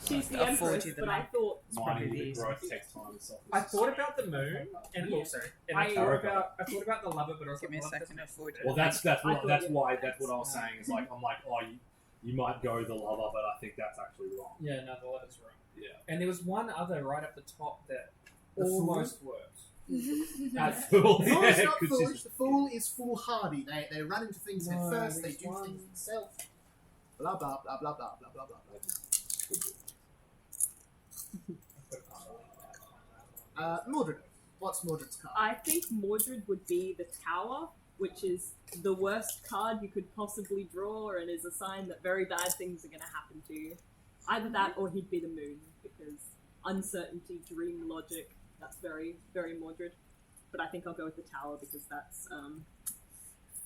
She's the I'll forward Empress, you the but I map. thought Mining the the easiest. growth takes time and stuff. I thought about the moon, and Yeah. I I- thought about the lover, but also Give me a the love second, doesn't I'll forward exist. you. Well, that's I thought why you- that's what I was saying. Is like I'm like, oh, you might go the lover, but I think that's actually wrong. Yeah, no, the lover's wrong. Yeah. And there was one other right up the top that The almost worked. That's fool. The fool is not 'cause foolish. she's- The fool is foolhardy. They run into things head No, first. They there's do one- things themselves. Blah blah blah blah blah blah blah blah. Mordred, what's Mordred's card? I think Mordred would be the Tower, which is the worst card you could possibly draw, and is a sign that very bad things are going to happen to you. Either that, or he'd be the Moon, because uncertainty, dream logic. That's very, very Mordred. But I think I'll go with the Tower because that's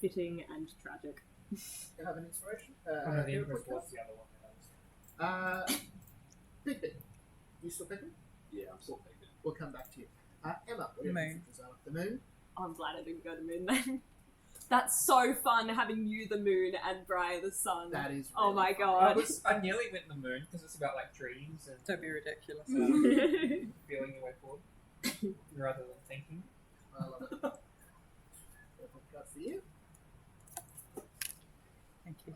fitting and tragic. You have an inspiration? One of the here, Emperor's quick was the other one. Big Big. You still picking? Yeah, I'm still thinking. We'll come back to you. Emma, what are your Moon. features are? The moon? I'm glad I didn't go to Moon then. That's so fun having you the Moon and Briar the Sun. That is. Oh really my fun. god. I nearly went in the moon because it's about like dreams and Don't be ridiculous. feeling your way forward rather than thinking. I love it. Got a card for you. Thank you.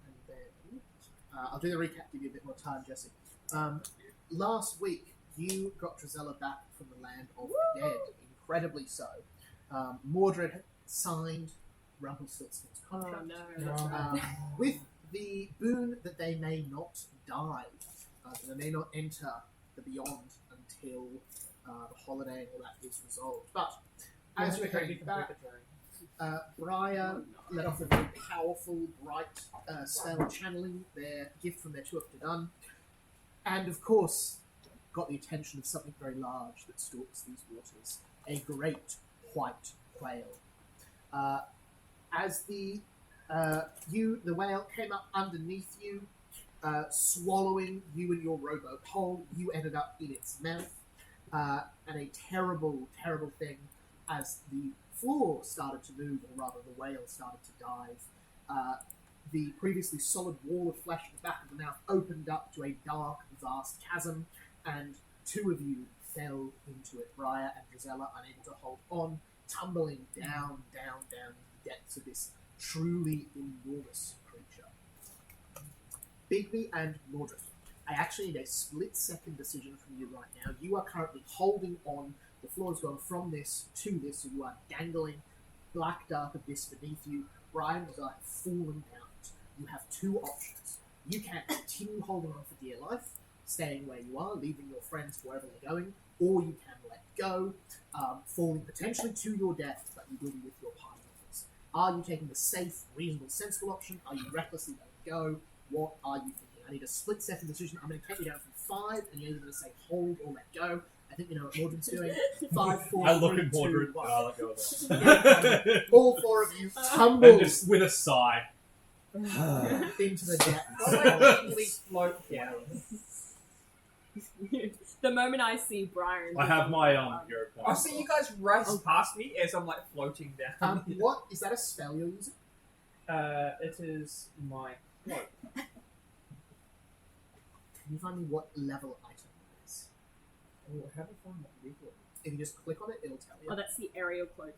And then I'll do the recap, give you a bit more time, Jesse. Last week, you got Drizella back from the land of the dead, incredibly so. Mordred signed Rumpelstiltskin's Oh contract no. with the boon that they may not die, that they may not enter the beyond until the holiday and all that is resolved. But as we're heading back, Briar let off a very powerful, bright spell channeling their gift from their Tuatha De Danann, and of course got the attention of something very large that stalks these waters, a great white whale. As the whale came up underneath you, swallowing you and your rowboat whole, you ended up in its mouth, and a terrible, terrible thing as the floor started to move, or rather the whale started to dive. The previously solid wall of flesh at the back of the mouth opened up to a dark, vast chasm, and two of you fell into it, Briar and Drizella, unable to hold on, tumbling down into the depths of this truly enormous creature. Bigby and Mordred, I actually need a split-second decision from you right now. You are currently holding on. The floor has gone from this to this, so you are dangling black dark abyss beneath you. Brian and I have fallen down it. You have two options. You can continue holding on for dear life, staying where you are, leaving your friends wherever they're going, or you can let go, falling potentially to your death, but you will be with your party members. Are you taking the safe, reasonable, sensible option? Are you recklessly letting go? What are you thinking? I need a split-second decision. I'm going to count you down from 5, and you're either going to say hold or let go. I think you know what Mordred's doing. 5, 4, I look 3, at 2, Mordred 1. and I let go of that. All 4 of you And tumble just with a sigh. into the depths. I like float down. The moment I see Briar, I have my hero point. I see you guys race past me as I'm like floating down. What is that a spell you're using? It is my cloak. Can you find me what level item it is? Oh, how do I find that legal? If you just click on it, it'll tell you. Oh, that's the aerial cloak.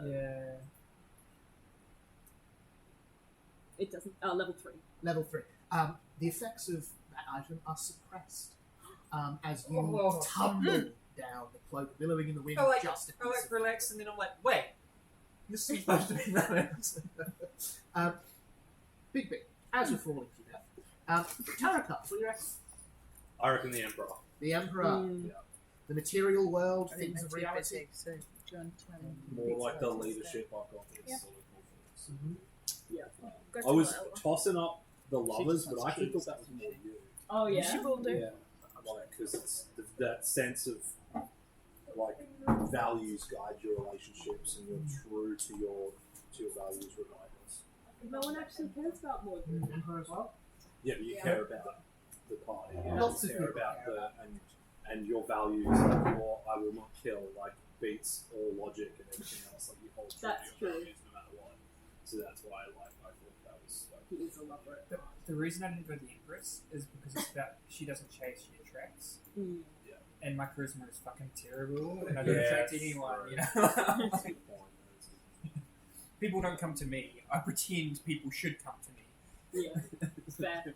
Yeah. It doesn't. Level 3. Level 3. The effects of that item are suppressed as you Oh. tumble down the cloak, billowing in the wind. I like, just a I piece like relax, and then I'm like, wait, this is supposed to be relaxed. Big, as you're falling to death. Tarot cards, what do you reckon? I reckon the Emperor. The Emperor, Mm. the material world, I think things of they're too reality. busy, so do you want to More like the leadership I've got for this Yeah. sort of confidence. Yeah. go I to was the- tossing up the lovers, just but I wants actually keys. thought that was more you. Oh yeah. She will do. Yeah, like because it's that sense of like values guide your relationships, and you're true to your values regardless. No one actually cares about Mordred. Emperor as well. Yeah, but you care about the party. You Lots of care people about care the and your values. Like your I will not kill. Like beats all logic and everything else. Like you hold true That's to your true. values no matter what. So that's why I thought that was like He is a lover at heart. The reason I didn't go the Empress is because it's about she doesn't chase, she attracts. Mm. And my charisma is fucking terrible, and I don't attract anyone, you know? That's a good point. That's a good point. People don't come to me. I pretend people should come to me. Yeah, it's fair.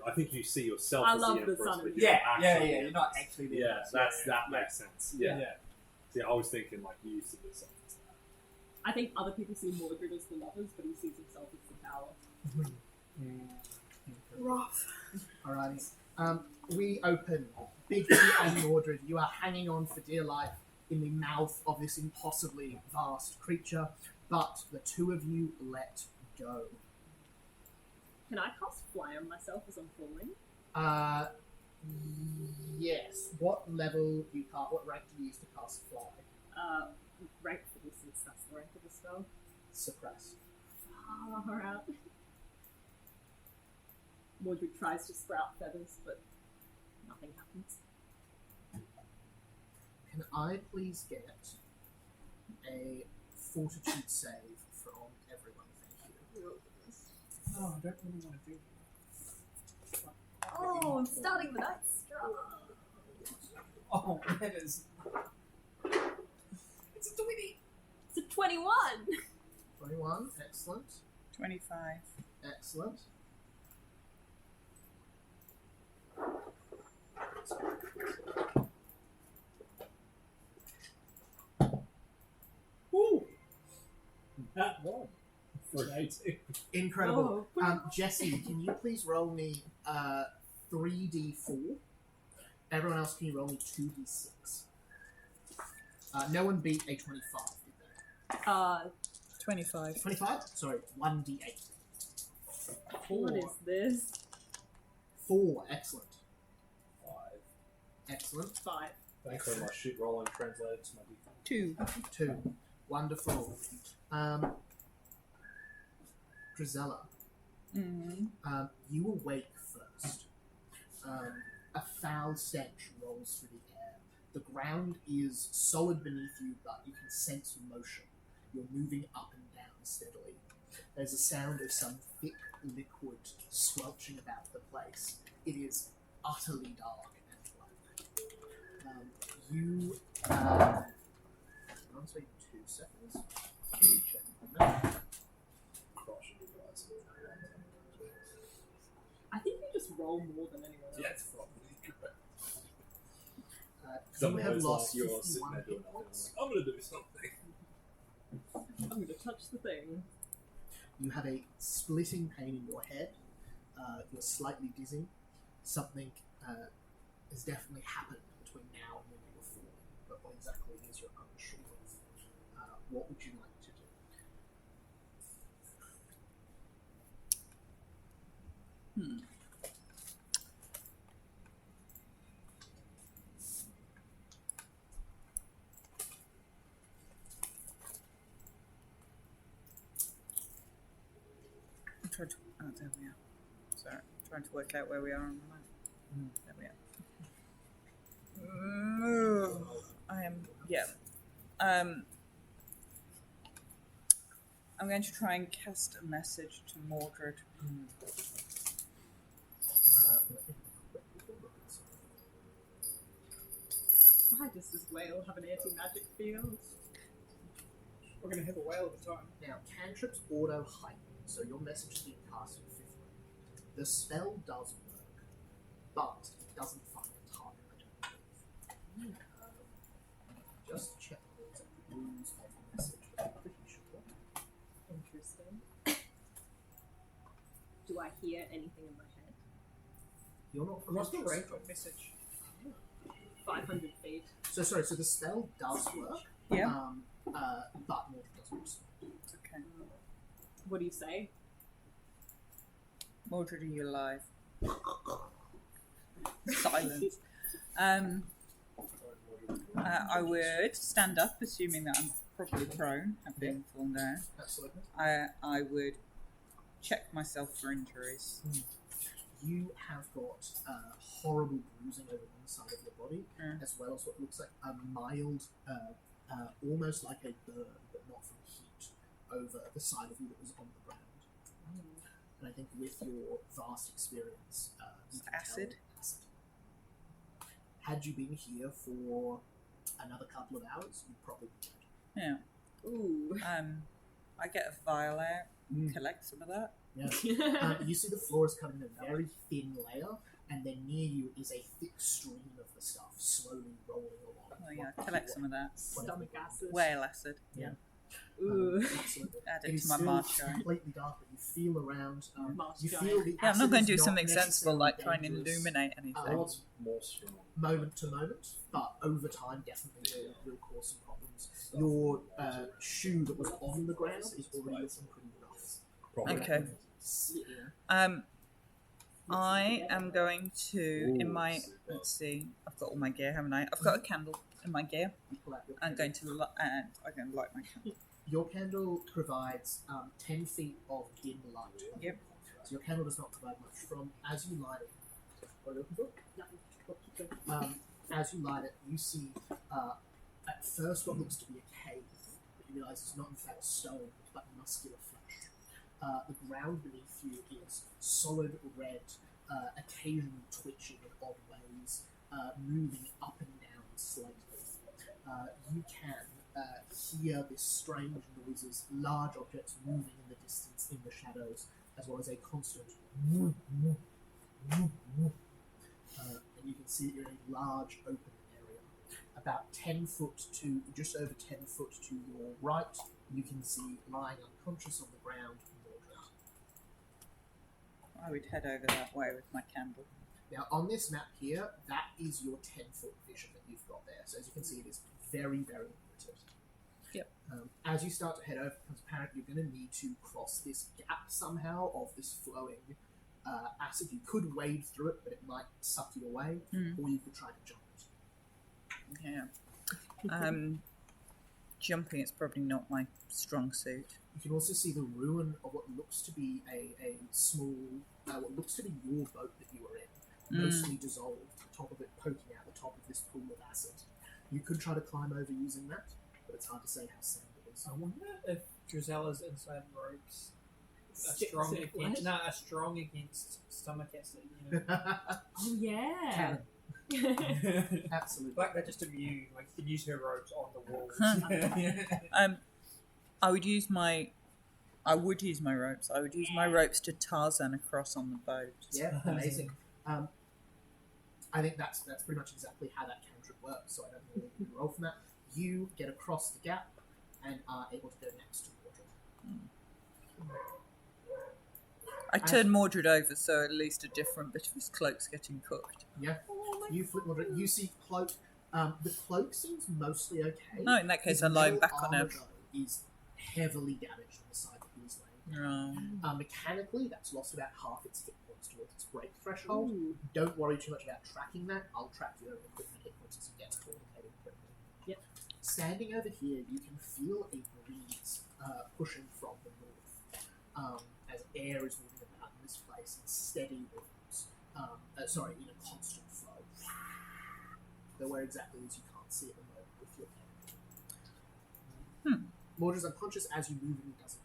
I think you see yourself I as love the the Empress, sun but and you're Yeah, not yeah, actually yeah. the You're not Empress. actually the Yeah, Empress. that makes sense. Yeah. Yeah. See, I was thinking like you see yourself as that. I think other people see Mordred as the lovers, but he sees himself as the tower. Rough. Alrighty. We open. Big T and Mordred, you are hanging on for dear life in the mouth of this impossibly vast creature, but the two of you let go. Can I cast fly on myself as I'm falling? Yes. What level do you cast? What rank do you use to cast fly? Rank for this, since that's the rank of the spell. Suppress. Far out. Mordred tries to sprout feathers, but nothing happens. Can I please get a fortitude save from everyone? Thank you. Oh, I don't really want to do that. Oh, I'm starting the night strong. Oh, that is... It's a 20! It's a 21! 21. Excellent. 25. Excellent. Woo! That one for an 18. Incredible. Oh. Jesse, can you please roll me 3d4? Everyone else, can you roll me 2d6? No one beat a 25, did they? 25. 25? Sorry, 1d8. What is this? 4. Excellent. 5. Excellent. 5. Thankfully, my shit rolling translated to my default. 2. 2. Wonderful. Drizella, Mm-hmm. you awake first. A foul stench rolls through the air. The ground is solid beneath you, but you can sense motion. You're moving up and down steadily. There's a sound of some thick liquid squelching about the place. It is utterly dark and black. You, I'll say 2 seconds. Check my map. Crushing you guys. I think you just roll more than anyone else. Yeah, it's probably correct. You have lost you're 51 sitting there doing hit nothing. points. I'm gonna do something. I'm gonna touch the thing. You have a splitting pain in your head. You're slightly dizzy. Something has definitely happened between now and when you were falling, but what exactly it is you're unsure of. What would you like to do? I'm trying to. Oh, there we are. Sorry. Trying to work out where we are on the map. There we are. I am. Yeah. I'm going to try and cast a message to Mordred. Let me have a quick look at something. Why does this whale have an anti-magic field? We're gonna have a whale at the time. Now, cantrips auto heighten, so your message is being cast at 50. The spell does work, but it doesn't find a target, I don't believe. Just check the exact rules of the message, but I'm pretty sure. Interesting. Do I hear anything in my head? You're not What's the conscious. range of message? 500 feet. So sorry, so the spell does work, Yeah. but Mordred doesn't respond. Okay. What do you say? Mordred, are you alive? Silence. I would stand up, assuming that I'm probably prone, having fallen down. Absolutely. I would check myself for injuries. You have got horrible bruising over one side of your body, as well as what looks like a mild, almost like a burn, but not from heat, over the side of you that was on the ground. and I think with your vast experience, you can Acid. tell acid. Had you been here for another couple of hours, you'd probably be dead. Yeah. Ooh. I get a vial out, collect some of that. Yeah. You see the floor is covered in a very thin layer, and then near you is a thick stream of the stuff slowly rolling along. Oh yeah, collect some of that. Stomach acid. Whale acid. Yeah. Ooh. Absolutely. Add It it is to my still march guy. completely dark, but you feel around. March You giant. feel the Yeah, I'm not acid going to is do something not sensible like try and necessarily dangerous, illuminate anything. What's more strong? moment to moment, but over time, definitely will cause some problems. Your shoe that was on the ground is already looking pretty rough. Probably. Okay. Yeah. I am going to let's see. I've got all my gear, haven't I? I've got a candle in my gear. Pull out your I'm going to light my candle. Your candle provides 10 feet of dim light. Yep. So your candle does not provide much. From as you light it, as you light it, you see at first what looks to be a cave, but you realise it's not in fact stone, but muscular flesh. The ground beneath you is solid red, occasionally twitching in odd ways, moving up and down slightly. You can hear this strange noises, large objects moving in the distance in the shadows, as well as a constant and you can see that you're in a large open area. About 10 foot to, just over 10 foot to your right, you can see lying unconscious on the ground, Mordred. I would head over that way with my candle. Now, on this map here, that is your 10-foot vision that you've got there. So as you can see, it is very, very limited. Yep. As you start to head over, it becomes apparent you're going to need to cross this gap somehow of this flowing acid. You could wade through it, but it might suck you away, or you could try to jump it. Yeah. Jumping is probably not my strong suit. You can also see the ruin of what looks to be a small, what looks to be your boat that you were in, mostly dissolved, the top of it poking out the top of this pool of acid. You could try to climb over using that, but it's hard to say how sound it is. I wonder if Drizella's inside ropes are Stick strong to against, flesh? are strong against stomach acid. You know? Oh yeah. Cannon. Absolutely. Like they're just immune. Like you can use her ropes on the walls. I would use my ropes. I would use my ropes to Tarzan across on the boat. Yeah, amazing. I think that's pretty much exactly how that cantrip works, so I don't really need to roll from that. You get across the gap and are able to go next to Mordred. I turn Mordred over so at least a different bit of his cloak's getting cooked. Yeah. You flip Mordred. You see Cloak. The cloak seems mostly okay. No, in that case His I lie metal back on armor, it. though, is heavily damaged on the side that he was laying down. Right. Mechanically, that's lost about half its hit points towards its break threshold. Ooh. Don't worry too much about tracking that. I'll track your equipment hit points as it gets complicated quickly. Yep. Standing over here, you can feel a breeze pushing from the north as air is moving about in this place in steady rhythms. In a constant flow. Though where exactly is you can't see at the moment with your camera. Mordred's unconscious as you move and he doesn't.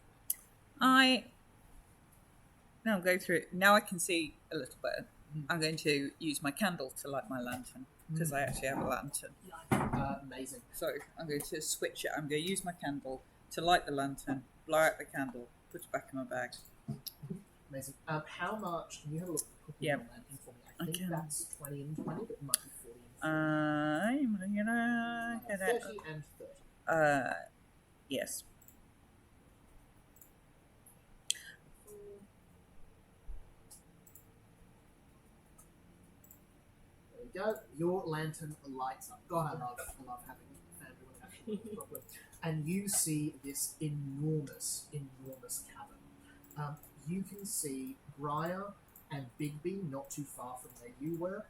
Now go through it. Now I can see a little bit. I'm going to use my candle to light my lantern because I actually have a lantern. Amazing. So I'm going to switch it. I'm going to use my candle to light the lantern, blow out the candle, put it back in my bag. Amazing. How much? Can you have a look quickly Yep. on that for me? I think Okay. that's 20 and 20, but it might be 40 and 40. 30 and 30. Yes. There we go. Your lantern lights up. God, I love having family when it actually works properly. And you see this enormous cavern. You can see Briar and Bigby not too far from where you were,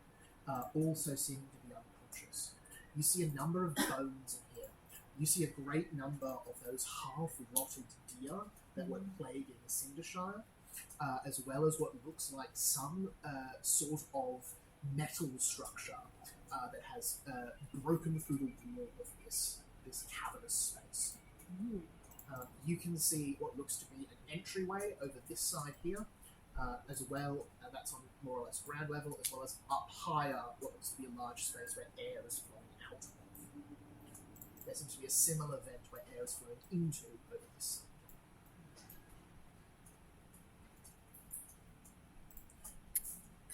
also seeming to be unconscious. You see a number of bones in here. You see a great number of those half-rotted deer that were plagued in the Cindershire, as well as what looks like some sort of metal structure that has broken through the wall of this cavernous space. You can see what looks to be an entryway over this side here, as well. That's on more or less ground level, as well as up higher, what looks to be a large space where air is flowing out of. There seems to be a similar vent where air is flowing into over this.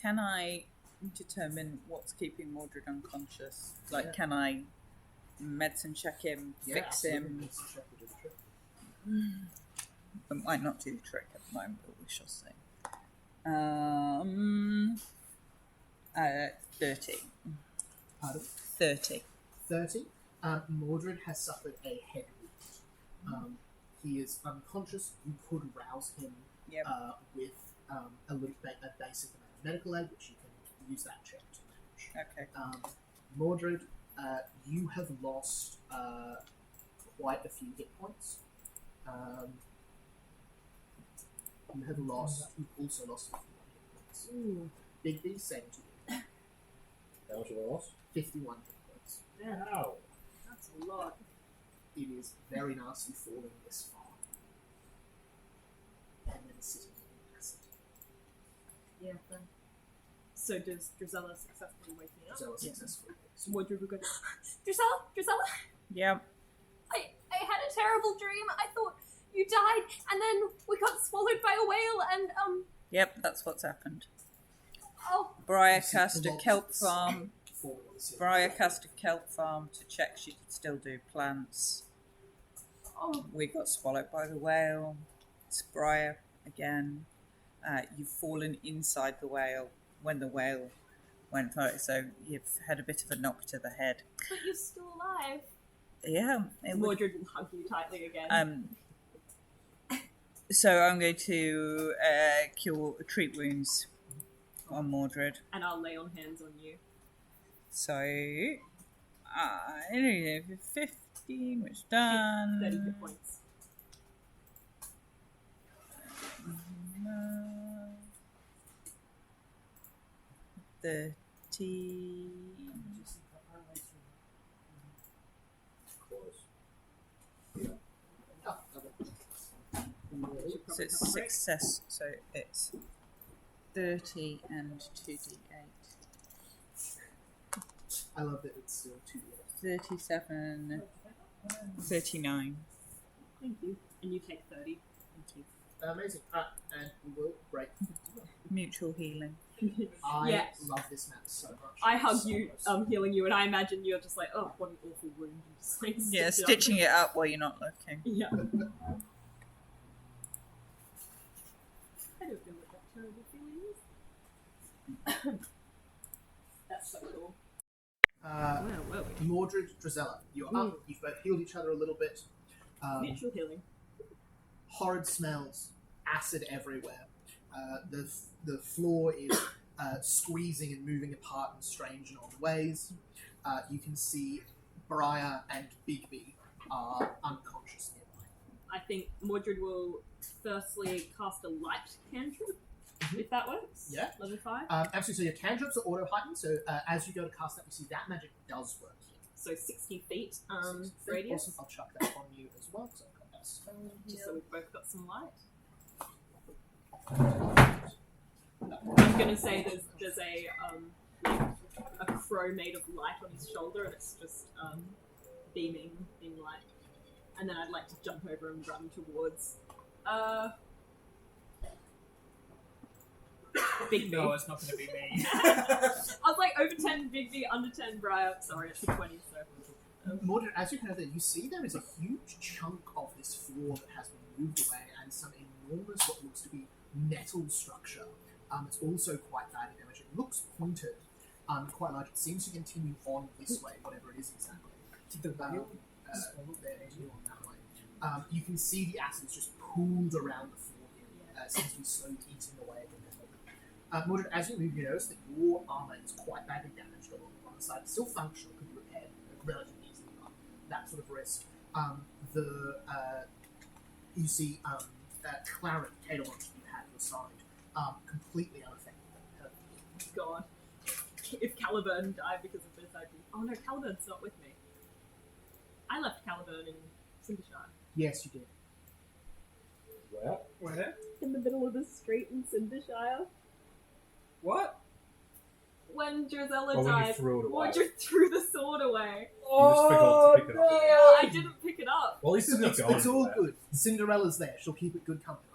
Can I determine what's keeping Mordred unconscious? Like, Yeah. can I medicine check him, fix him? Medicine check will do the trick. It might not do the trick at the moment, but we shall see. 30. Pardon? 30. 30. Mordred has suffered a head wound. He is unconscious. You could rouse him Yep. with a basic amount of medical aid, which you can use that check to manage. Okay. Mordred, you have lost quite a few hit points. You have lost. You've also lost 51 hit points. Ooh. Bigby, same to you. How much have I lost? 51 hit points. Yeah, how? That's a lot. It is very nasty falling this far. And then sitting in acid. Yeah. Then. So does Drizella successfully wake me up? So successful. So Mordred will go, Drizella, Yep. I had a terrible dream. I thought you died, and then we got swallowed by a whale, and Yep, that's what's happened. oh, Briar cast a kelp farm. Falling on the ceiling. Briar cast a kelp farm to check she could still do plants. oh, We got swallowed by the whale. It's Briar again. You've fallen inside the whale when the whale went for it, so you've had a bit of a knock to the head. but you're still alive. Yeah. It would, Mordred will hug you tightly again. so I'm going to treat wounds on Mordred. And I'll lay on hands on you. So, 15, which done. 30 hit points. 30. Close. Oh, okay. So it's success. So it's 30 and 2d8. I love that it's still 2 37, 39. Thank you. And you take 30. Thank you. Amazing. And we will break. Mutual healing. I Yeah. love this map so much. I hug So you, much. healing you, and I imagine you're just like, oh, what an awful wound. And just, like, Yeah, stitch stitching it up while you're not looking. Yeah. I don't feel like that terrible feeling is. That's so cool. Where were we? Mordred, Drizella, you're up. You've both healed each other a little bit. Mutual healing. Horrid smells, acid everywhere. The floor is squeezing and moving apart in strange and odd ways. You can see Briar and Bigby are unconscious nearby. I think Mordred will firstly cast a light cantrip, if that works. Yeah. Level 5. Absolutely. So your cantrips are auto heightened. So as you go to cast that, you see that magic does work here. So 60 feet 60 feet. radius. Awesome. I'll chuck that on you as well. So I've got that stone Just here. so we've both got some light. I'm gonna say there's a crow made of light on his shoulder, and it's just beaming in light. And then I'd like to jump over and run towards Big B. No, it's not going to be me. I was like over 10 Big B, under 10 Briar. Sorry, it's 20. So Mordred, as you kind of there, you see there is a huge chunk of this floor that has been moved away, and some enormous, what looks to be metal structure. It's also quite badly damaged. It looks pointed, quite large. It seems to continue on this way, whatever it is exactly. The whale? There, continue on that way. You can see the acids just pooled around the floor here. Seems to be slowly eating away at the metal. Mordred, as you move, you notice that your armor is quite badly damaged along one side. It's still functional, could be repaired relatively easily, but that sort of risk. You see Claret, Caedemon, you had your side, completely unaffected. God, if Caliburn died because of this, I'd be. Oh no, Caliburn's not with me. I left Caliburn in Cindershire. Yes, you did. Where? Where? in the middle of the street in Cindershire? What? When Drizella Or when you died, threw it away. Mordred threw the sword away. You just forgot to pick it up. Yeah, I didn't pick it up. Well, at least it's not going It's all anywhere. good. Cinderella's there. She'll keep it good company.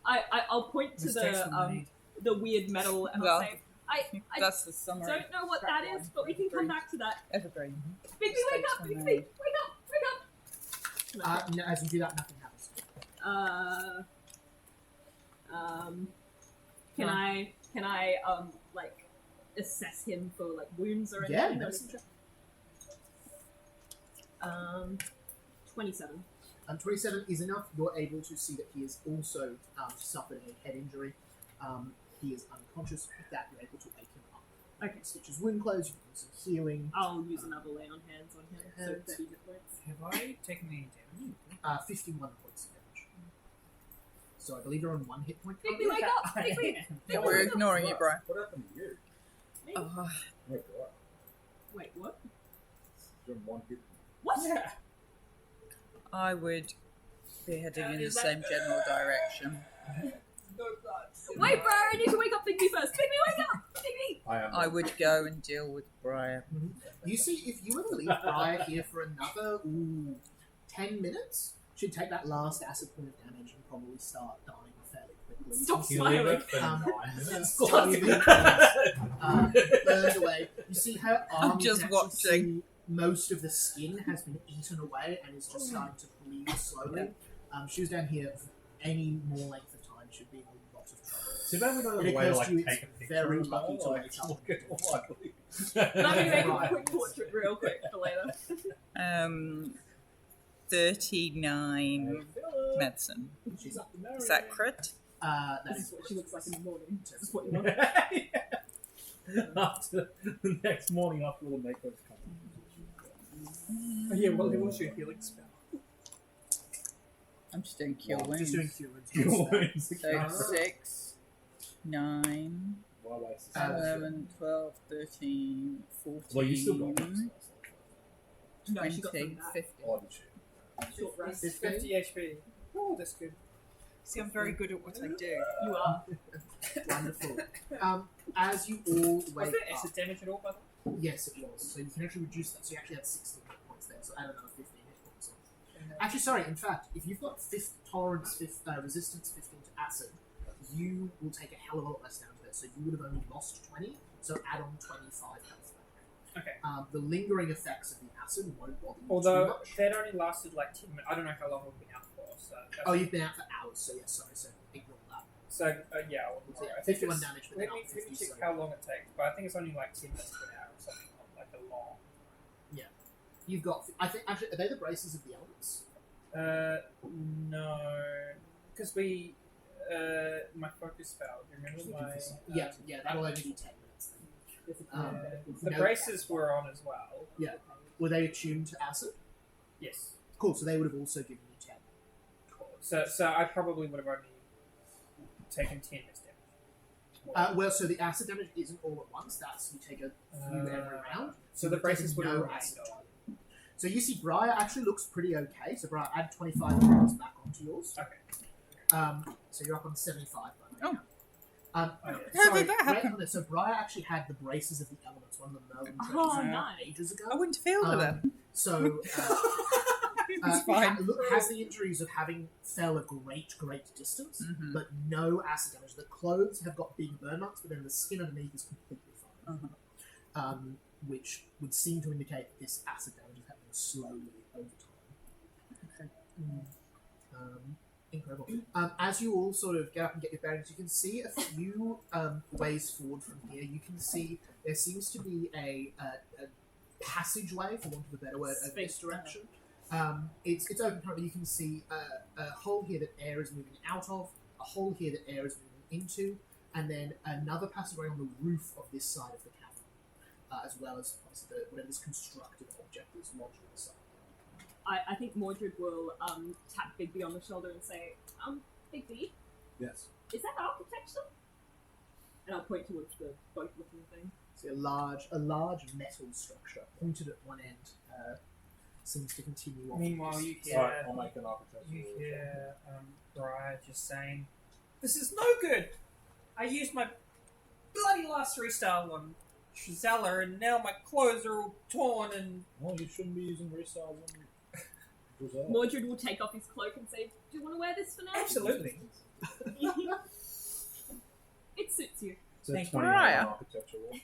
I'll point to Mistakes were made. the weird metal and Well, I'll say, I That's the summary. don't know what that is, but we can come back to that. Evergreen. Bigby, wake up! Mistakes were Bigby, made. wake up! No, as you do that, nothing happens. Can I like assess him for like wounds or Yeah, anything? medicine check. 27. 27 is enough. You're able to see that he has also suffered a head injury. He is unconscious. With that, you're able to wake him up. Okay. Stitch his wound closed. You can do some healing. I'll use another lay on hands on him. So Hands. 30 hit points. Have I taken any damage? 51 points of damage. So I believe you're on 1 hit point. Bigby, wake up! Bigby! Yeah, we're ignoring you, Brian. What happened to you? Me? Oh, Wait, what? Wait, what? You're in one hit. What? Yeah. I would be heading in the Is that- same general direction. Wait, bro, I need to wake up Bigby first. Bigby, wake up! Bigby! I would go and deal with Briar. You see, if you were to leave Briar here for another 10 minutes, she'd take that last acid point of damage and probably start dying fairly quickly. Stop You leave smiling. it for 9 minutes. Start burned away. You see her arm. I'm just you can actually watching. see most of the skin has been eaten away and is just starting to bleed slowly. She was down here for any more length of time. She'd be in a lot of trouble. Too bad we don't have It a way to occurs like to you take a it's picture very of lucky it, to like, wake up. look at what Let me make a Right. quick portrait real quick for later. 39 medicine. She's up. Is that crit? That This is is what she looks like in the morning. That's That's what you want. After the next morning after all the makeup comes. Oh, yeah, well, it was your healing spell. I'm just doing cure Wow. wounds. just doing cure wounds. Your wounds. So 6, 9, Why waste the 11, 12, 13, 14, Well, you still got No, she got 20, some back. 50. Oh, did you? Short rest. 50 HP. Oh, that's good. See, I'm very good at what I do. You are. Wonderful. As you all Was wake there up, acid damage at all, by the way? yes, it was. So you can actually reduce that. So you actually had 16 hit points then. So add another 15 hit points on. Actually, sorry. In fact, if you've got tolerance, resistance 15 to acid, you will take a hell of a lot less down to it. So you would have only lost 20. So add on 25 health back. Okay. The lingering effects of the acid won't bother you too Although, much. that only lasted like 10 minutes. I don't know how long we've been out for, so... that's- Oh, you've been out for hours. So yes, sorry. So ignore that. So, yeah, well, So, I think 51 it's- damage, but Let then me, up let me 50, check so- how long it takes, but I think it's only like 10 minutes to an hour or something, not like a long. You've got. I think actually, are they the braces of the elements? No. Because my focus spell, do you remember my... Yeah, that'll only be 10 minutes. Then. the no- braces were on as well. Were they attuned to acid? Yes. Cool. So they would have also given you 10. Cool. So I probably would have only taken 10 this damage. Well, so the acid damage isn't all at once. That's you take a few every round. So the you've braces taken would have no remained acid. on. So you see, Briar actually looks pretty okay. So Briar, add 25 points back onto yours. Okay. So you're up on 75 by Oh. now. Oh, yeah. How Sorry, did that happen? right, so Briar actually had the braces of the elements, one of the Merlin Oh, traits nice. ages ago. I wouldn't feel for them. So It's fine. has the injuries of having fell a great distance, Mhm. but no acid damage. The clothes have got big burn marks, but then the skin underneath is completely fine. Which would seem to indicate that this acid damage is happening slowly over time. Okay. Incredible. As you all sort of get up and get your bearings, you can see a few ways forward from here. You can see there seems to be a passageway, for want of a better word, over this Space direction. It's open currently. You can see a hole here that air is moving out of, a hole here that air is moving into, and then another passageway on the roof of this side of the cavern, as well as obviously whatever this constructed object is lodged on the side. I think Mordred will tap Bigby on the shoulder and say, Bigby, Yes. is that architecture? And I'll point towards the boat-looking thing. See a large metal structure pointed at one end. seems to continue on. Meanwhile, you hear Alright, I'll make an architectural. you hear Briar just saying, "This is no good. I used my bloody last restyle on Shazella, and now my clothes are all torn and." Well, you shouldn't be using restyles on Giselle. Mordred will take off his cloak and say, "Do you want to wear this for now?" Absolutely. It suits you. So Thank 20 you. Mariah. architectural.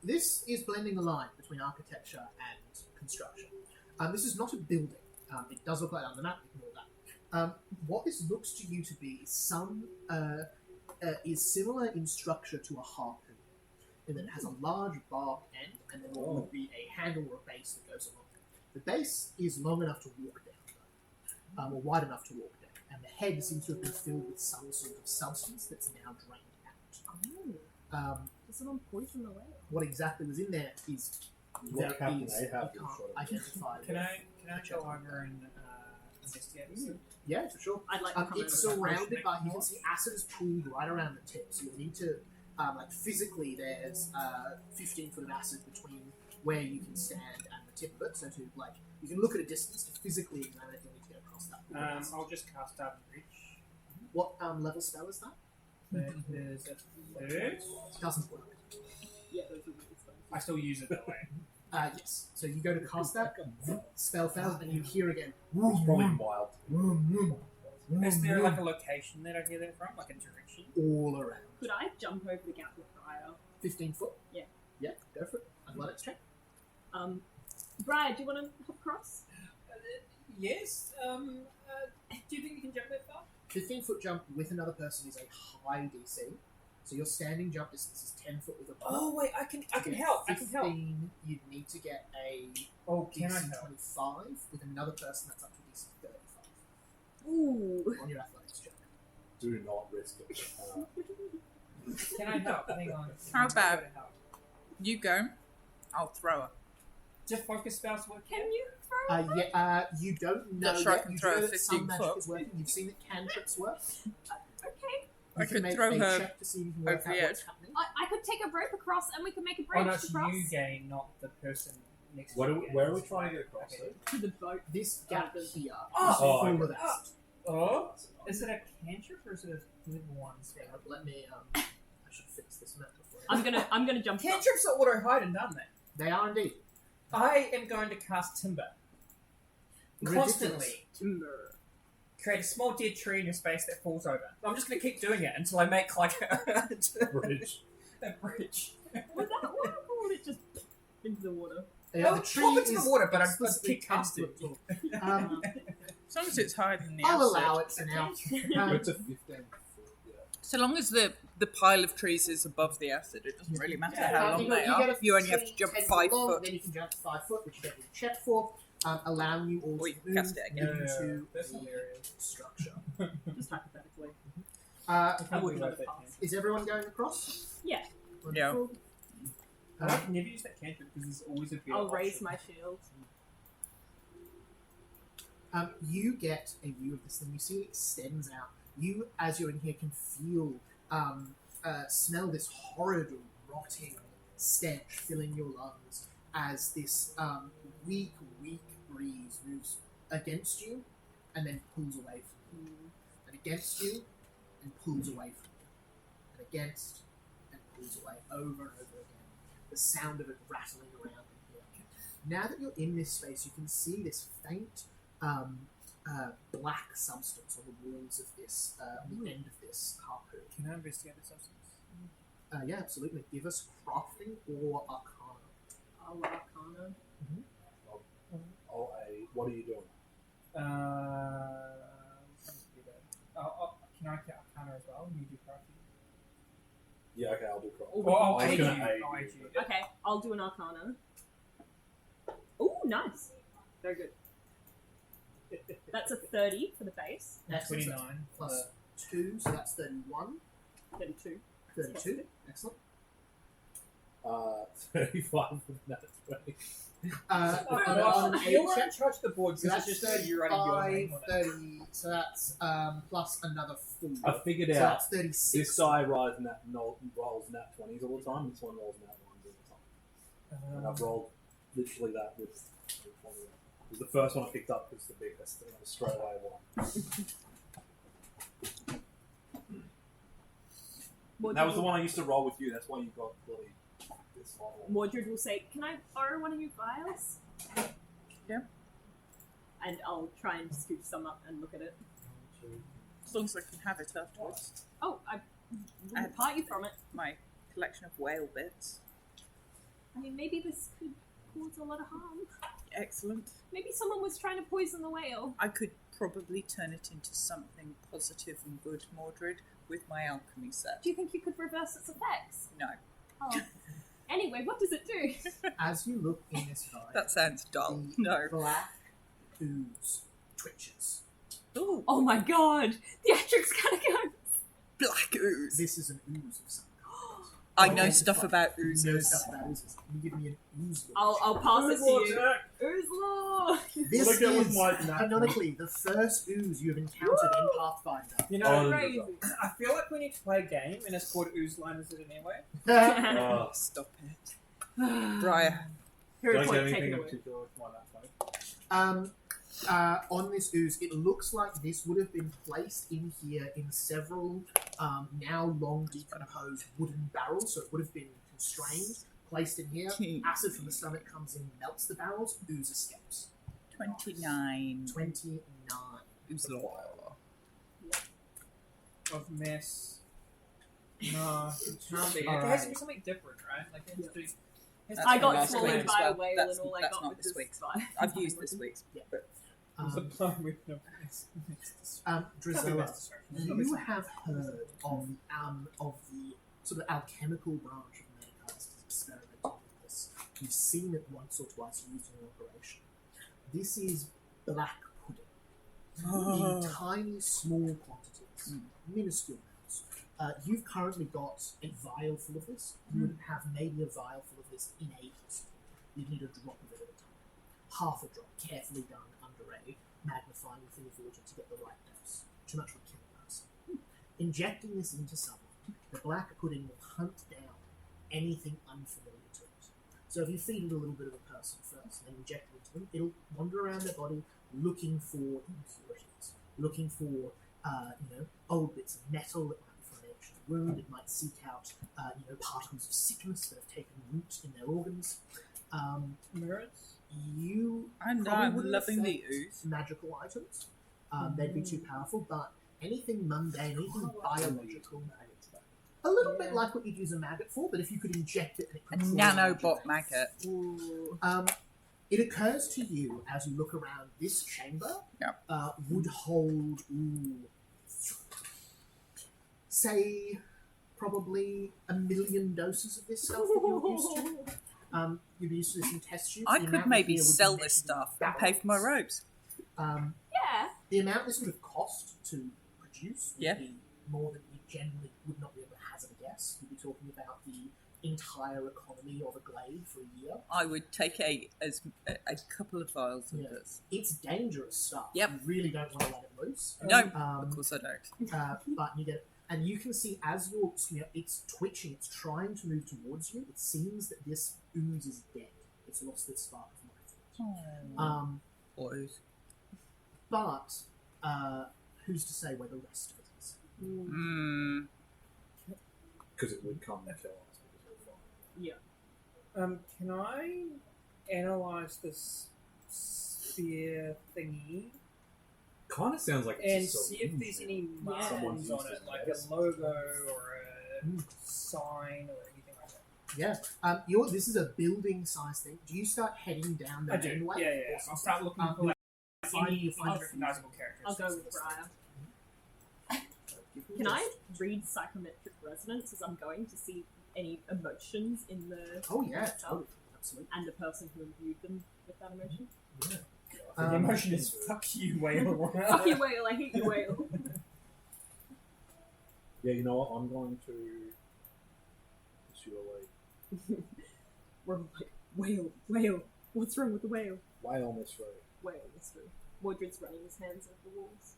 This is blending the line between architecture and construction. This is not a building. It does look like that on the map. Ignore that. What this looks to you to be is similar in structure to a harpoon, in that it has a large bark end, and then what would be a handle or a base that goes along it. The base is long enough to walk down, or wide enough to walk down, and the head seems to have been filled with some sort of substance that's now drained out. Does someone poison the whale? What exactly was in there is What there Captain is- Ahab you was can't sort of- identify. Can I go over and investigate this? Yeah, for sure. I'd like to come It's over. surrounded by, you can see acid is pooled right around the tip, so you need to, physically there's 15 foot of acid between where you can stand and the tip of it, so to, you can look at a distance to physically examine it, you need to get across that pool of acid. I'll just cast out and reach. What level spell is that? That is a third. Doesn't work. Yeah, those are really fun. I still use it that way. Yes. So you go to cast that, spell fails, and you hear again. It's probably wild. Is there like a location that I hear that from, like a direction? All around. Could I jump over the gap with Briar? 15 foot? Yeah. Yeah, go for it. Athletics check. Briar, do you want to hop across? Yes. Do you think you can jump that far? 15 foot jump with another person is a high DC. So your standing jump distance is 10 foot with a bump. Oh wait, I can help. I can help. 15, you'd need to get a Oh, can I DC help? 25. With another person, that's up to DC 35 Ooh. on your athletics check. Do not risk it. Can I help? Hang on. How about- I'm gonna help. You go. I'll throw her. Do focus spells work? Can you throw? You don't know Not sure I yet. can You throw know a that some 15 magic foot. is working. You've seen that cantrips work. Okay. I You could make throw a her check to see if you can work over out the what's edge. happening. I could take a rope across and we could make a Oh bridge no, it's across. you gain, not the person next to Where you. are- where are we trying to get across Okay. To the boat. This gap Oh, here is Oh, full okay. of acid. Oh, is it a cantrip or is it a level 1 spell? Let me. I should fix this map before. I'm gonna jump. across. Cantrips are auto hide and done that. They are indeed. I am going to cast timber. Constantly. Timber. Create a small dead tree in your space that falls over. I'm just going to keep doing it until I make like Bridge. a bridge. Would that work, or would it just into the water? I'll The tree drop into is the water, but I'm explicitly keep casting. comfortable. As long as it's hiding the I'll acid. allow it for now. It's a 15 foot, yeah. So long as the pile of trees is above the acid, it doesn't really matter how long they are. You only have to jump 5 foot. Then you can jump 5 foot, which you don't need to check for, allowing you all Or you to can move cast it again. into That's the hilarious. structure. Just hypothetically. Uh, I wouldn't like have that passed. cantrip. is everyone going across? Yeah. Yeah. Wonderful. I can never use that cantrip because there's always a better I'll raise option. my shield. You get a view of this thing. You see it extends out. You, as you're in here, can feel, smell this horrid, rotting stench filling your lungs as this weak breeze moves against you and then pulls away from you. And against you and pulls away from you. And against and pulls away over and over again. The sound of it rattling around in here. Now that you're in this space, you can see this faint black substance on the walls of this, on the end of this harpoon. Can I investigate the substance? Yeah, absolutely. Give us crafting or arcana. I'll arcana. What are you doing? Can I get Arcana as well? You do crafting. Yeah, okay, I'll do crop. Oh, Well, I'll I was aid you. gonna aid I'll you. aid you. Okay, I'll do an arcana. Ooh, nice. Very good. That's a 30 for the base. Excellent. 29 Plus 2, so that's 31. 32. 32. Excellent. 35 with that 20. On an You're aid going check, to charge the board so because that's it's just you're running your 35, name on it. 30, so that's plus another 4. I figured So out that's 36. this guy rolls nat 20s all the time, this one rolls nat 1s all the time. And I've rolled literally that with one of them. It was the first one I picked up because the biggest, and I was straight away one. That was the one I used to roll with you. That's why you got bloody this one. Mordred will say, "Can I borrow one of your vials?" Yeah. And I'll try and scoop some up and look at it. As long as I can have it afterwards. Oh, I wouldn't part you from it. My collection of whale bits. I mean, maybe this could cause a lot of harm. Excellent. Maybe someone was trying to poison the whale. I could probably turn it into something positive and good, Mordred, with my alchemy set. Do you think you could reverse its effects? No. Oh. Anyway, what does it do? As you look in this vial, That sounds dull. the No. black ooze twitches. Ooh, Oh my god! Theatrics gotta go! black ooze. This is an ooze of some kind. I know stuff about You know oozes. stuff about oozes. Can you give me an ooze look? I'll pass it to you. Jack. Oozlaw! This What I get with is, my natural- canonically, the first ooze you have encountered in Pathfinder. You know, Crazy. I feel like we need to play a game, and it's called Ooze Line Is It Anyway? Oh. Stop it. Briar. Hero Do I get point, take anything it in away. particular with my natural? On this ooze, it looks like this would have been placed in here in several now long decomposed wooden barrels, so it would have been constrained, placed in here. Acid from the stomach comes in, melts the barrels, ooze escapes. 29. 29. Ooze law. Of mess. No, it can't be. It Alright. has to be something different, right? Like, it has to be... That's I from got last swallowed week by as a well. whale That's- and all I that's got not was this week's. vial. I've used this week's. It's a plan with no mess. Drizella, you have heard of the sort of alchemical branch of Maycast experimenting with this. You've seen it once or twice used in operation. This is black pudding in tiny, small quantities, minuscule amounts. You've currently got a vial full of this. You would have maybe a vial full of this in a teaspoon. You'd need a drop of it at a time. Half a drop, carefully done under a magnifying thing of water to get the right dose. Too much would kill a person. Injecting this into someone, the black pudding will hunt down anything unfamiliar to it. So if you feed it a little bit of a person first, and then inject it into them, it'll wander around their body looking for impurities, looking for old bits of metal. It might be from an ancient wound. It might seek out particles of sickness that have taken root in their organs. Mirrors? You And probably I'm wouldn't loving the affect ooze. magical items. They'd be too powerful, but anything mundane, anything biological, a little bit like what you'd use a maggot for, but if you could inject it and it A could crawl out nanobot your maggot. Ooh. It occurs to you as you look around this chamber would hold, say, probably 1 million doses of this stuff that you're used to. You'd be used to this in test tubes. I The could amount maybe here would be sell measured this in stuff and pay for my barrels. robes. Yeah. The amount this would have cost to produce would Yeah. be more than you generally would not be able to hazard a guess. You'd be talking about the entire economy of a glade for a year. I would take a couple of vials of Yeah. this. It's dangerous stuff. Yep. You really don't want to let it loose. No, Um, of course I don't. But you get, and you can see as you're, it's twitching, it's trying to move towards you. It seems that this ooze is dead. It's lost its spark of life. Ooze. But who's to say where the rest of it is? Mm. Because it would come and kill us. Because we're fine. Can I analyze this sphere thingy Kind of sounds like and it's just see if there's any markings Someone's on used it, this like medicine. a logo or a sign or anything like that? Yeah. This is a building size thing. Do you start heading down the I do. mainway? Yeah. I'll start looking for like any unrecognizable characters. I'll go with Briar. Can I read psychometric resonance as I'm going to see any emotions in the Oh yeah, itself totally. Absolutely. and the person who imbued them with that emotion? Yeah. The emotion is fuck you, whale. Fuck you, whale! I hate you, whale! Yeah, you know what? I'm going to push you away. We're like, whale! What's wrong with the whale? Whale mystery. Whale mystery. Mordred's running his hands over the walls.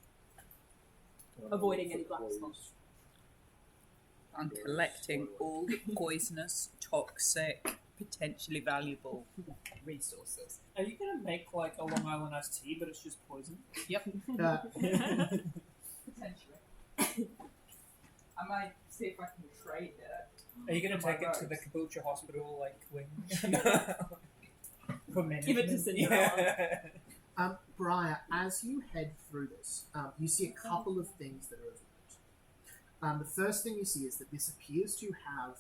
Avoiding any black spots. I'm collecting all the poisonous, toxic potentially valuable resources. Are you gonna make like a Long Island iced tea, but it's just poison? Potentially. I might see if I can trade it. Are you gonna For my take it to the robes. Kabucha Hospital like wing? For management? Give it to Cinderella. Briar, as you head through this, you see a couple of things that are overlooked. The first thing you see is that this appears to have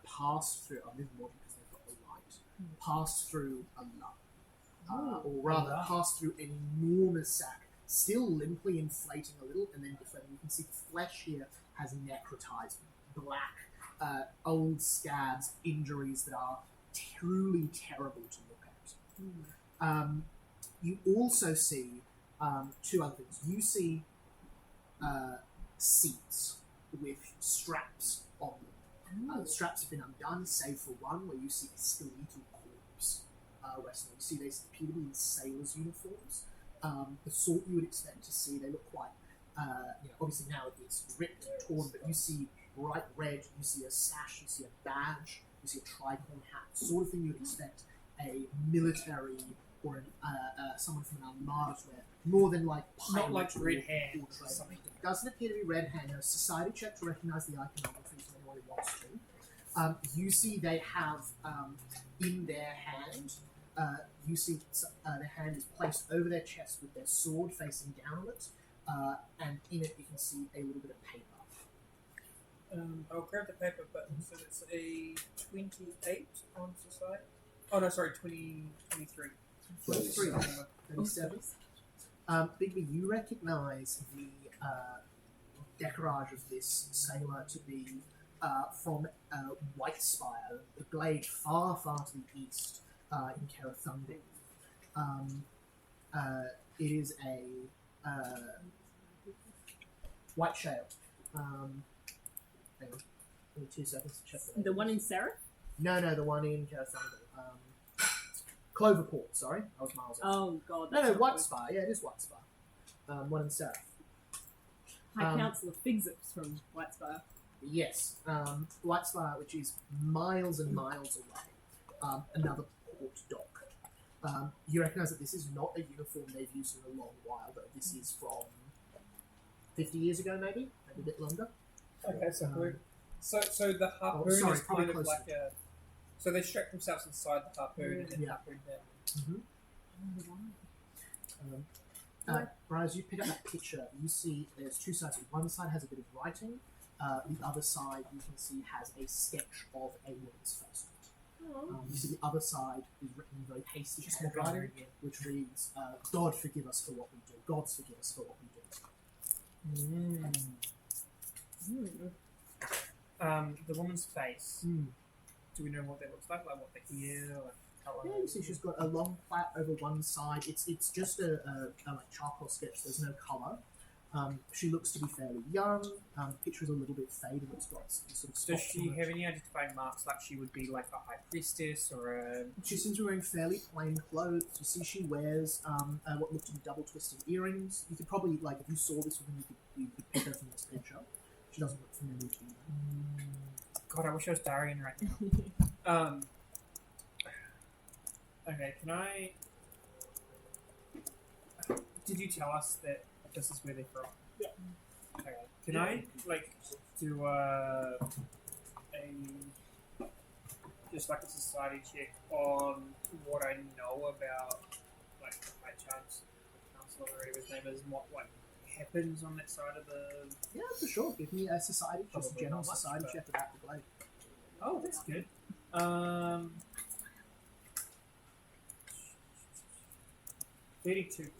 passed through, this is more because they've got the light, passed through a lump. Or rather, passed through an enormous sack, still limply inflating a little and then deflating. You can see the flesh here has necrotized, black, old scabs, injuries that are truly terrible to look at. You also see two other things. You see seats with straps on them. The straps have been undone, save for one where you see a skeletal corpse resting. You see they appear to be in sailors' uniforms. The sort you would expect to see. They look quite, obviously now it's ripped and torn, but you see bright red, you see a sash, you see a badge, you see a tricorn hat, the sort of thing you would expect a military or someone from an armada to wear, more than like Not like pirate red or hand or trade. something. Doesn't appear to be red hand. A society check to recognize the iconography for anyone who wants to. You see they have in their hand, you see their hand is placed over their chest with their sword facing down on it, and in it you can see a little bit of paper. I'll grab the paper button. So it's a 28 on society. Oh no, sorry, 23. 23, 37. Bigby, you recognize the decorage of this sailor to be from White Spire, the glade far, far to the east in Karathunga. It is a white shale. Hang on, give me 2 seconds to check The one in Seraph? No, the one in Karathunga. Cloverport, sorry. I was miles off. Oh god. No, that's not White good. Spire. Yeah, it is White Spire. One in Seraph. High Councillor Figzips from White Spire. Yes. White Spire, which is miles and miles away. Another port dock. You recognise that this is not a uniform they've used in a long while, though. This is from 50 years ago, maybe a bit longer. Okay, so the harpoon sorry, is probably kind of closer. like a. So they strap themselves inside the harpoon and then Yeah. harpoon them. Brian, as you pick up that picture, you see there's two sides. One side has a bit of writing. The other side, you can see, has a sketch of a woman's face. You see the other side is written in very hasty handwriting, which reads, God forgive us for what we do. Gods forgive us for what we do. The woman's face. Do we know what that looks like? Like what the ear, like colour? Yeah, you see she's got a long plait over one side. It's just a like charcoal sketch. There's no colour. She looks to be fairly young. The picture is a little bit faded. It's got some sort of Does spots she on it. have any identifying marks? Like she would be like a high priestess or a. She seems to be wearing fairly plain clothes. You see she wears what look to be double twisted earrings. You could probably, like, if you saw this woman, you could pick her from this picture. She doesn't look familiar to you. God, I wish I was Darian right now. Okay, can I? Did you tell us that this is where they're from? Yeah. Okay. Can I like do a just like a society check on what I know about like the high chance council or whatever his name is and what happens on that side of the. Yeah, for sure. Give me a society, just a Probably general not much, society but- check about the glade. Oh, that's good. 32.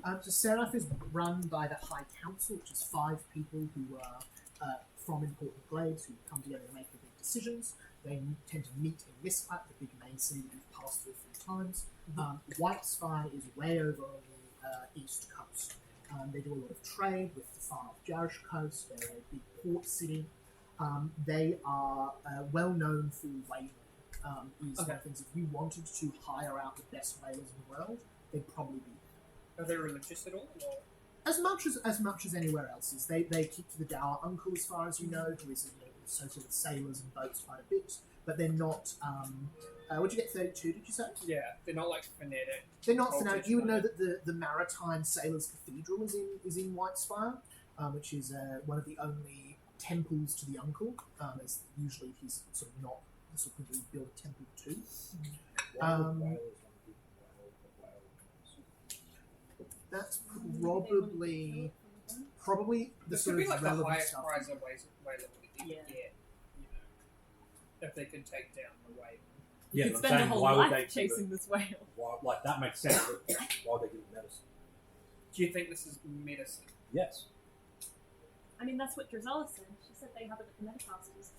So Seraph is run by the High Council, which is 5 people who are from important glades who come together to make the big decisions. They tend to meet in this flat, the big main city that we've passed through 3 times. White Spire is way over on the east coast. They do a lot of trade with the far off Jarish coast. They're a big port city. They are well known for whaling. Is one of the things, if you wanted to hire out the best whalers in the world, they'd probably be there. Are they religious at all? Or? As much as anywhere else is. They keep to the Dower uncle, as far as you know, who is associated with sailors and boats quite a bit. but they're not. What'd you get? 32? Did you say? Yeah, they're not like phonetic. They're not Cultures, phonetic. You would know right? that the Maritime Sailors Cathedral is in Whitespire, which is one of the only temples to the uncle. As usually he's sort of not the sort of people we build a temple to. Why would whales want to give whale? That's probably the This sort could of be like the relevant highest stuff. prize of whale that we could Yeah. get. You know, if they could take down the whale. You Yeah, could but I'm spend a saying, whole why would they life give chasing this whale. Why, like that makes sense. But why would they give it medicine? Do you think this is medicine? Yes. I mean, that's what Drizella said. She said they have it at the medical hospices.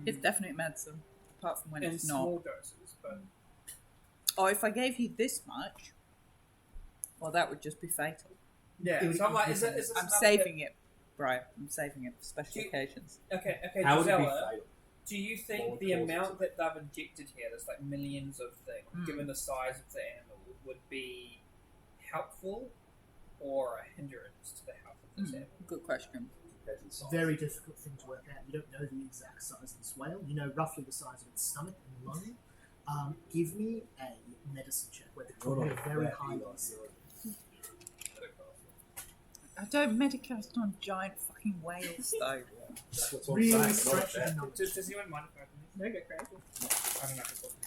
It's definitely medicine, apart from when in it's not. small doses, but Oh, if I gave you this much, well, that would just be fatal. yeah. It would- So I'm like, is this I'm enough saving it, Brian. I'm saving it for special Do you- occasions. Okay, How would it be Gisela, fatal? do you What think would the cause amount it? that they've injected here, there's like millions of things, Mm. given the size of the animal, would be helpful or a hindrance to the health of this animal? Good question. Compared to the size? Very difficult thing to work out. You don't know the exact size of this whale. You know roughly the size of its stomach and lung. Give me a medicine check where they're probably a very high DC. I don't medicate on giant fucking whales, though. That's what's all Really saying. stretching the Not numbers. Does anyone mind if I open No, go crazy. this? I don't know if it's open.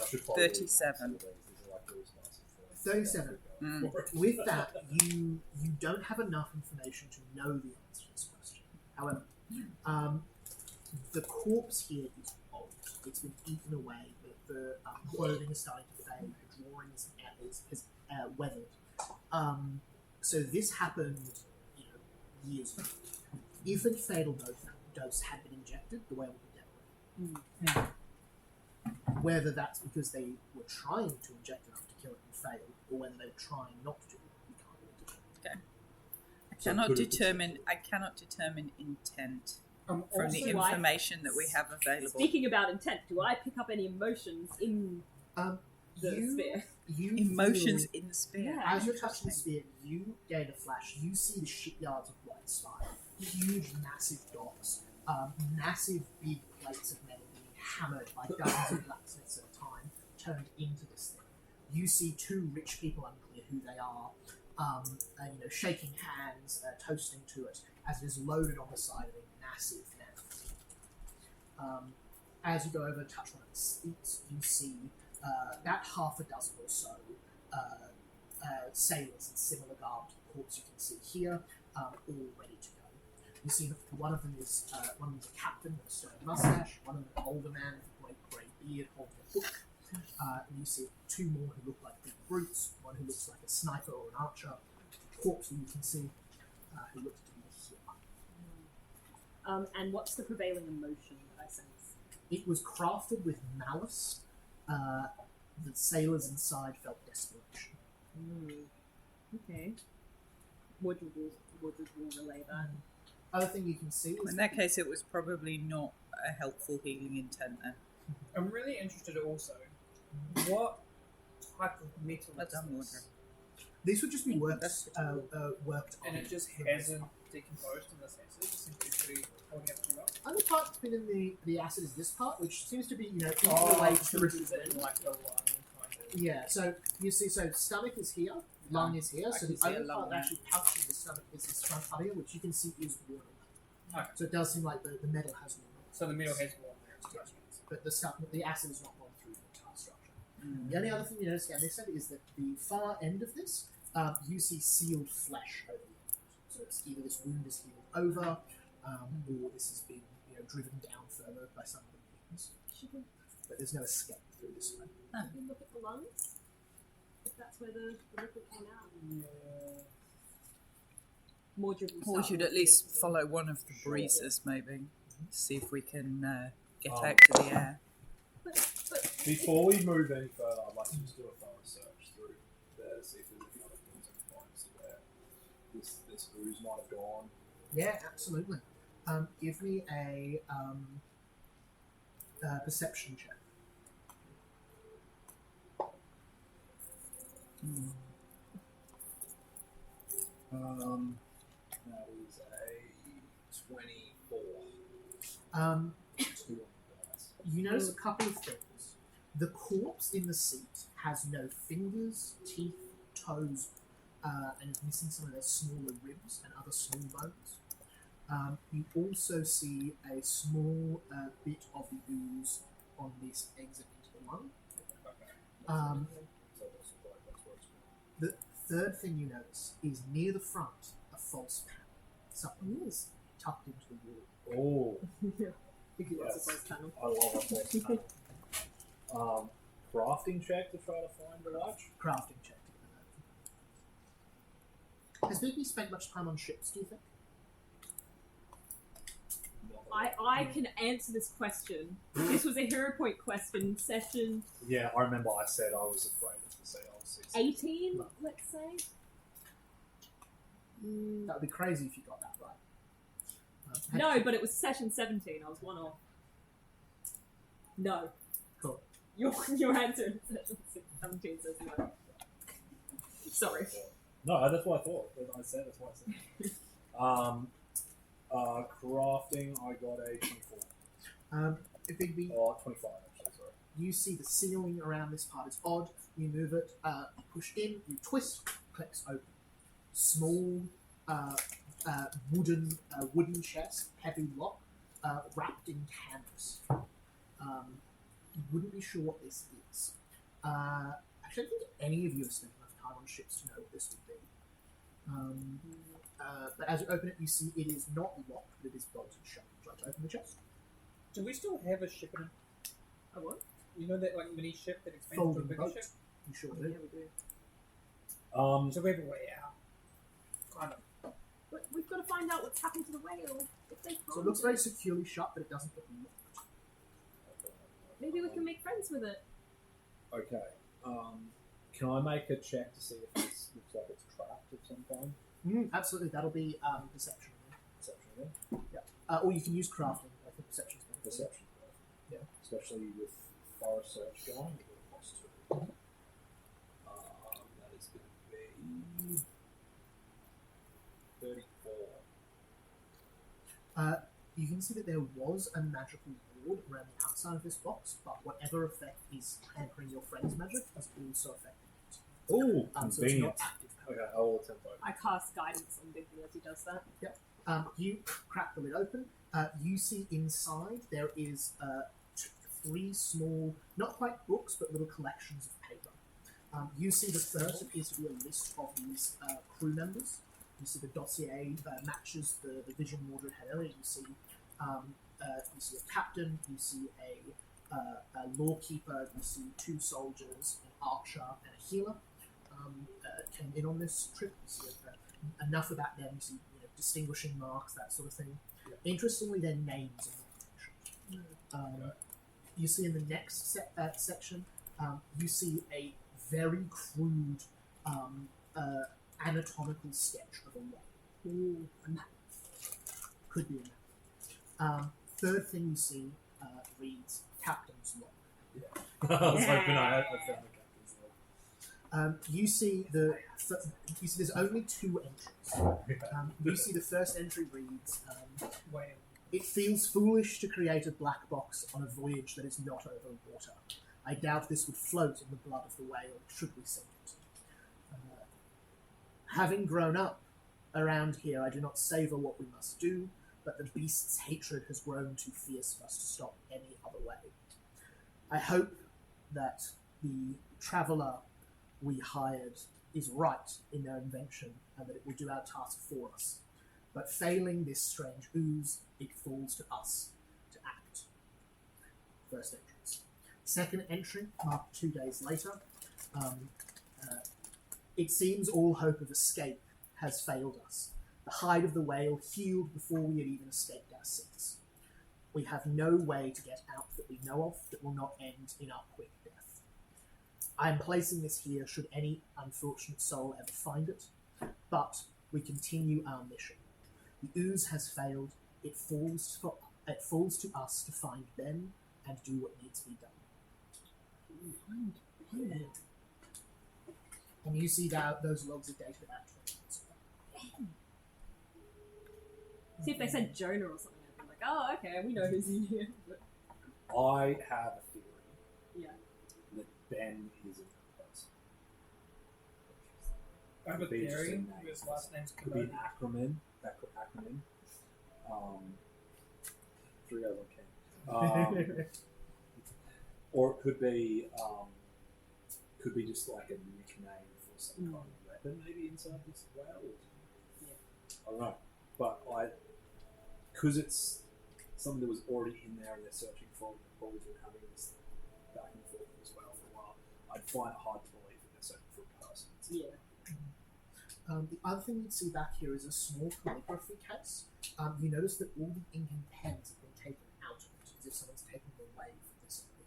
I should follow these. 37. These are like really nice. 37. Mm. With that, you don't have enough information to know the answer to this question. However, the corpse here is old. It's been eaten away. The clothing is starting to fade. The drawing is weathered. So this happened, years ago. If a fatal dose had been injected, the whale would be dead. Whether that's because they were trying to inject enough to kill it and failed, or whether they were trying not to, we can't really determine. I cannot determine intent from the Also, I- information that we have available. Speaking about intent, do I pick up any emotions in the sphere? You Emotions feel- in the spear. Yeah. as you're touching the spear, you gain a flash. You see the shipyards of Whitespire, huge, massive docks, massive, big plates of metal being hammered by dozens of blacksmiths at a time, turned into this thing. You see two rich people, unclear who they are, shaking hands, toasting to it as it is loaded on the side of a massive net. As you go over and touch one of the seats, you see about half a dozen or so sailors in similar garb to the corpse you can see here, all ready to go. You see that one of them is a captain with a stern mustache, one of them an older man with a great grey beard holding a book, and you see two more who look like big brutes, one who looks like a sniper or an archer, a corpse that you can see who looks to be here. And what's the prevailing emotion that I sense? It was crafted with malice. The sailors inside felt desperation. Okay. Woodard will relay that. Other thing you can see is In that case, it was probably not a helpful healing intent then. I'm really interested also, what type of metal Well is done, this? Audrey. these would just be worked That's on. And it just hasn't decomposed in this acid? It seems to be holding up pretty well. Only part that's been in the acid is this part, which seems to be eaten Oh, away so through. this is in like the lung kind of. Yeah, so you see, so stomach is here, lung is here, I so can the see a only lung part that there. actually touches the stomach is this front part here, which you can see is water. Okay. So it does seem like the metal has water. So the middle has one there, it's touching it. But the acid has not gone through the entire structure. Mm. The only other thing you notice down this side is that the far end of this, you see sealed flesh over the end. So it's either this wound is healed over, or this has been driven down further by some of the wounds. Should we, But there's no escape through this way. should we look at the lungs? If that's where the liquid came out. Mordred will Or we start should with at least the- follow one of the breezes, maybe. See if we can get Oh. out to the air. But Before we move any further, I'd like to just do a thorough search through there to see if there's any other things I can find as to where this ooze might have gone. Yeah, absolutely. Give me a perception check. That is a 24. 4. 2 Um, on the dice. you notice a couple of things. The corpse in the seat has no fingers, teeth, toes, and is missing some of their smaller ribs and other small bones. You also see a small bit of the ooze on this exit into the lung. So that's like that's where it's going. The third thing you notice is near the front a false panel. Something is tucked into the wall. Oh, I think it was Yes. a close panel. I love a false panel. Crafting check to try to find the watch. Crafting check to get it open. Has Bigby spent much time on ships, do you think? I can answer this question. This was a hero point question. Session Yeah, I remember I said I was afraid to say I was 16. 18, let's say. That would be crazy if you got that right. No, but it was session 17. I was one off. No. Cool. Your answer in session 17 says no. Sorry. No, that's what I thought. I said that's what I said. Crafting, I got a 24. Bigby, Or 25, actually, sorry. you see the ceiling around this part is odd. You move it, you push in, you twist, clicks open. Small wooden chest, heavy lock, wrapped in canvas. You wouldn't be sure what this is. Actually, I don't think any of you have spent enough time on ships to know what this would be. But as you open it, you see it is not locked, but it is bolted shut. Would you like to open the chest? Do we still have a ship in it? A what? You know that like mini ship that expands to a Folding bigger boat. ship? You sure Yeah, do. we do. So we have a way out. Kind of. But we've got to find out what's happened to the whale. If they So it looks very securely shut, but it doesn't look locked. Maybe we can make friends with it. Okay. Can I make a check to see if this looks like it's trapped of some kind? Absolutely, that'll be perception. Perception again? Or you can use crafting. I think perception's better. Perception. Yeah. Especially with thorough search going, you get a +2. That is going to be 34. You can see that there was a magical ward around the outside of this box, but whatever effect is hampering your friend's magic is also affecting it. Oh, So it's not convenient. active. Okay, I will attempt to open. I cast guidance on Bigby as he does that. You crack the lid open. You see inside there is 3 small, not quite books, but little collections of paper. You see the first appears to be a list of these crew members. You see the dossier matches the vision Mordred had earlier. You see a captain. You see a lawkeeper. You see 2 soldiers, an archer, and a healer. Came in on this trip. You see enough about them. You see distinguishing marks, that sort of thing. Interestingly, their names are not mentioned. You see in the next section, you see a very crude anatomical sketch of a whale. Ooh, a map. Could be a map. Third thing you see reads Captain's Log. I was hoping I found the captain's log. You see there's only 2 entries. You see the first entry reads, Whale. "It feels foolish to create a black box on a voyage that is not over water. I doubt this would float in the blood of the whale should we sink it. Having grown up around here, I do not savour what we must do, but the beast's hatred has grown too fierce for us to stop any other way. I hope that the traveller we hired is right in their invention and that it will do our task for us. But failing this strange ooze, it falls to us to act." First entrance. Second entry, marked 2 days later. "It seems all hope of escape has failed us. The hide of the whale healed before we had even escaped our sins. We have no way to get out that we know of that will not end in our quick death. I am placing this here should any unfortunate soul ever find it, but we continue our mission. The ooze has failed. It falls to us to find them and do what needs to be done." And you see that those logs are dated about 20 minutes ago. See if they said Jonah or something like that. like, oh, okay, we know who's in here. But, I have a theory yeah. that Ben isn't a person. I have a Could be just theory. name. His last name's Could be an Kenobi. acronym. 3 out of 10. Or it could be just like a nickname for some kind of weapon, maybe inside this whale. Yeah. I don't know, but because it's something that was already in there and they're searching for, and they've probably been having this back and forth as well for a while. I'd find it hard to believe that they're searching for a person. Yeah. The other thing you see back here is a small calligraphy case. You notice that all the ink and pens have been taken out of it, as if someone's taken them away from this area,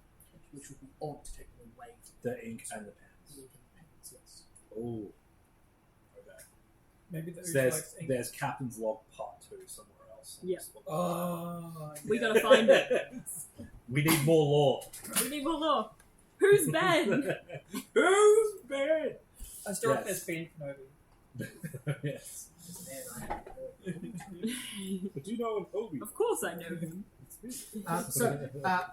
which would be odd to take them away from The ink and the pens. the ink and pens, yes. Oh. Okay. Maybe those So there's Captain's Log Part 2 somewhere else. Yeah. Oh, We gotta find it. We need more lore. We need more lore. Who's Ben? Who's Ben? I still Yes. there's been Kenobi. Yes. Man, I have no idea. But you know an Obi. Of course I know him.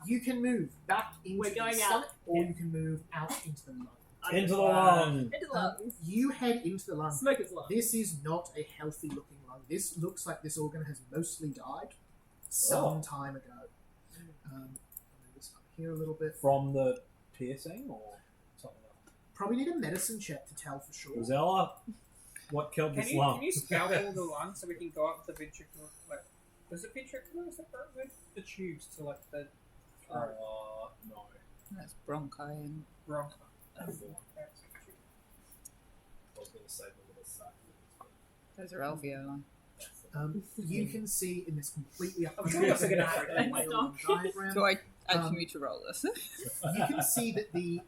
You can move back into We're the going summit, out. or you can move out into the lung. Into the lung. Into the lungs. You head into the lung. Smoker's lung. This is not a healthy looking lung. This looks like this organ has mostly died some time ago. I'll move this up here a little bit. From the piercing or something else? Probably need a medicine check to tell for sure. Rosella, what killed this lung? Can you scout all the lungs so we can go up the ventricular? Like, does the ventricular is that part with the tubes to like the throat? No. That's bronchi and Wrong. I was going to say the little sack. those are alveoli. You can see in this completely up I'm sure that's a good idea. diagram. So I continue to roll this. You can see that the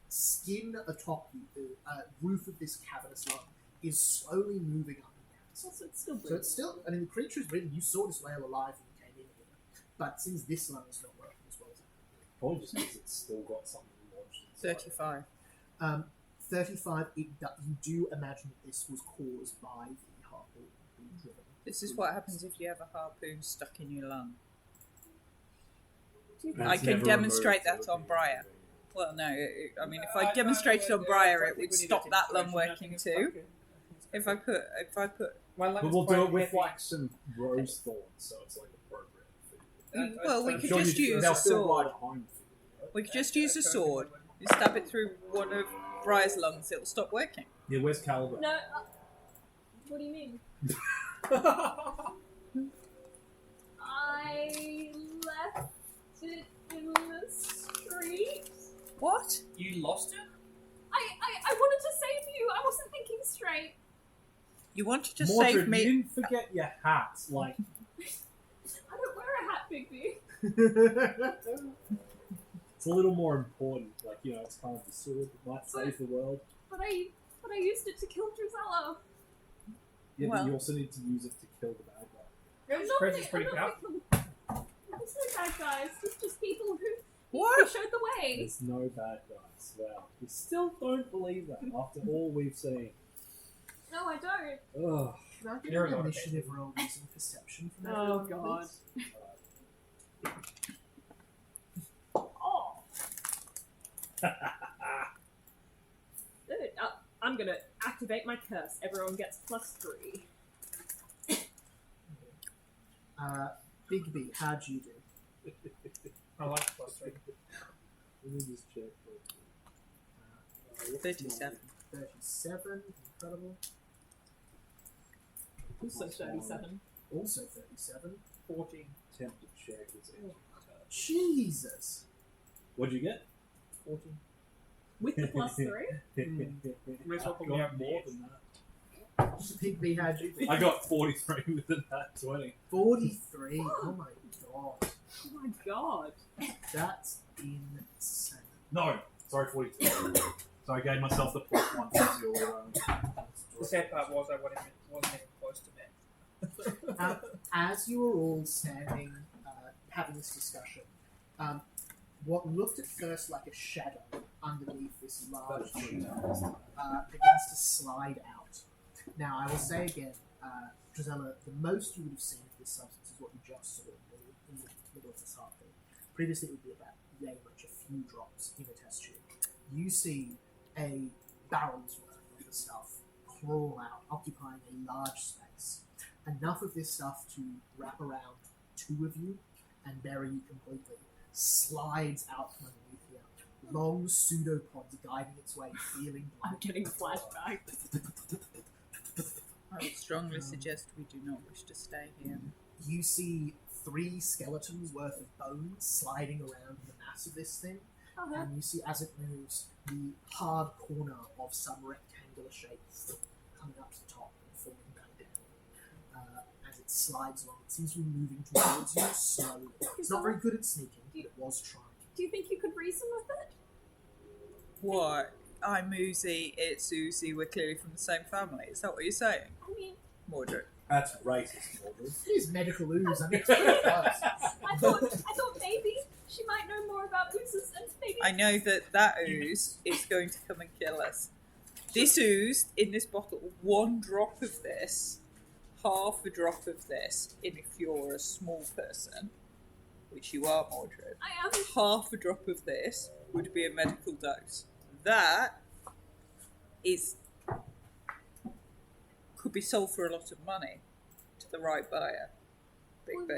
skin atop you, the roof of this cavernous lung, is slowly moving up and down. So it's still So it's still, I mean, the creature's written, you saw this whale alive when you came in here, but since this lung is not working as well as it Probably just because it's still got something lodged inside. 35. 35, you do imagine that this was caused by the harpoon being driven. This is what happens if you have a harpoon stuck in your lung. And I it's can never demonstrate removed, that so on it'd be Briar. okay. Well, no, I mean, if I demonstrated on Briar, it would stop that lung working too. If I put, But we'll do it with like some rose thorns, so it's like appropriate. well, we I'm could sure just you- use they'll a still sword. ride home for you, right? We could just use a sword. You stab it through one of Briar's lungs, it'll stop working. Yeah, where's Caliber? No. What do you mean? I left it in the street. What? You lost it? I wanted to save you. I wasn't thinking straight. You wanted to Mordred, save me? you didn't forget your hat. Like, I don't wear a hat, Bigby. it's a little more important. Like, you know, it's kind of the sword that might save the world. But I used it to kill Drizella. Yeah, Well- but you also need to use it to kill the bad guy. I'm not Crazy's pretty I'm not powerful. There's no bad guys. There's just people who What? showed the way. There's no bad guys. Wow. You still don't believe that after all we've seen. No, I don't. Ugh. Can I get You're an not initiative roll using perception from Oh, everyone, God. please? Oh. Good. I'm gonna activate my curse. Everyone gets +3. Bigby, how'd you do? I like +3. Let me just check. 37. 37, incredible. Also 37. Also 37. 14. Attempt to check his engine. Jesus! What'd you get? 14. With the +3? May as well I put me got up more there. than that. Bigby, how'd you do? I got 43 with that 20. 43. Oh my god. Oh my god. That's insane. No, sorry, 42. So I gave myself the +1 for your. The sad part was I wasn't even close to that. As you were all standing, having this discussion, what looked at first like a shadow underneath this large tree begins to slide out. Now, I will say again, Drizella, the most you would have seen of this substance is what you just saw in the middle of this heart thing. Previously, it would be about yay much a few drops in a test tube. You see a barrel's worth of the stuff crawl out, occupying a large space. Enough of this stuff to wrap around two of you and bury you completely. Slides out from underneath you. Long pseudopods guiding its way, feeling I'm like getting flashbacks. I would strongly suggest we do not wish to stay here. you see 3 skeletons worth of bones sliding around the mass of this thing. And you see as it moves the hard corner of some rectangular shape coming up to the top and falling back down. As it slides along, it seems to be moving towards you slowly. It's not very good at sneaking, but it was trying. Do you think you could reason with it? What? I'm Uzi, it's Uzi, we're clearly from the same family. Is that what you're saying? I mean, Mordred. That's racist, Mordred. It is medical ooze. I mean, it's pretty close. I thought maybe she might know more about oozes and maybe... I know that ooze is going to come and kill us. This ooze, in this bottle, 1 drop of this, half a drop of this, and if you're a small person, which you are, Mordred, I am. half a drop of this would be a medical dose. That is could be sold for a lot of money to the right buyer. Big B.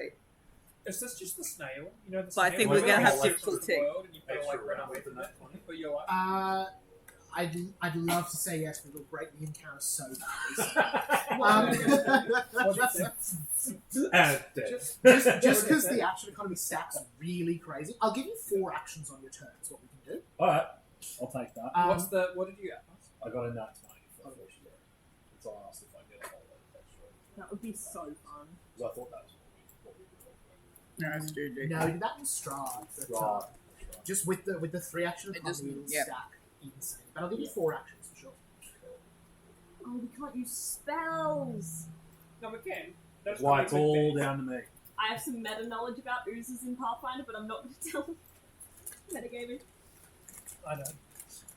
Is this just the snail? You know, the But I snail think we're where gonna you have go to the difficulty. world and you feel Extra like run round away with from the it, next one. but you're like, I'd love to say yes, but it'll break the encounter so badly. Just because the action economy stacks really crazy. I'll give you 4 actions on your turn. Is what we can do. Alright, I'll take that. what did you get? I got a nat 20 for the first year. So I asked if I get a whole lot of extra. That would be so fun. Because I thought that was what we were No, it's too No, you did that in Strahd. But, Right. just with the 3 action It economy, doesn't- it'll yeah. stack insane. But I'll give you 4 actions for sure. Oh, we can't use spells. No, we can. That's why it's all down to me. I have some meta knowledge about oozes in Pathfinder, but I'm not going to tell them. Metagaming. I know.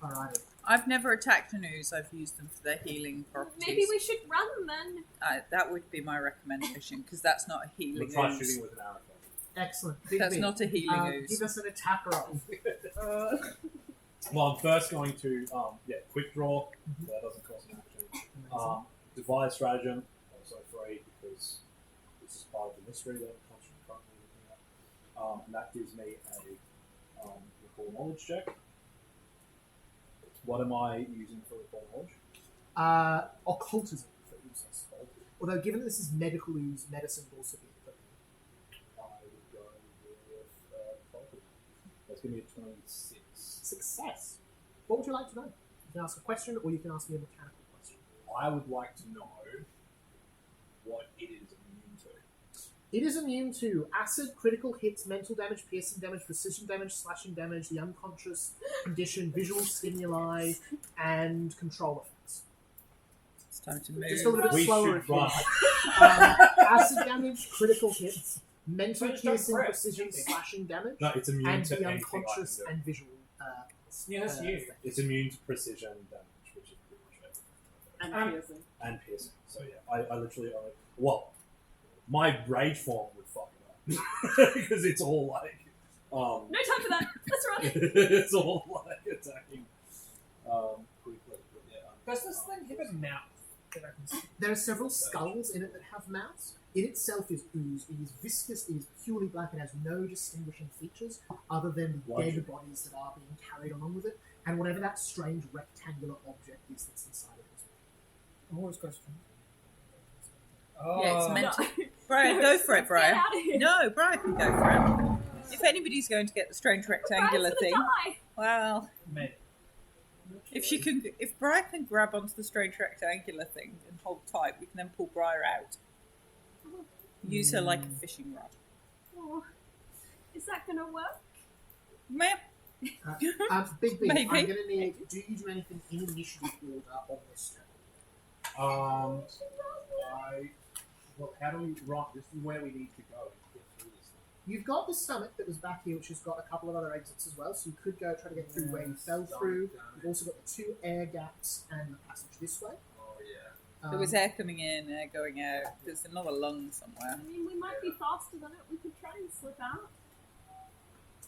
Alright. I've never attacked an ooze. I've used them for their healing properties. Maybe we should run then. That would be my recommendation, because that's not a healing We'll try ooze. shooting with an arrow. Excellent. Big That's B. not a healing ooze. Give us an attack roll. Well, I'm first going to, quick draw. So that doesn't cost an action. Devise stratagem, also free, because this is part of the mystery that I'm currently looking at. And that gives me a recall knowledge check. What am I using for recall knowledge? Occultism for oozes. Although, given that this is medical ooze, medicine will also be equivalent. I would go with occultism. That's going to be a 26. Success. What would you like to know? You can ask a question, or you can ask me a mechanical question. I would like to know what it is immune to. It is immune to acid, critical hits, mental damage, piercing damage, precision damage, slashing damage, the unconscious condition, visual stimuli, and control effects. It's time to Just a move. little bit We slower should if you run. like. Acid damage, critical hits, mental Just don't piercing, press. precision, slashing damage, No, it's immune and to the anything I can unconscious do. and visual. Yeah, that's you. effects. It's immune to precision damage, which is pretty much it. And piercing. And piercing. So yeah, I literally only... Well, my rage form would fuck it up. Because it's all like... No time for that. Let's run. it's all like attacking quickly. But yeah, Does this thing have a mouth that I can see? There are several skulls in it that have mouths. It itself is ooze. It is viscous. It is purely black. It has no distinguishing features other than the Logic. dead bodies that are being carried along with it, and whatever that strange rectangular object is that's inside of it. I'm always close to Oh, Yeah, it's meant No. to. Brian, go for it, Get Brian. out of here. No, Brian can go for it. If anybody's going to get the strange rectangular Brian's gonna thing, die. well, Maybe. if Brian can grab onto the strange rectangular thing and hold tight, we can then pull Briar out. Use her like a fishing rod. Oh, is that gonna work? Meh. Big B, Maybe. I'm going to need. Do you do anything in initiative order on this turn? Well, how do we run? This is where we need to go to get through this thing. You've got the stomach that was back here, which has got a couple of other exits as well, so you could go try to get through where you fell through. You've also got the 2 air gaps and the passage this way. Oh, yeah. There was air coming in, air going out. There's another lung somewhere. I mean, we might be faster than it. We could try and slip out.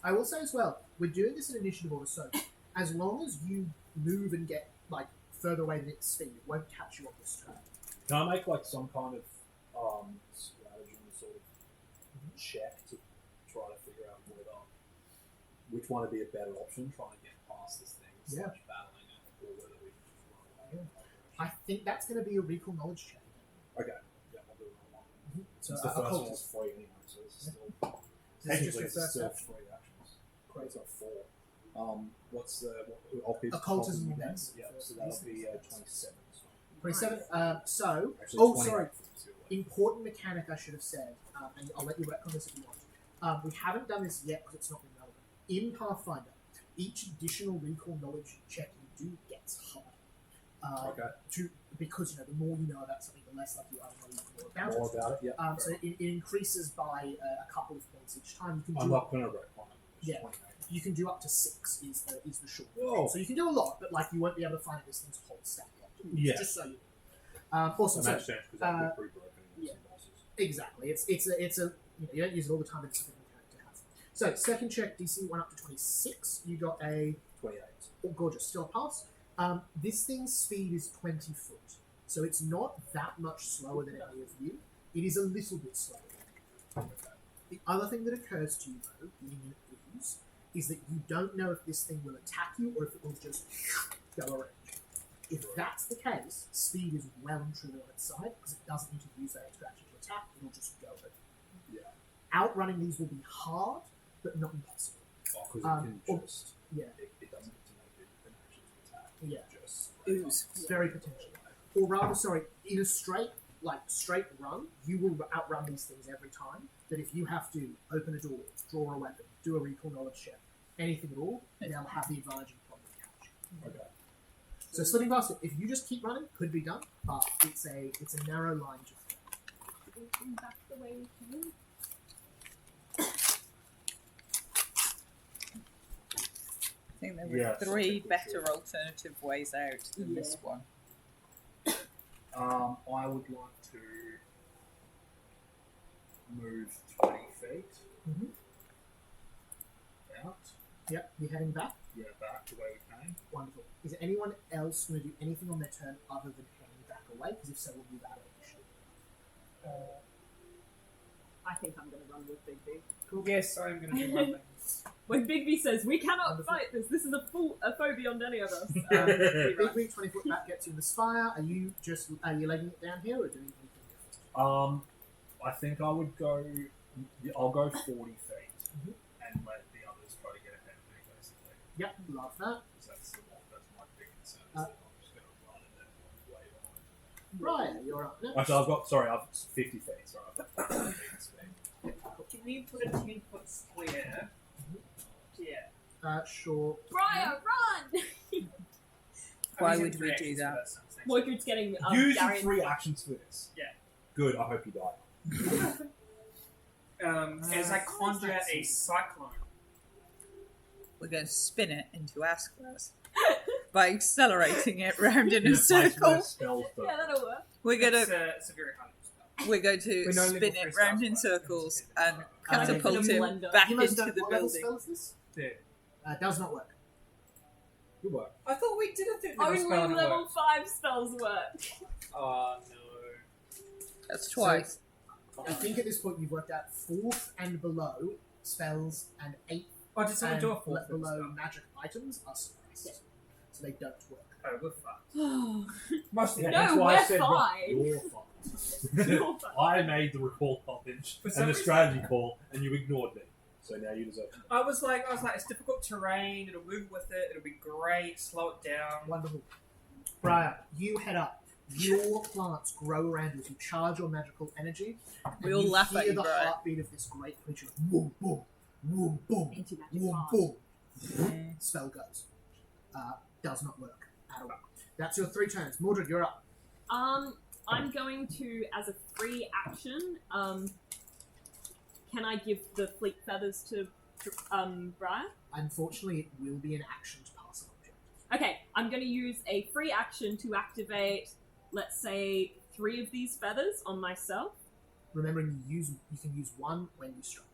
I will say as well, we're doing this in initiative order, so as long as you move and get like further away than its speed, it won't catch you on this turn. Can I make like some kind of strategy sort of check to try to figure out which one would be a better option, trying to get past this thing, Yeah. battling it, or whether we can just run away? I think that's going to be a recall knowledge check. Okay, yeah, I'll do it on one. So the first occult one was is free anyway, so this is still this is just technically your it's first still action. 3 actions. It's like 4. What's the occultism? Occultism next? next. Yeah, so that'll be 27. 27. So, Actually, oh 28 sorry, for the two. important mechanic I should have said, and I'll let you work on this if you want. We haven't done this yet because it's not been relevant. In Pathfinder, each additional recall knowledge check you do gets harder. Okay. Because the more you know about something, the less likely you are to know more about More it. about it, yeah. So it increases by a couple of points each time. You can I'm do not going to wreck one. Yeah. You can do up to 6 is the short. Whoa. So you can do a lot, but like you won't be able to find this thing's whole stack yet. Yeah. Just so you know. Also, That makes sense because that'd be pretty broken in yeah. some bosses. exactly. It's a you don't use it all the time, but it's a good mechanic to have. So second check, DC 1 up to 26. You got a 28. oh, gorgeous, still a pass. This thing's speed is 20 foot, so it's not that much slower than any of you. It is a little bit slower. The other thing that occurs to you, though, being an ooze, is that you don't know if this thing will attack you or if it will just go around you. If that's the case, speed is well and truly on its side because it doesn't need to use that extra action to attack, it'll just go over you. Yeah. Outrunning these will be hard, but not impossible. Oh, because it can just... Yeah. It doesn't get to make an action to attack. Yeah. Just... Ooze. Very potential. Or rather, sorry, in a straight run, you will outrun these things every time. But if you have to open a door, draw a weapon, do a recall knowledge check, anything at all, they'll have the advantage and probably catch. Okay. So slipping past it, if you just keep running, could be done, but it's a narrow line to follow. Come back the way we came. I think there were Yeah, 3 for better sure. alternative ways out than this one. I would like to move 20 feet Mhm. out. Yep, you're heading back. Yeah, back to where we came. Wonderful. Is there anyone else going to do anything on their turn other than heading back away? Because if so, we'll move out of initiative. I think I'm going to run with Bigby. Yes, I'm going to do one thing. When Bigby says, we cannot Wonderful. fight this is a foe beyond any of us. Big Wing, 20 foot back gets you in the spire. Are you legging it down here or doing anything different? I think I would go... I'll go 40 feet Mhm. and let the others try to get ahead of me, basically. Yep, love that. Because that's my big concern. Is that I'm just going to run and then I'm way behind. Right, you're up next. Actually, I've 50 feet. Sorry, I've got 50 feet speed. Can we put a 10-foot square? Yeah. Sure. Briar, run! Why I'm would using we 3 do actions that? for this, thanks. Mordred's getting Use your Darian. 3 actions for this. Yeah. Good, I hope you die. As I conjure a cyclone. We're going to spin it into our squares by accelerating it round in a Place where circle. spells don't- Yeah, that'll work. We're going It's, to it's a very hard spell. we're going to We know spin level it 3 round in spells work. circles and Can I get catapult to the him blender? back You must into know the what level building. spell is this? Yeah. Does not work. Good work. I thought we did a 3rd level Only spell and it level worked. 5 spells work. No. That's twice. I think at this point you've worked out 4th and below spells and 8th Oh, did someone and do a 4th below spell? magic items are suppressed. So they don't work. Oh, we're fucked. Mostly. No, that's why I we're said fine. You're fine. You're fine. I made the recall challenge For some and the reason- strategy call, and you ignored me. So now you deserve to. I was like, it's difficult terrain. It'll move with it. It'll be great. Slow it down. Wonderful. Briar, you head up. Your plants grow around you as you charge your magical energy. We and all you laugh hear at you, the Briar. heartbeat of this great creature. Boom, boom, boom, boom, Anti-magic boom, heart. boom. Spell goes. Does not work at all. That's your 3 turns. Mordred, you're up. I'm going to, as a free action, can I give the fleet feathers to Briar? Unfortunately, it will be an action to pass an object. Okay, I'm going to use a free action to activate let's say 3 of these feathers on myself. Remembering you can use one when you strike.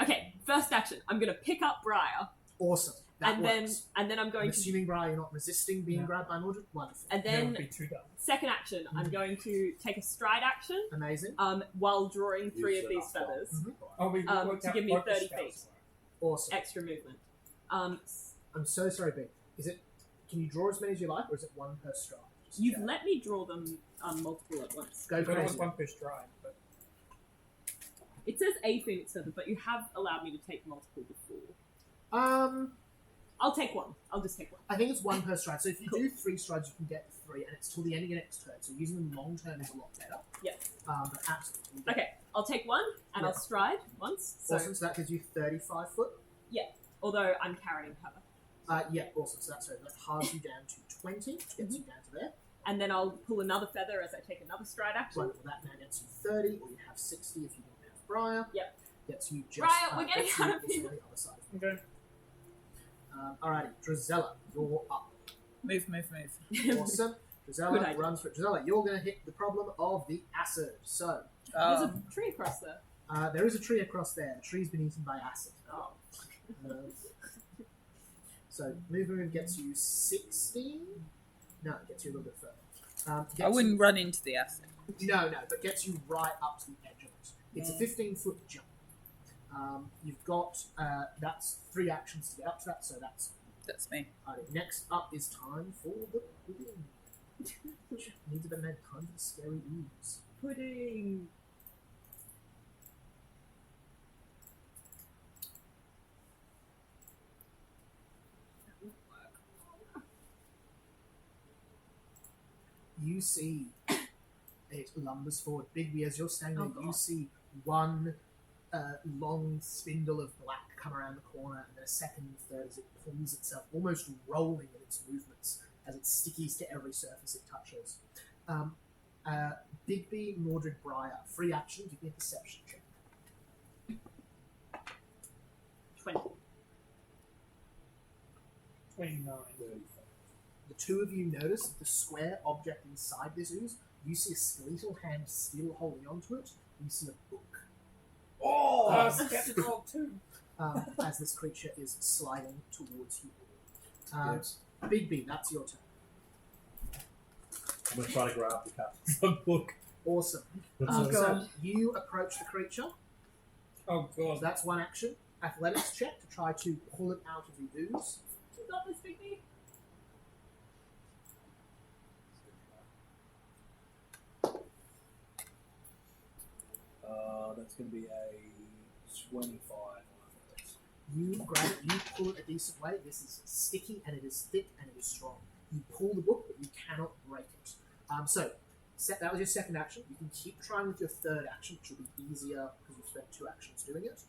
Okay. First action. I'm gonna pick up Briar, Awesome. That and works. then I'm going I'm to. assuming, Brian, you're not resisting being No. grabbed by Mordred? Wonderful. And That would then be too dumb. second action. I'm going to take a stride action. Amazing. While drawing 3 Use of these enough time. feathers. Mhm. Oh, we worked to out give me focus 30 spells. feet. Awesome. Extra movement. I'm so sorry, Big. Is it? Can you draw as many as you like, or is it one per stride? Just You've check. let me draw them multiple at once. Go But it was crazy. one per stride. But It says a phoenix feather, but you have allowed me to take multiple before. I I'll take one. I'll just take one. think it's one per stride. So if you Cool. do 3 strides, you can get 3, and it's till the end of your next turn. So using them long term is a lot better. Yep. But absolutely. Okay, I'll take one, and Yeah. I'll stride once. So, Awesome. So that gives you 35 foot. although I'm carrying her. Yeah. Awesome. So that halves you down to 20, which gets you down to there. And then I'll pull another feather as I take another stride action. Right, well, that now gets you 30, or you have 60 if you don't have Briar. Yep. Gets you just. Briar, we're getting gets you out of also here. on the other side. okay. Alrighty, Drizella, you're up. Move. Awesome. Good Drizella idea. runs for it. Drizella, you're going to hit the problem of the acid. So, There's a tree across there. there is a tree across there. The tree's been eaten by acid. Oh. So, movement gets you 60. No, it gets you a little bit further. I Gets wouldn't run into the acid. you, no, but gets you right up to the edge of it. It's a 15-foot jump. You've got, that's 3 actions to get up to that, so that's That's me. next up is time for the pudding. Which needs a bit of time for the scary ooze. Pudding. You see it lumbers forward. Bigby, as you're standing Oh, there, you God. see one long spindle of black come around the corner, and then a second and third as it pulls itself, almost rolling in its movements as it stickies to every surface it touches. Bigby, Mordred, Briar, free action, give me a perception check. 20. 29. The two of you notice that the square object inside this ooze, you see a skeletal hand still holding onto it, you see a book. Oh, skeptical too. As this creature is sliding towards you. Yes. Bigby, that's your turn. I'm going to try to grab the captain's book. Awesome. Oh, So God. you approach the creature. Oh So god. that's one action. Athletics check to try to pull it out of the ooze. You got this, Bigby? That's going to be a 25 on athletics. You grab it, you pull it a decent way. This is sticky and it is thick and it is strong. You pull the book, but you cannot break it. That was your second action. You can keep trying with your third action, which will be easier because you've spent 2 actions doing it.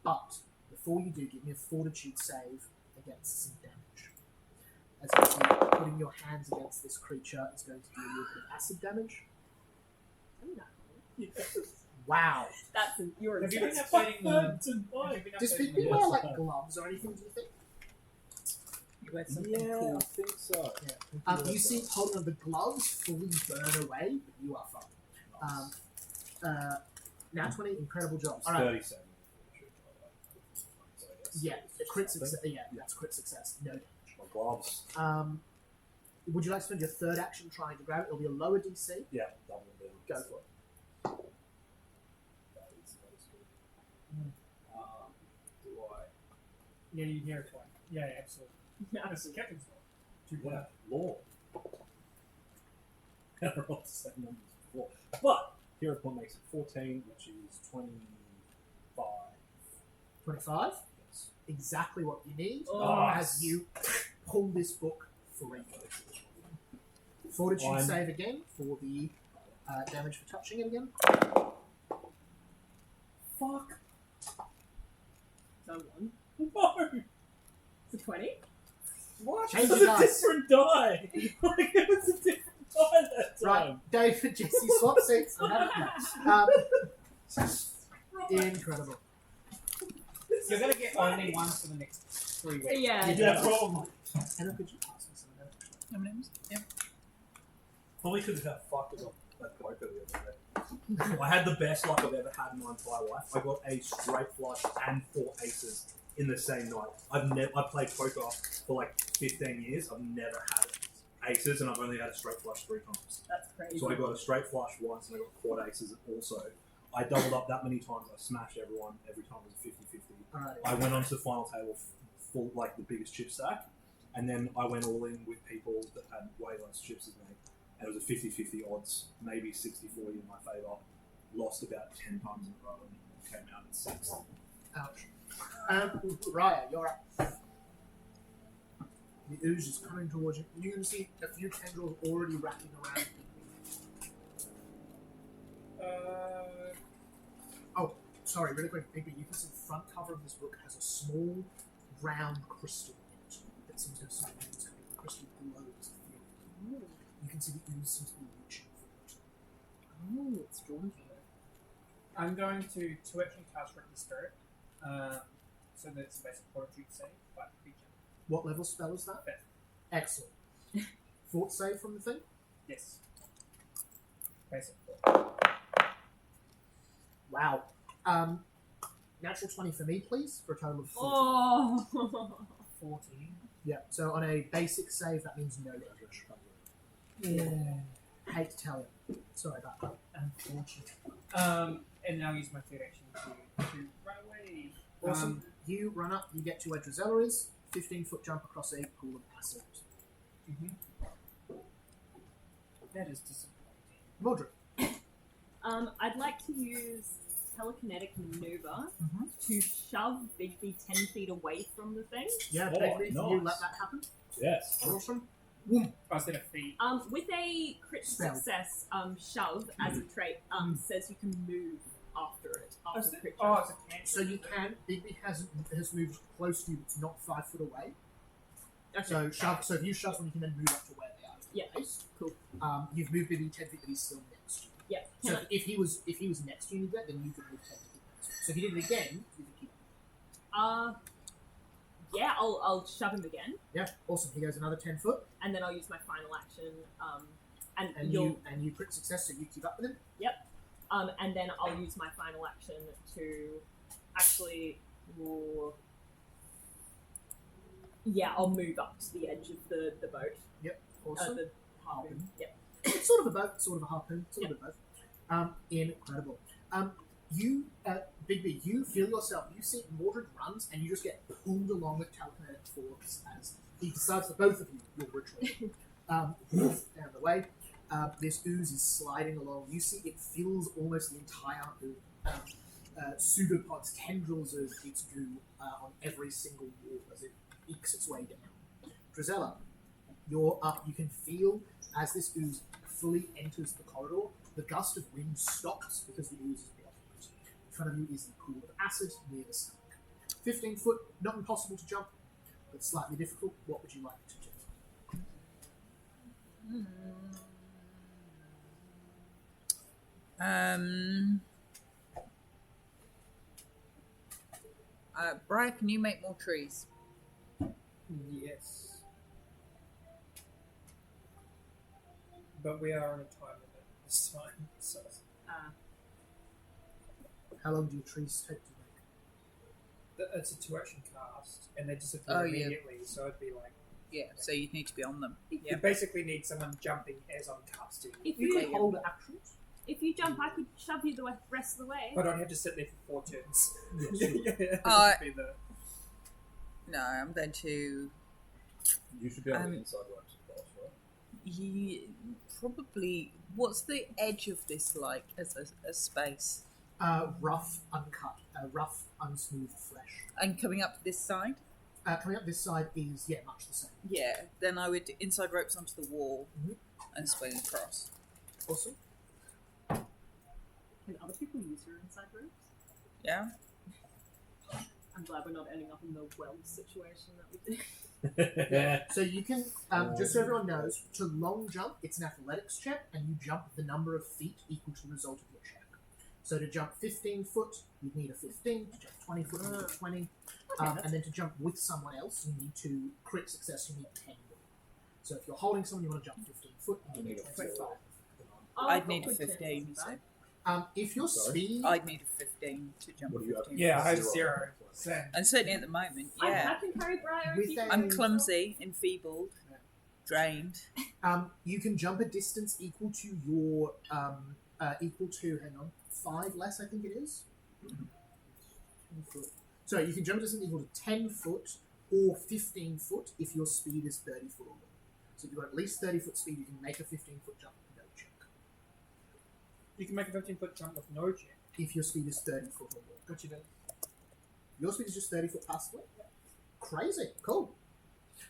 But before you do, give me a fortitude save against some damage. As you see, putting your hands against this creature is going to deal you a bit of acid damage. Wow. You're Have you intense. been updating the? Have you been Does updating Bigby the- wear like gloves or anything, do you think? You wear something Yeah, cool. I think so. You see, holding on, the gloves fully burn away, but you are fine. Now 20, incredible job. It's All right. 37. So yes, Yeah, the crit something. success. Yeah, that's crit success. No damage. My gloves. Would you like to spend your third action trying to grab it? It'll be a lower DC. Yeah, double them. Go for it. That is good. Do I? Yeah, you hear it twice. Yeah, absolutely. That's the captain's law. Yeah, law. I rolled the same numbers before. But hero point makes it 14, which is 25. 25. Yes. Exactly what you need Oh. as you pull this book free. Fortitude I'm- save again for the damage for touching it again. Fuck. So 1. No! It's a 20. What? Change It was your a dice. different die! Like, it was a different die that time. Right, David, Jesse, swap seats. I'm having incredible. You're gonna get only one for the next 3 weeks. Yeah. Yeah, probably. Anna, could you pass me some of that? M&M's? Yeah. Probably because of how fucked I got that poker the other day. I had the best luck I've ever had in my entire life. I got a straight flush and 4 aces in the same night. I played poker for like 15 years. I've never had aces, and I've only had a straight flush 3 times. That's crazy. So I got a straight flush once, and I got quad aces also. I doubled up that many times. I smashed everyone. Every time it was a 50-50. Alright. I went onto the final table full, like the biggest chip stack, and then I went all in with people that had way less chips as me. And it was a 50-50 odds, maybe 60-40 in my favour. Lost about 10 times in a row and came out at 6th. Ouch. Raya, you're up. The ooze is coming towards you. You can see a few tendrils already wrapping around you. Sorry, really quick, Bigby, you can see the front cover of this book has a small round crystal in it that seems to have some things coming. The crystal glows. You can see the ooze seems to be reaching for it. Oh, it's drawn to it. I'm going to action cast Written Spirit, so that it's a basic fortitude save by the creature. What level spell is that? 5th. Excellent. Fort save from the thing? Yes. Basic fort. Wow. Natural 20 for me, please, for a total of 40. Oh! 14. Yeah, so on a basic save, that means no damage. Yeah. Hate to tell you. Sorry about that. Unfortunate. And now use my third action to run away. Awesome. You run up, you get to where Drizella is, 15-foot jump across a pool of acid. That is disappointing. Mordred. I'd like to use telekinetic maneuver Mhm. to shove Bigby 10 feet away from the thing. Yeah, Oh, Bigby, can you nice. let that happen? Yes. Awesome. Instead of feet. With a crit Spell. success, shove as a trait says you can move after it. After the crit Oh, check. it's a cancer. So you can, Bigby has moved close to you, it's not 5 foot away. Okay. So shove. So if you shove them, you can then move up to where they are. Yeah. Nice. Cool. You've moved Bigby 10 feet, but he's still next to you. Yeah. So Can I- if he was next to you, then you could move 10 feet next to him. So if you did it again, you could keep. Yeah, I'll shove him again, Yeah, awesome. He goes another 10 foot, and then I'll use my final action. And and you'll you crit success, so you keep up with him. and then I'll use my final action to actually. Yeah, I'll move up to the edge of the boat. Awesome. The harpoon. Yep. It's sort of a boat, sort of a harpoon, sort of a boat. Incredible. You, Bigby, you feel yourself. You see Mordred runs, and you just get pulled along with telekinetic force as he decides that both of you will retreat. Down the way, this ooze is sliding along. You see it fills almost the entire pseudopods, tendrils of its goo on every single wall as it ekes its way down. Drizella, you're up. You can feel as this ooze fully enters the corridor, the gust of wind stops because the ooze is blocking it. In front of you is the pool of acid near the stomach. 15 foot, not impossible to jump, but slightly difficult. What would you like to do? Brian, can you make more trees? Yes. But we are on a time limit this time, so. How long do your trees take to make? It's a 2-action cast, and they disappear Oh, yeah. immediately, so it'd be like. Yeah, so you need to be on them. You basically need someone jumping as I'm casting. If You you can hold actions. if you jump, I could shove you the rest of the way. But I'd have to sit there for 4 turns. Yes. That would be the. No, I'm going to. You should be able to inside ropes across, right? Probably. What's the edge of this like as a space? Rough, uncut, rough, unsmooth flesh. And coming up this side? Coming up this side is, much the same. Yeah, then I would inside ropes onto the wall Mhm. and swing across. Awesome. Can other people use your inside ropes? Yeah? I'm glad we're not ending up in the weld situation that we did. So you can, just so everyone knows, to long jump, it's an athletics check, and you jump the number of feet equal to the result of your check. So to jump 15 foot, you'd need a 15. To jump 20 foot, you need a 20. And then to jump with someone else, you need to crit success, you need 10. So if you're holding someone, you want to jump 15 foot, you need a 25. Oh, I'd I've need a got good 15, you chances of said. If your Sorry? speed, I'd need a 15 to jump What do you have? 15. Yeah, I have 0. 0. Same. And certainly at the moment, that. yeah. I can carry Briar With if you a- I'm clumsy, enfeebled, drained. you can jump a distance equal to your equal to 5 less, I think it is. 10 foot. So you can jump a distance equal to 10 foot or 15 foot if your speed is 30 foot or more. So if you've got at least 30 foot speed, you can make a 15 foot jump with no check. You can make a 15-foot jump with no check. If your speed is 30 foot or more. Got you then. Your speed is just 30 foot past it? Crazy. Cool.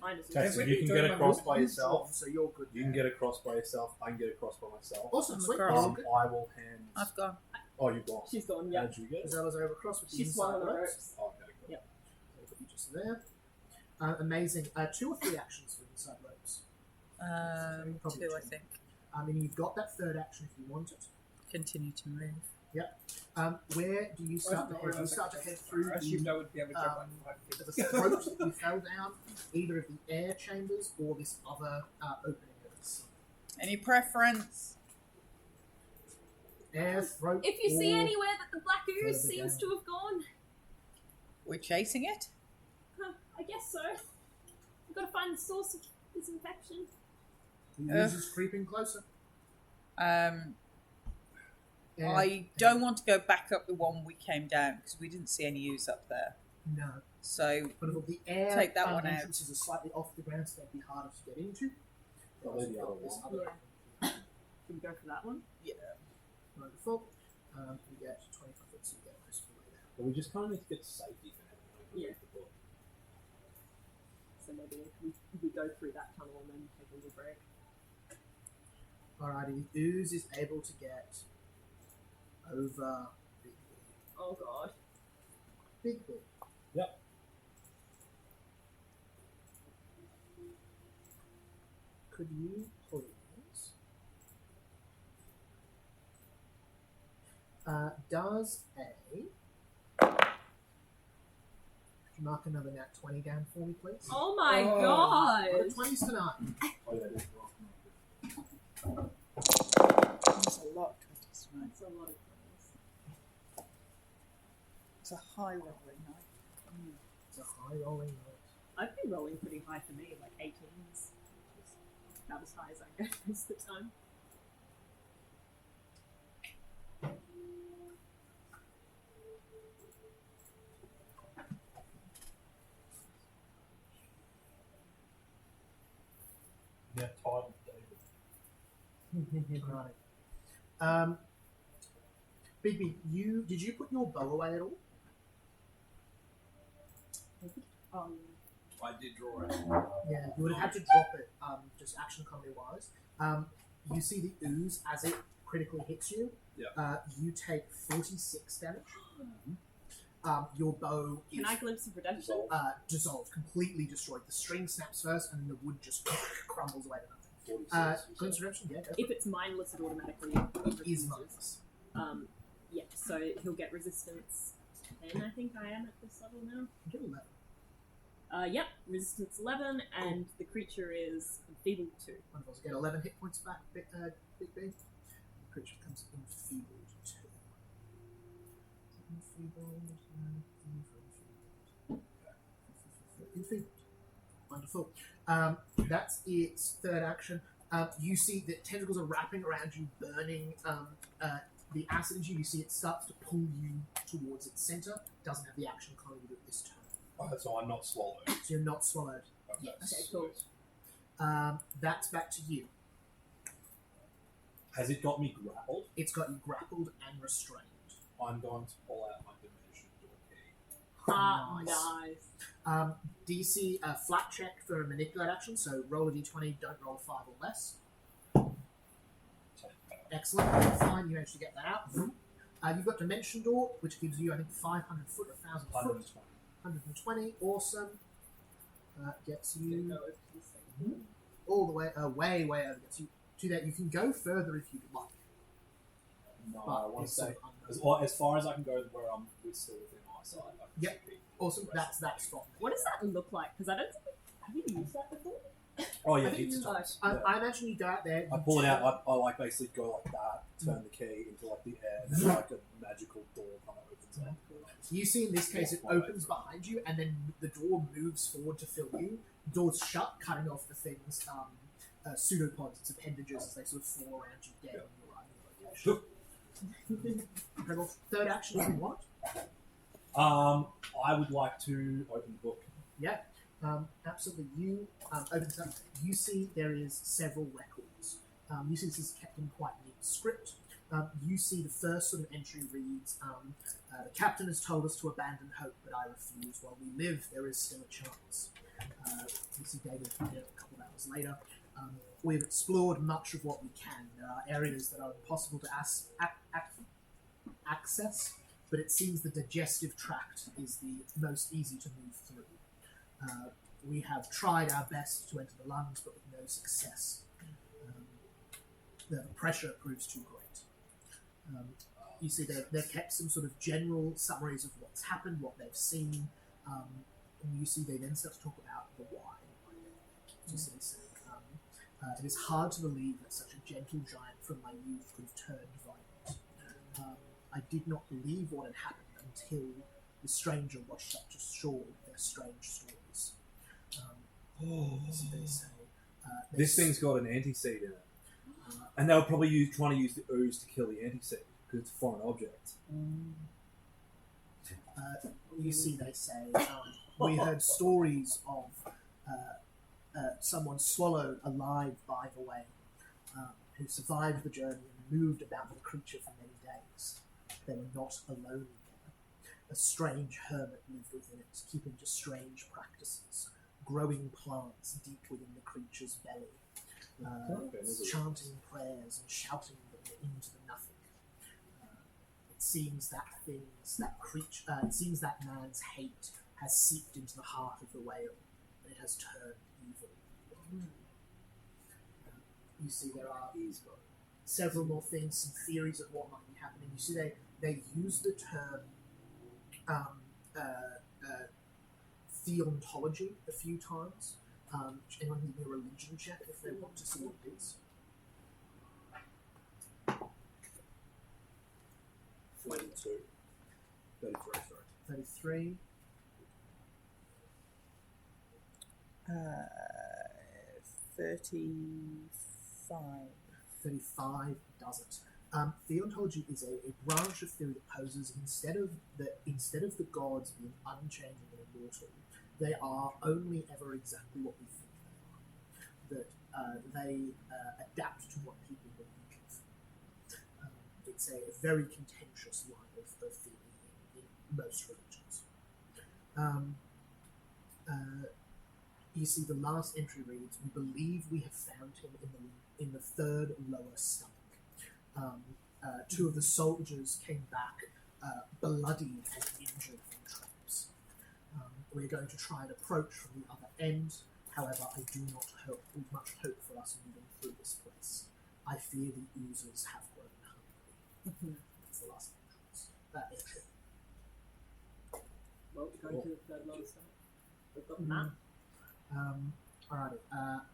Mine is Okay, so If you we can do get it across by by yourself. So you're good. You can get across by yourself. I can get across by myself. Awesome. I'm Sweet. across. All good. I will hand. I've gone. Oh, you've gone. She's gone, How yeah. did you get? Zalla's over across with the She's inside swallowing the ropes. ropes. Oh, okay, cool. Yep. So we'll put you just there. Amazing. 2 or 3 actions for inside ropes. Probably 2, I two. think. And you've got that third action if you want it. Continue to move. Where do you start to head? You start to head through I assumed the, I would be able to jump like 5 feet. the throat that you fell down, either of the air chambers or this other opening of the sea. Any preference? Air, throat, If you see or- anywhere that the black ooze further seems down. to have gone, We're chasing it? I guess so. We've got to find the source of this infection. The ooze is creeping closer. Air, I don't want to go back up the one we came down because we didn't see any use up there. No. So But the air Take that one out. entrances are slightly off the ground, so they'd be harder to get into. Oh, Also maybe got other this one. other Yeah. Can we go for that one? by default. You get 25 foot, so you get most of the way down. But we just kind of need to get to safety for now. Yeah. So maybe we go through that tunnel and then take a little break. Alrighty, the ooze is able to get over Big B. Oh god. Big B. Yep. Could you please does could you mark another nat 20 down for me, please? Oh my Oh. god! What are 20s tonight? Oh, yeah, that's wrong. there's a lot to it tonight. That's a lot of things. It's a high rolling night. It's a high rolling note. I've been rolling pretty high for me, like 18s. Just about as high as I go most of the time. Yeah, tired of David. Right. Bigby, did you put your bow away at all? I did draw it. Yeah, you would have had to drop it, just action comedy wise. You see the ooze as it critically hits you. Yeah. You take 46 damage. Your bow is Can I glimpse of redemption? dissolved, completely destroyed. The string snaps first, and then the wood just crumbles away to nothing. 46. Glimpse of redemption, yeah, go for If it's mindless, it automatically it. Is refuses. mindless. Yeah, so he'll get resistance 10, I think I am at this level now. Get 11. Yep, resistance 11, and the creature is enfeebled 2. Wonderful. So get 11 hit points back, Big B. The creature becomes enfeebled 2. Enfeebled. Wonderful. That's its third action. You see that tentacles are wrapping around you, burning the acid into you. You see it starts to pull you towards its center. Doesn't have the action code with it this turn. Oh, so I'm not swallowed. So you're not swallowed. Okay, Yes. Okay, cool. That's back to you. Has it got me grappled? It's got you grappled and restrained. I'm going to pull out my dimension door key. Ah, Nice. nice. DC flat check for a manipulate action, so roll a d20, don't roll a 5 or less. Take that. Excellent, fine, you managed to get that out. You've got Dimension Door, which gives you, I think, 500 foot, 1,000 foot. 120. 120, awesome. Gets you Go over to the second. all the way, way over. Gets you to that. You can go further if you'd like. No, but I want to it's say sort of as far as I can go where I'm still within eyesight. I can Yep. keep awesome, the that's rest of that spot. What does that look like? Because I don't think have you used that before? Oh yeah, I think it you- stops. I, Yeah. I imagine you go out there. I you pull it turn- out. I like basically go like that, turn the key into like the air, and then like a magical door kind of opens up. You see, in this case, it Walk my way opens through. behind you, and then the door moves forward to fill you. The door's shut, cutting off the thing's pseudopods, its appendages, as they sort of fall around you dead when you arrive in the location. Incredible. Third action, if you want. I would like to open the book. Yeah, absolutely. You open this up. You see there is several records. You see this is kept in quite neat script. You see the first sort of entry reads, the captain has told us to abandon hope, but I refuse. While we live, there is still a chance. You see David a couple of hours later. We've explored much of what we can. There are areas that are impossible to access, but it seems the digestive tract is the most easy to move through. We have tried our best to enter the lungs, but with no success. The pressure proves too great. You see they've kept some sort of general summaries of what's happened, what they've seen, and you see they then start to talk about the why. You see they say, it is hard to believe that such a gentle giant from my youth could have turned violent. I did not believe what had happened until the stranger washed up to shore with their strange stories. So they say, This thing's got an anti-seed in it, and they were probably trying to use the ooze to kill the anti-seed because it's a foreign object. You see they say, we heard stories of someone swallowed alive by the way, who survived the journey and moved about the creature for many days. They were not alone again. A strange hermit lived within it, keeping to strange practices, growing plants deep within the creature's belly, chanting prayers and shouting them into the nothing. It seems that it seems that man's hate has seeped into the heart of the whale, and it has turned evil. You see there are several more things, some theories of what might be happening. You see they use the term theontology a few times. Anyone can give me a religion check if they want to see what it is. 32. 33, sorry. 33. 35. 35 doesn't. Theontology is a branch of theory that poses instead of the gods being unchanging and immortal, they are only ever exactly what we think they are. That they adapt to what people believe. It's a very contentious line of theory in most religions. You see, the last entry reads, "We believe we have found him in the third lower stomach." Two of the soldiers came back bloodied and injured from traps. We're going to try and approach from the other end. However, I do not hope with much hope for us moving through this place. I fear the oozers have grown hungry. That's the last entry. Well, going to the third lower stomach. We've got the map. Alrighty.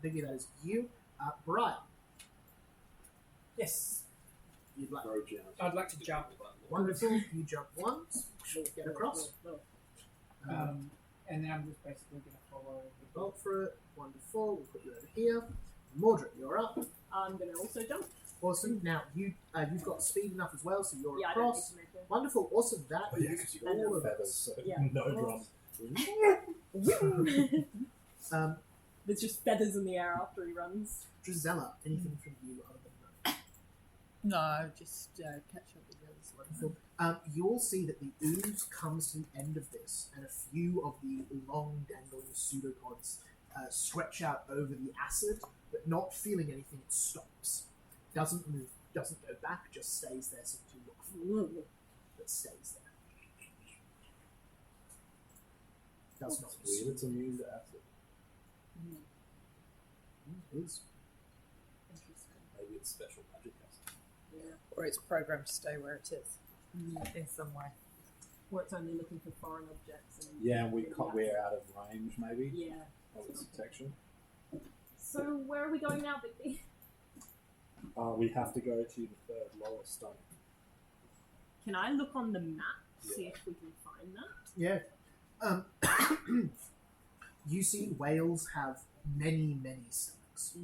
Biggie, that is you. Brian, Yes, you'd like. Throw down. I'd like to jump. Wonderful. You jump once. Get across. And then I'm just basically going to follow the Bolt for it. Wonderful. We'll put you over here. Mordred, you're up. I'm going to also jump. Awesome. Now you've got speed enough as well, so you're Yeah, I don't need across. to make a... Wonderful. Awesome. That Oh, yeah, is because you got all of feathers, us. so Yeah. no drum. There's just feathers in the air after he runs. Drizella, anything from you other than that? No, just catch up with the others. Wonderful. You'll see that the ooze comes to the end of this, and a few of the long dangling pseudopods stretch out over the acid, but not feeling anything, it stops. Doesn't move, doesn't go back, just stays there, so to look for but stays there. Does not It's weird. It's immune to acid. It is. Interesting. Maybe it's special magic acid. Yeah. Or it's programmed to stay where it is in some way. Or it's only looking for foreign objects. And Yeah, and Yeah. we're out of range, maybe, Yeah. of its detection. So where are we going now, Bigby? We have to go to the third lowest stone. Can I look on the map, see if we can find that? Yeah. You see whales have many, many stomachs.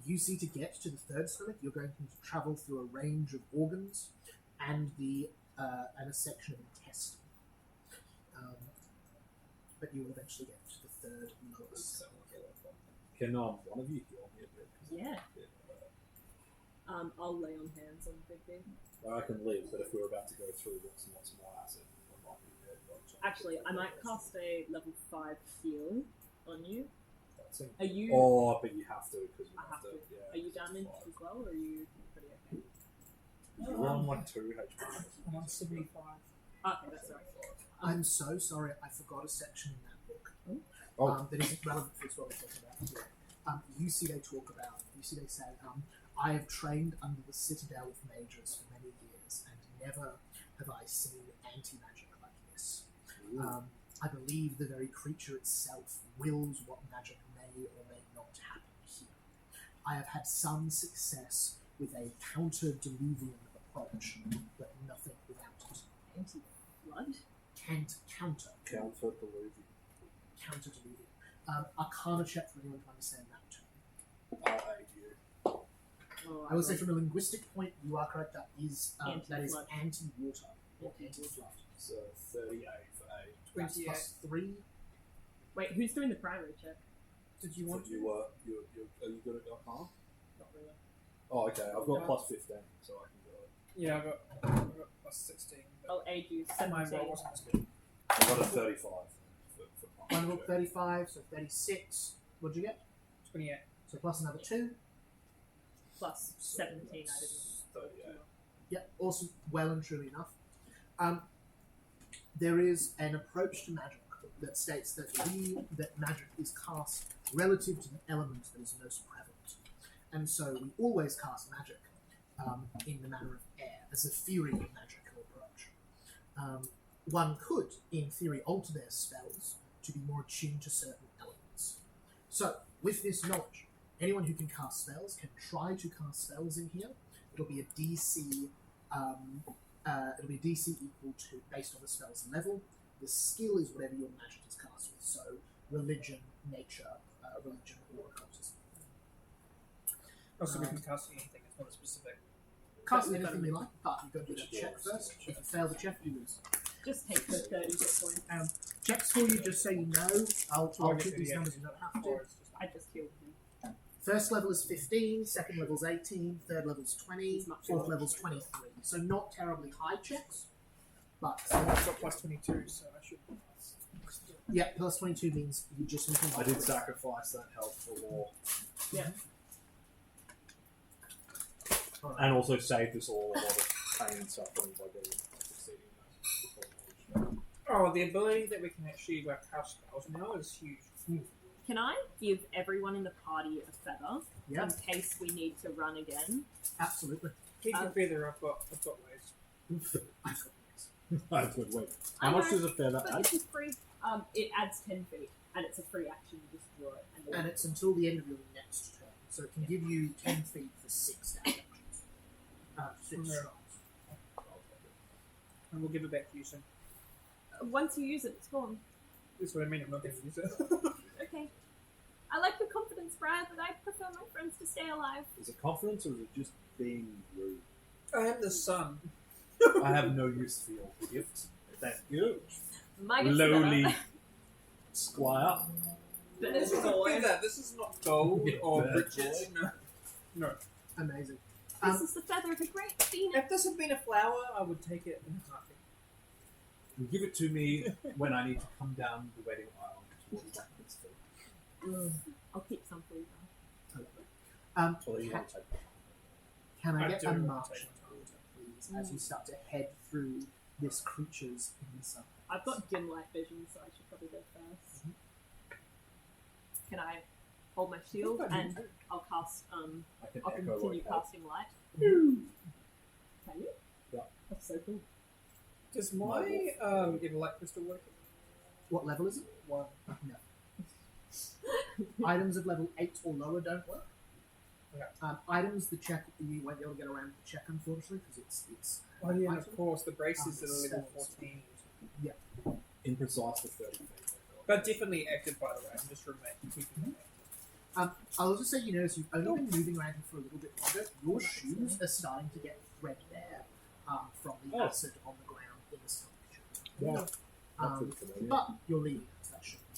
You see to get to the third stomach, you're going to need to travel through a range of organs and and a section of intestine. But you will eventually get to the third lowest stomach. Can one of you heal me a bit? Yeah. I'll lay on hands on Bigby. Well, I can live, but if we're about to go through lots and lots more acid, I might be dead. Actually, I might cast a level 5 heal on you. Are you? Oh, but you have to because you I have to. Yeah, Are you damaged as well, or are you pretty okay? You're on like 2 HP. I'm on 75. Okay, that's alright. I'm so sorry, I forgot a section in that book that isn't relevant for what we're talking about here. You see they say, I have trained under the citadel of mages for many years, and never have I seen anti-magic like this. I believe the very creature itself wills what magic may or may not happen here. I have had some success with a counter-diluvian approach, but nothing without it. Anti-blood? Counter-diluvian. Counter-diluvian. Arcana check for anyone to understand that term. I'll aid you. Oh, I will say from a linguistic point, you are correct. That is Anti-flood. anti-water or anti-flood. So 38 for aid. That's 28. plus 3. Wait, who's doing the primary check? Did you want Are you good at Arcana? Not really. Oh, okay. I've got plus 15, so I can do it. Yeah, I got plus 16. I'll aid you. My 17. roll wasn't as good. I've got a 35 for One roll 35, so 36. What'd you get? 28. So plus another 2. Plus 17, I didn't. 38. Yep, awesome. Well and truly enough. There is an approach to magic that states that magic is cast relative to the element that is most prevalent. And so we always cast magic in the manner of air, as a theory of magical approach. One could, in theory, alter their spells to be more attuned to certain elements. So, with this knowledge, anyone who can cast spells can try to cast spells in here. It'll be a DC. It'll be a DC equal to based on the spell's level. The skill is whatever your magic is cast with. So, religion, nature, religion, or occultism. Also, we can cast anything. It's not a specific. Cast anything you like, but you've got to do that check first. If you fail the check, you lose. Just take the 30 hit points. Checks for you, just so you know. I'll I keep get these the numbers, you don't have to. Or it's just I just killed him. First level is 15, second level is 18, third level is 20, It's much fourth lower. level is 23. So not terribly high checks, but I've got plus 22, so I should. yeah, plus 22 means you just make a I did sacrifice that health for war. Yeah. Alright. And also saved us all a lot of pain and suffering by getting succeeding that. Oh, the ability that we can actually cast spells now is huge. Can I give everyone in the party a feather Yeah, in case we need to run again? absolutely. Keep your feather. I've got ways. That's good. Wait, I how much know, does a feather But add? this is free. It adds 10 feet, and it's a free action. You just draw it. And it's until the end of your next turn, so it can give you 10 feet for 6 damage. 6 Yeah. strikes. And we'll give it back to you soon. Once you use it, it's gone. That's what I mean. I'm not going to use it. Okay. I like your confidence, Brad, but I prefer my friends to stay alive. Is it confidence or is it just being rude? I am the sun. I have no use for your gift. Thank you. My gift's Lowly better. squire. But This it's is not boy. feather. This is not gold or Bad riches. No. Amazing. This is the feather of a great phoenix. If this had been a flower, I would take it in a heartbeat. You give it to me when I need to come down the wedding aisle towards my feet. I'll keep some for you. So you want to take that. Can I I get do a want to march, take please, as you start to head through this creature's inside? I've got dim light vision, so I should probably go first. Can I hold my shield and I'll cast? I can I'll echo continue what casting light. Can you? Yeah. That's so cool. Does my intellect crystal work? What level is it? 1. No. Items of level 8 or lower don't work. Okay. Items, the check, you won't be able to get around the check, unfortunately, because it's Oh yeah, and item. of course, the braces are level Spells. 14. Imprecise for 30 feet. But definitely active, by the way. I'm just keeping them active. I'll also say you notice you've only been moving around here for a little bit longer. Your shoes are starting to get threadbare from the acid on the ground in the structure. Yeah. But you're leaving, so that shouldn't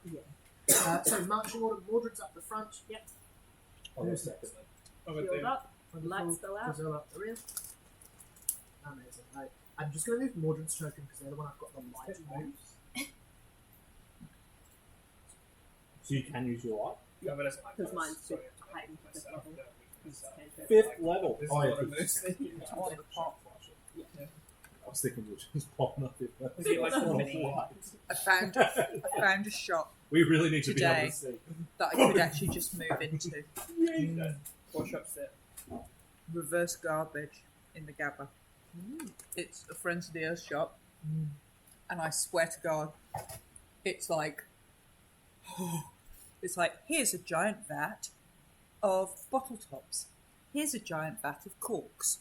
be too bad. So marching order, Mordred's up the front. Yep. I'll go second then. Oh, but Shield then- up, lights still out. Brazil up the rear. Amazing. I'm just going to move Mordred's token because they're the one I've got the light moves. So you can use your light? Yeah, but that's my Because class, mine's so fifth yeah, heightened my fifth setup, level. that we can set up. Cantrip. Fifth level. There's Oh, a yeah, lot of fifth. moves. It's on the park flasher. Yeah. I was thinking which is popping up fifth level. Is it like It's the not mini- lights. I found a shop We really need to be Today. able to see. that I could actually just move into. What shop's that? Reverse garbage in the Gabba. It's a Friends of the Earth shop, and I swear to God, it's like, here's a giant vat of bottle tops. Here's a giant vat of corks.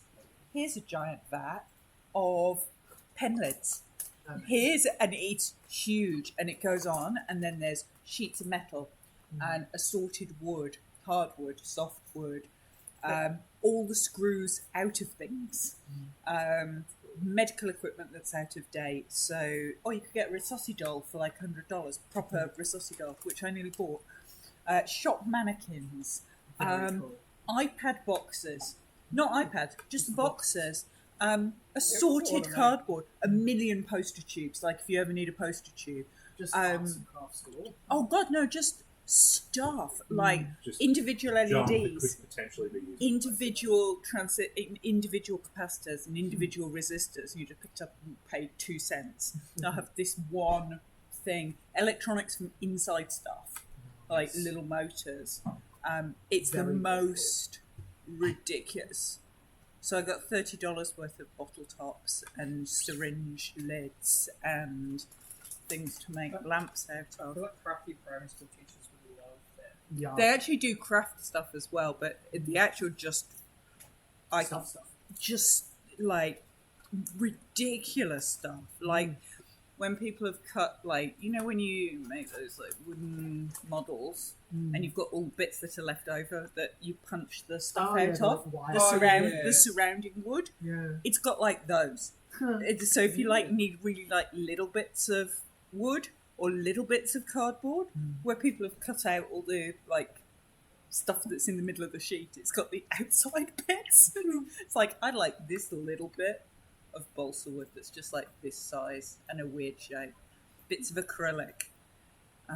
Here's a giant vat of pen lids. And it's huge, and it goes on, and then there's sheets of metal and assorted wood, hardwood, softwood, all the screws out of things, medical equipment that's out of date. So, you could get a resuscidoll for like $100, proper resuscidoll, which I nearly bought. Shop mannequins, Very cool. iPad boxes, not iPad, just boxes. Assorted Yeah, cardboard, a million poster tubes. Like if you ever need a poster tube. Just arts and crafts galore. Oh God, no, just stuff like Just individual Junk that LEDs, could potentially be used. individual capacitors and individual resistors. You just picked up and paid 2 cents. I have this one thing, electronics from inside stuff, like little motors. It's the Very, very most ridiculous. So I got $30 worth of bottle tops and syringe lids and things to make lamps out I of. feel like crafty primary school teachers would love that. Yeah. They actually do craft stuff as well, but the actual just like ridiculous stuff. Like when people have cut, like, you know, when you make those like wooden models and you've got all bits that are left over that you punch the stuff out of, the surrounding wood. Yeah. It's got like those. So if you like need really like little bits of wood or little bits of cardboard, where people have cut out all the like stuff that's in the middle of the sheet, it's got the outside bits. It's like, I'd like this little bit of balsa wood that's just like this size and a weird shape. Bits of acrylic. I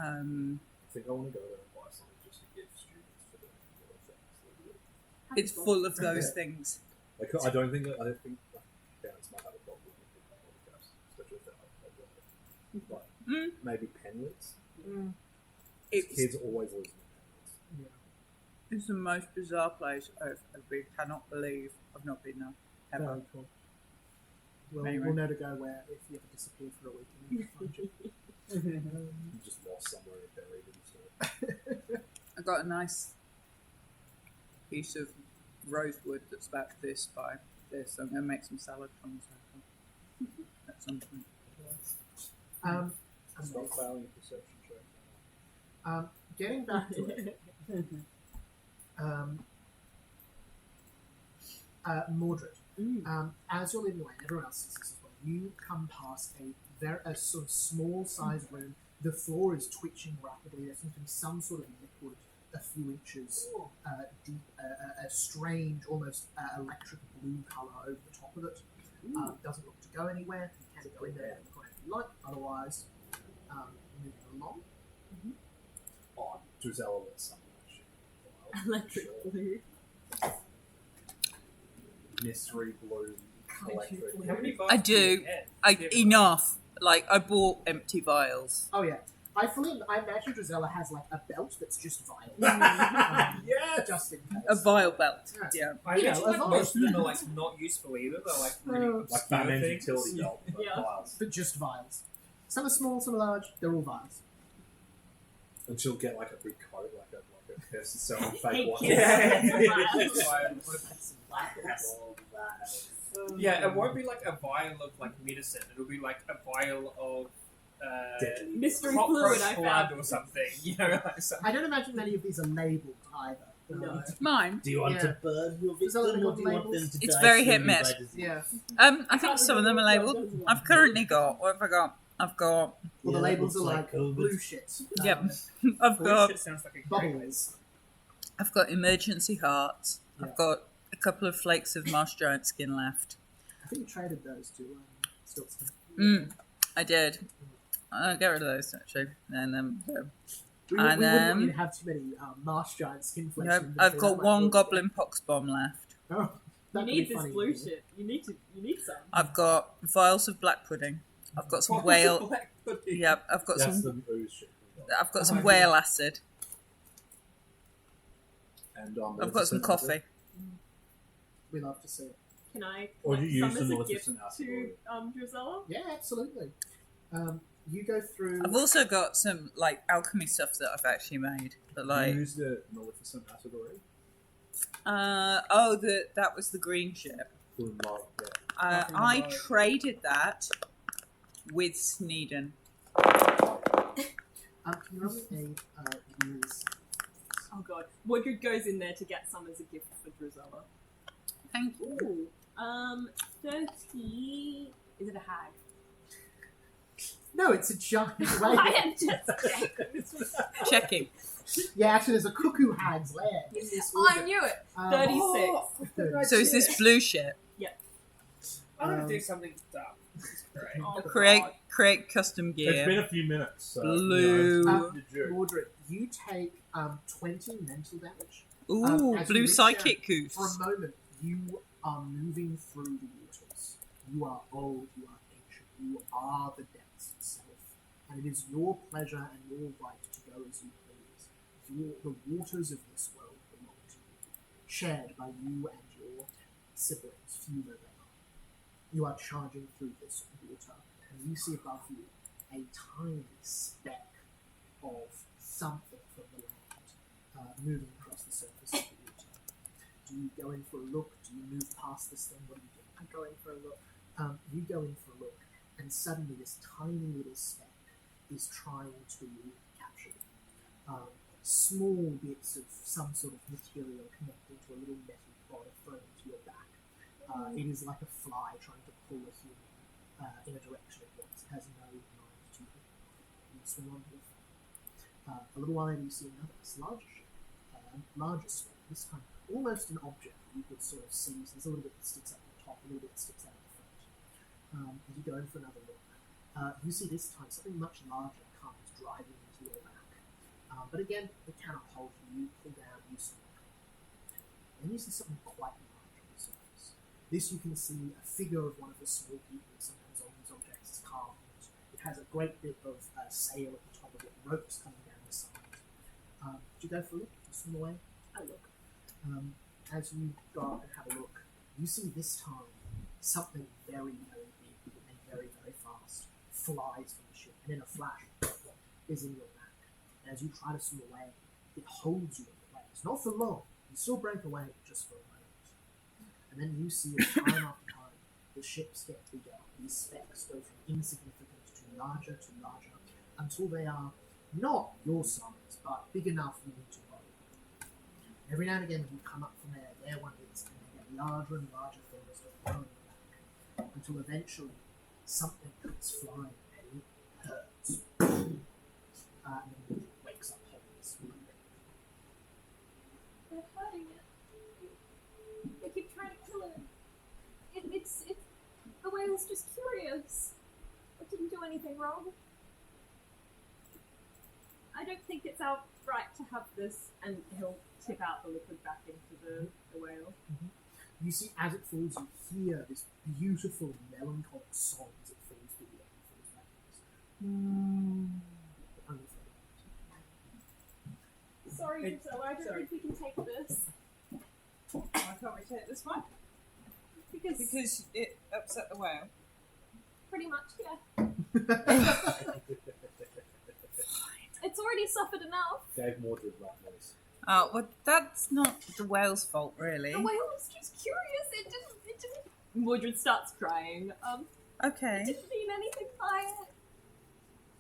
think I want to go there and buy something just to give students for the things. It's full of those things. Like, I don't think parents might have a problem with podcasts, especially if they're not. Like, maybe pen lids. It's Kids always lose their pen lids. It's the most bizarre place I really cannot believe I've not been there ever. Very cool. Anyway. We'll know to go where if you ever disappear for a week. And we can find you. You just lost somewhere and buried in the store. I got a nice piece of rosewood that's about this by this. I'm going to make some salad from this at some point. Stop failing a perception check. Getting back to it, Mordred, as you're leading the way, and everyone else sees this as well, you come past a sort of small-sized room. The floor is twitching rapidly. There seems to be some sort of liquid a few inches deep, a strange, almost electric blue colour over the top of it. Doesn't look to go anywhere. You can go in there and look around if you like. Otherwise, moving along. Oh, Gisela lit some of that shit. Electric blue. Mystery blue. Electric. How many I do. Enough. Like, I bought empty vials. Oh yeah. I imagine Drizella has like a belt that's just vials. Yes! Just in case. A vial belt. Yeah. I You know, imagine like, as long most of as- them are like not useful either. They're like really Like obscure Batman's things. utility belt. But Yeah. vials. But just vials. Some are small, some are large. They're all vials. And she'll get like a big coat, like a person selling fake Hey, wine. kids. Yeah, it won't be like a vial of like medicine. It'll be like a vial of Deadly. Mystery cockroach fluid I blood found. or something. You know, like something. I don't imagine many of these are labelled either. No. Mine. Do you want Yeah. to burn your Is that what victim they or do you got want them labels? to It's die very hit slowly by miss. disease? Yeah. I think some of them are labelled. I've currently got. What have I got? I've got. Well, Yeah, the labels are looks like COVID. blue shit. Yep. I've got. Bullshit sounds like a great Bubbles. I've got emergency hearts. Yeah. I've got a couple of flakes of marsh giant skin left. I think you traded those to Stilton. I did. I'll get rid of those actually, and then. We And wouldn't want then- you to have too many marsh giant skin flakes. Nope, in I've inventory. got That might one look- goblin pox bomb left. Oh, You that need could be this funny. blue shit. You need some. I've got vials of black pudding. I've got some What was whale. the black pudding? Yep, I've got That's some. the ooze shit. I've got some Oh, whale acid. And I've got some Maleficent coffee. acid. We love to see it. Can I Or collect you some use as the a gift Maleficent acid to Drizella? Yeah, absolutely. You go through. I've also got some like alchemy stuff that I've actually made. But You like, used the Maleficent acid already? that was the green ship. For like, yeah. I traded that with Sneeden. Can you roll me a use? Oh god. Woodred goes in there to get some as a gift for Drizella. Thank you. Ooh. 30. Is it a hag? No, it's a giant I whale. am just Checking. Yeah, actually, there's a cuckoo hag's lair in this I order. knew it. 36. Oh, So is this blue shit? I'm gonna do something dumb. This is great. Oh, Create God. custom It's been gear. a few minutes. So, Blue. you do. Mordred, you take 20 mental damage. Ooh, as you blue reach psychic For a goose. moment, you are moving through the waters. You are old, you are ancient, you are the depths itself. And it is your pleasure and your right to go as you please. The waters of this world belong to you, shared by you and your siblings, few though they are. You are charging through this water, and you see above you a tiny speck of something from the land moving across the surface of the water. Do you go in for a look? Do you move past this thing? What do you do? I'm going for a look. You go in for a look, and suddenly this tiny little speck is trying to capture you. Small bits of some sort of material connecting to a little metal rod are thrown into your back. It is like a fly trying to pull a human in a direction it wants. It has no mind to you. You swim on your phone. A little while later, you see another, larger ship, larger speck. This kind of almost an object you could sort of see. So there's a little bit that sticks out the top, a little bit that sticks out the front. As you go in for another look, you see this time something much larger comes driving into your back. But again, it cannot hold you. You pull down, you swim. Then you see something quite large on the surface. This you can see a figure of one of the small people. Sometimes on these objects is carved. It has a great bit of sail at the top of it, ropes coming down the side. Do you go for a look? You swim away? I look. As you go up and have a look, you see this time something very, very big and very, very fast flies from the ship, and in a flash is in your back. And as you try to swim away, it holds you in place. Not for long. You still break away just for a moment. And then you see as time after time, the ships get bigger. These specks go from insignificant to larger, until they are not your size, but big enough you need to roll. Every now and again, when you come up from there one is, and they get larger and larger things that throw in the back, until eventually something comes flying and it hurts. And then it wakes up homeless. They're hurting it. They keep trying to kill it. It's the whale's just curious. It didn't do anything wrong. I don't think it's our right to have this, and he'll tip out the liquid back into the whale. You see, as it falls, you hear this beautiful, melancholic song as it falls through the air and falls backwards. Only for a Sorry, Hey, Giselle, I don't sorry. think we can take this. Why can't we take this one? Because it upset the whale. Pretty much, yeah. moment. It's already suffered enough. Gave Mordred that voice. Well, that's not the whale's fault, really. The whale was just curious. It didn't. Mordred starts crying. Okay. Didn't mean anything by it.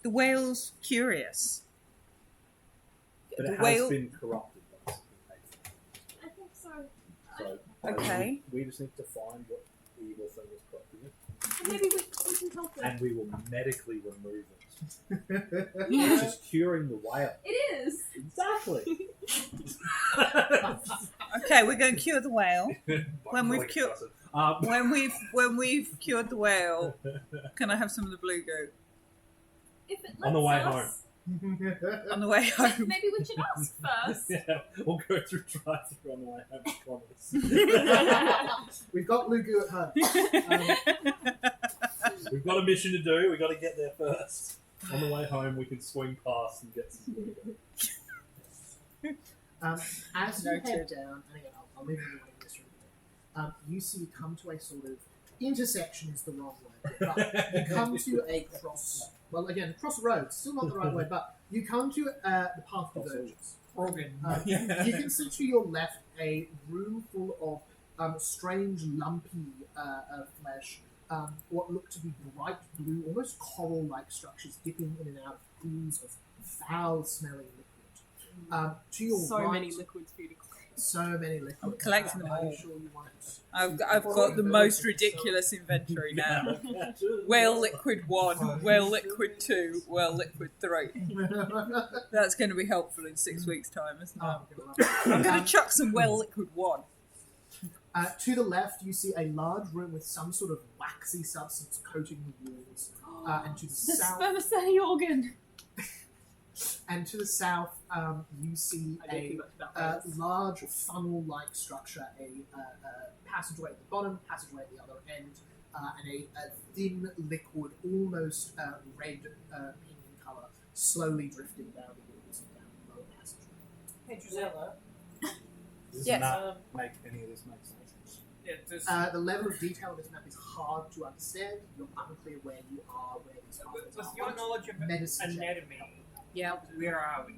The whale's curious. But The it whale- has been corrupted. By I think so. so Okay. we just need to find what the evil thing is corrupting it, Maybe we can help it. and we will medically remove it. Yeah, Which is curing the whale. it is. Exactly. Okay, we're going to cure the whale. When we've cured- Um, When we've cured the whale, can I have some of the blue goo If it lets On the way us, on the way home? maybe we should ask first. yeah, we'll go through drive-through on the way home. I promise. We've got Lugu at home. We've got a mission to do. We've got to get there first. On the way home, we can swing past and get some burger. As you head Noted. down, and again, I'll leave you in this room. You see you come to a sort of intersection is the wrong word, but you come to a cross. Well, again, crossroads, still not the right word, but you come to the path divergence. Rogan. You can see to your left a room full of strange, lumpy flesh. What look to be bright blue, almost coral-like structures dipping in and out of pools of foul-smelling liquid. To your So right, many liquids for you to collect. so many liquids. I'm collecting them Are you all. sure you want it? I've got the most ridiculous inventory now. Whale liquid 1, whale liquid 2, whale liquid 3. That's going to be helpful in 6 weeks' time, isn't it? I'm going to chuck some whale liquid 1. To the left, you see a large room with some sort of waxy substance coating the walls. And to the The south, spermaceti organ. you see I don't a think much about those. large funnel-like structure, a passageway at the bottom, passageway at the other end, and a thin liquid, almost red, pink in colour, slowly drifting down the walls and down the lower passageway. Hey, Gisela. Does Yes. the map make any of this make sense? Yeah, does, The level of detail of this map is hard to understand. You're unclear where you are, where these pathways with are. your knowledge of Medicine check. anatomy, Yeah. where are we?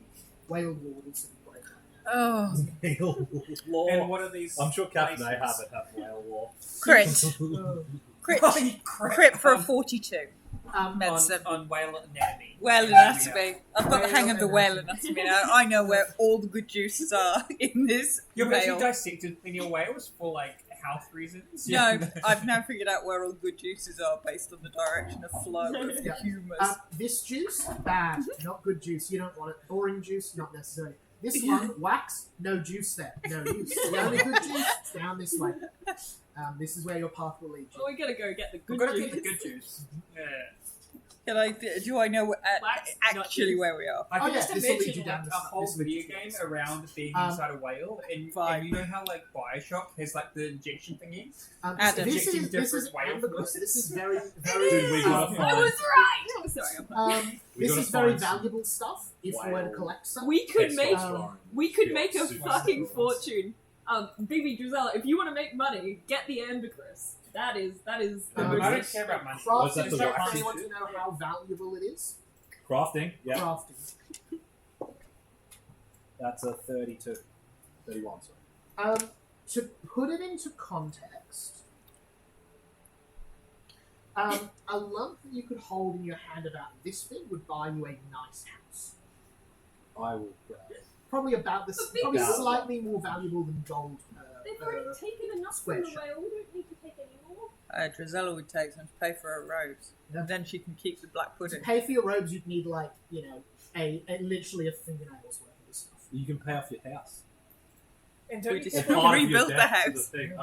Whale walls and whatever. Oh, Whale law. And what are these? I'm sure Captain places? Ahab would have whale law. crit. Crit. Oh, you crit. Crit for a 42. Um, Medicine. On whale anatomy. Whale anatomy. I've got the hang of the whale anatomy now. I know where all the good juices are in this You're whale. actually dissected in your whales for like health reasons. No, I've now figured out where all the good juices are based on the direction of flow of the Yeah. humours. This juice, bad, not good juice. You don't want it. Boring juice, not necessary. This one, wax, no juice there, no use. The only good juice, it's down this way. This is where your path will lead you. Oh, we gotta go get the We've good got to juice. get the good juice. Yeah. Do I know Wax, not actually juice. where we are? I Oh, can yeah, just this will lead imagine you down like, this- a whole this will lead video you down game this. around being Um, inside a whale, and Fine. you know how like Bioshock has like the injection thingy. Adam. This is Different whale ambergris. This is very, Dude, very. we gotta I find. was right! Oh, sorry. We This gotta is very find some valuable stuff if you were to whale collect some. We could make testosterone. we could Yeah, make a super fucking super fortune. Bibi Gisela, if you want to make money, get the ambergris. That is the Um, most- I don't care about money. What's that Crafting. for Does wax? anyone to know how valuable it is? Crafting, yeah. Crafting. That's a 32. 31, sorry. To put it into context, a lump that you could hold in your hand about this big would buy you a nice house. I will grab it. Probably about this, But probably big- slightly more valuable than gold. They've already taken enough from the square whale. We don't need to take any more. Drizella would take some to pay for her robes. Yeah. And then she can keep the black To pudding. pay for your robes, you'd need like a literally a fingernail's worth of this stuff. You can pay off your house. And We don't you just- get Or part of your rebuilt the debt to house. thing.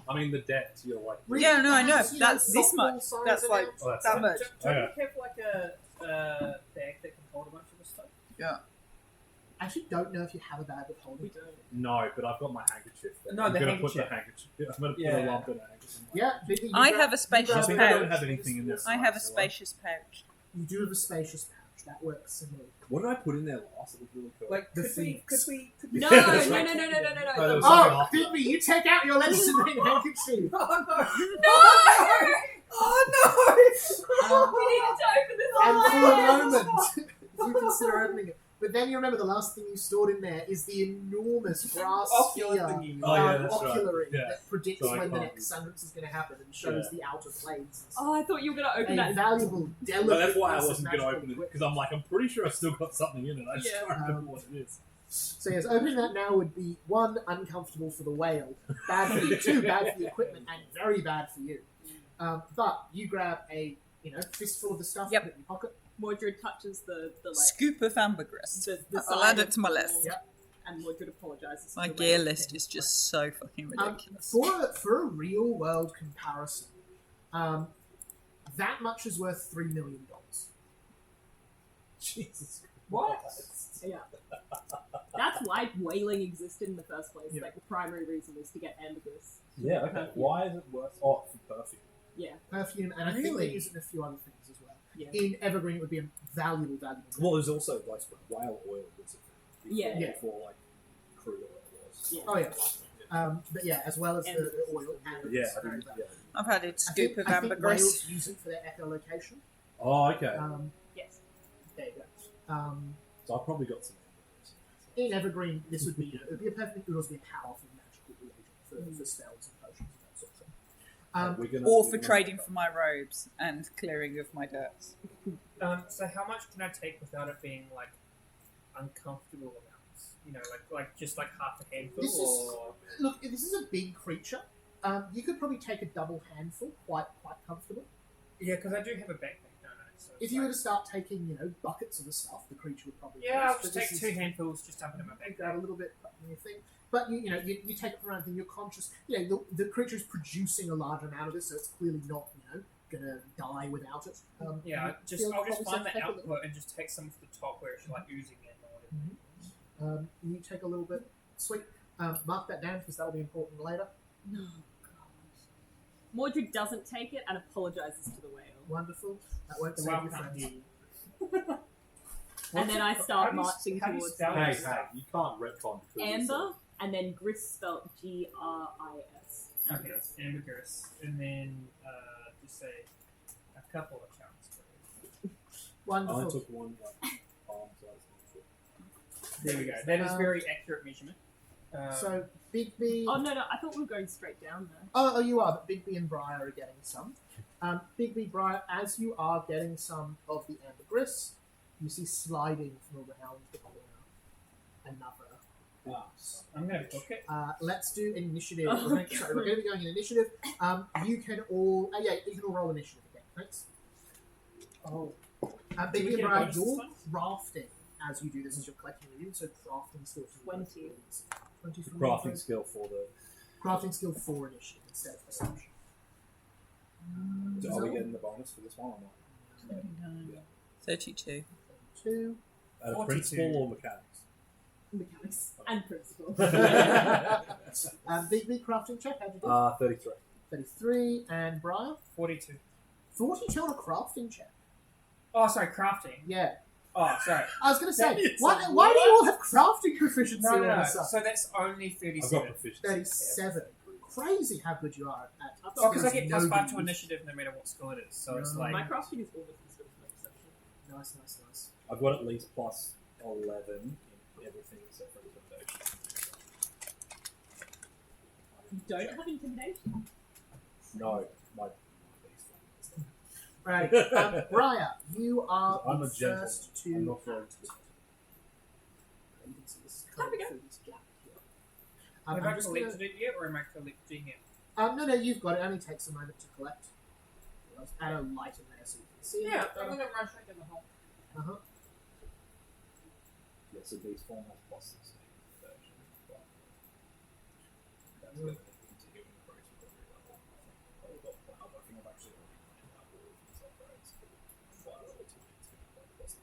I mean the debt to your like. Yeah, no, I know. Perhaps, That's this softball much. size That's like amount. Oh, that's that it. much. don't Okay. you have like a bag that can hold a bunch of this stuff? I actually don't know if you have a bag of holding. No, but I've got my handkerchief. No, I'm the gonna put the handkerchief. handkerchief. I'm gonna put Yeah. a lump in a handkerchief. Yeah, Vicky, you I grab- have a spacious I you think grab I pouch. don't have anything in there. I have a spacious pouch. You do have a spacious pouch. That works similarly. What did I put in there last? It was really cool. Like, The could we? No, Yeah, no, that's no, right. no, no, no, no, Oh, there no. was Oh, something Oh, after. Vicky, you take out your legendary handkerchief. Oh no! no! Oh Um, We need to open this and all for a up. moment, you consider opening it. But then you remember the last thing you stored in there is the enormous brass Ocular sphere, thingy. Oh, yeah, that's right. oculary Yeah. that predicts So I when the can't- next sunrise is going to happen and shows the outer planes. Oh, I thought you were gonna open A that. valuable, delicate. No, that's why I piece of wasn't going to magical open it, equipment. because I'm like, I'm pretty sure I've still got something in it. I just Yeah. can't remember what it is. So yes, opening that now would be 1, uncomfortable for the whale, bad for you, 2, bad for the equipment, and very bad for you. But you grab a fistful of the stuff, Yep. put it in your pocket. Mordred touches the like Scoop of ambergris. the I'll side add it of to my the list. wall, Yep. and Mordred apologizes. My for the gear whale. list is just so fucking ridiculous. For a real world comparison, that much is worth $3 million. Jesus What? Christ. Yeah. That's why whaling existed in the first place. Yeah. Like the primary reason was to get ambergris. Yeah, okay. Why is it worth? Oh, for perfume. Yeah. Perfume, and I think Really? they use it in a few other things as well. Yeah. In Evergreen, it would be a valuable. Well, there's also like whale oil was a thing Yeah. before like crude oil was. Yeah. Oh yeah. But yeah, as well as the oil. And Yeah, it's I very didn't, valuable. yeah. I've had a scoop of I think ambergris. whales use it for their echolocation. Oh, okay. Yes. There you go. So I've probably got some. In Evergreen, this would be it would be a perfect. It would also be a powerful magical reagent for spells and potions and that sort of thing. We're gonna, Or we're for gonna- trading for my robes and clearing of my dirt. So how much can I take without it being like uncomfortable amounts? You know, like just like half a handful, This is- or Look, this is a big creature. You could probably take a double handful, quite comfortable. yeah, because I do have a backpack, don't I? So If you were to start taking, buckets of the stuff, the creature would probably. yeah, I'll but just this take is- 2 handfuls, just dump it in my You backpack. grab a little bit, put it in your thing. But you take it from around, and you're conscious. The creature is producing a large amount of this, so it's clearly not, gonna die without it. Yeah, you I'll just feel find probably the safe to take a little- output and just take some of the top where it's like oozing in or whatever. You take a little bit. Sweet. Mark that down because that'll be important later. No. God. Mordred doesn't take it and apologizes to the whale. Wonderful. That won't The save whale your can't friends. hear you. And then I start marching how do you towards spell Hey, this? hey, you can't retcon. Amber, and then Gris spelled Gris. Okay, it's ambergris, and then just say a couple of chunks. I Wonderful. took one like palm size. There we go. That is very accurate measurement. So Bigby. Oh no, I thought we were going straight down there. Oh, you are, but Bigby and Briar are getting some. Bigby, Briar, as you are getting some of the ambergris, you see sliding from around the corner another. I'm going to book it. Let's do initiative. Oh, Sorry, we're going to be going in initiative. You can all. You can all roll initiative again. Thanks. Oh. Do we Bigby and get a Briar, bonus you're this crafting as you do this, as you're collecting the units, so crafting skill. 20. 20 from Crafting your skill for the. crafting skill 4 initiative instead of perception. Are we getting the bonus for this one or not? 32. 2. At a 42. principal or mechanics? Mechanics and principle. Bigby crafting check. How'd you do? 33. 33 and Briar 42. 42 on a crafting check. Oh, sorry, crafting. Yeah, Oh, sorry. I was going to say, It's why a do what? you all have crafting proficiency No, all no, of no. a sudden? So that's only I've 37. got proficiency. 37. Crazy how good you are at. Oh, because I skills get +5 to nobody- initiative no matter what skill it is. So it's No. like. My crafting is almost as good as my perception. Nice. I've got at least plus 11 in everything except for intimidation. You don't have intimidation? No, my Right, Briar, you are I'm the a gentleman. first to. I'm not very act. You can see this Time to go. through this gap here. Have I'm I just collected gonna- it yet, or am I collecting it? No, you've got it. It only takes a moment to collect. I'll add a light in there so you can see. Yeah, it. I'm gonna run straight to the hole. Uh-huh. Yeah, so these form has plus 16 version, but that's going to continue increase with every level. I think I've actually already planned out all of these upgrades. Fly level 2 is going to be plus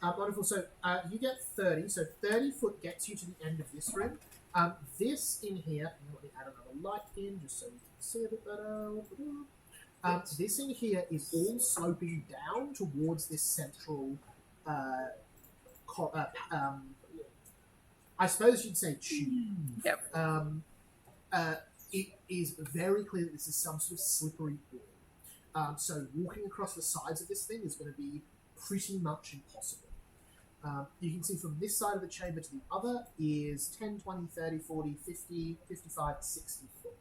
5. Wonderful. So you get 30. So 30 foot gets you to the end of this room. This in here, and let me add another light in just so you can see a bit better. This in here is all sloping down towards this central, I suppose you'd say tube. Yep. It is very clear that this is some sort of slippery wall. So walking across the sides of this thing is going to be pretty much impossible. You can see from this side of the chamber to the other is 10, 20, 30, 40, 50, 55, 60 foot.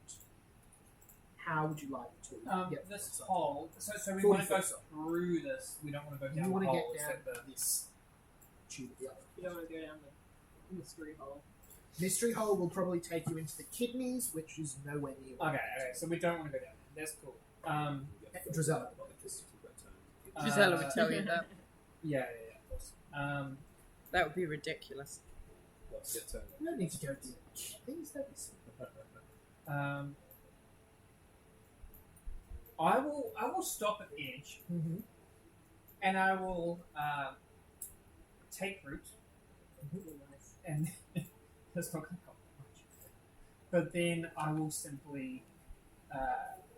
How would you like to get This this side? hole. So we 40 want to go foot. through this. We don't want to go down You want the to hole. get so down this tube at the other. You don't want to go down the mystery hole. Mystery hole will probably take you into the kidneys, which is nowhere near. Okay, so we don't want to go down there. That's cool. Drizella. Gisela would tell you that. Yeah, of course. That would be ridiculous. Let's get turned. You don't need to go to the kidneys, don't be silly. I will stop at the edge, Mm-hmm. and I will take root, Nice. and that's not going to help much. But then I will simply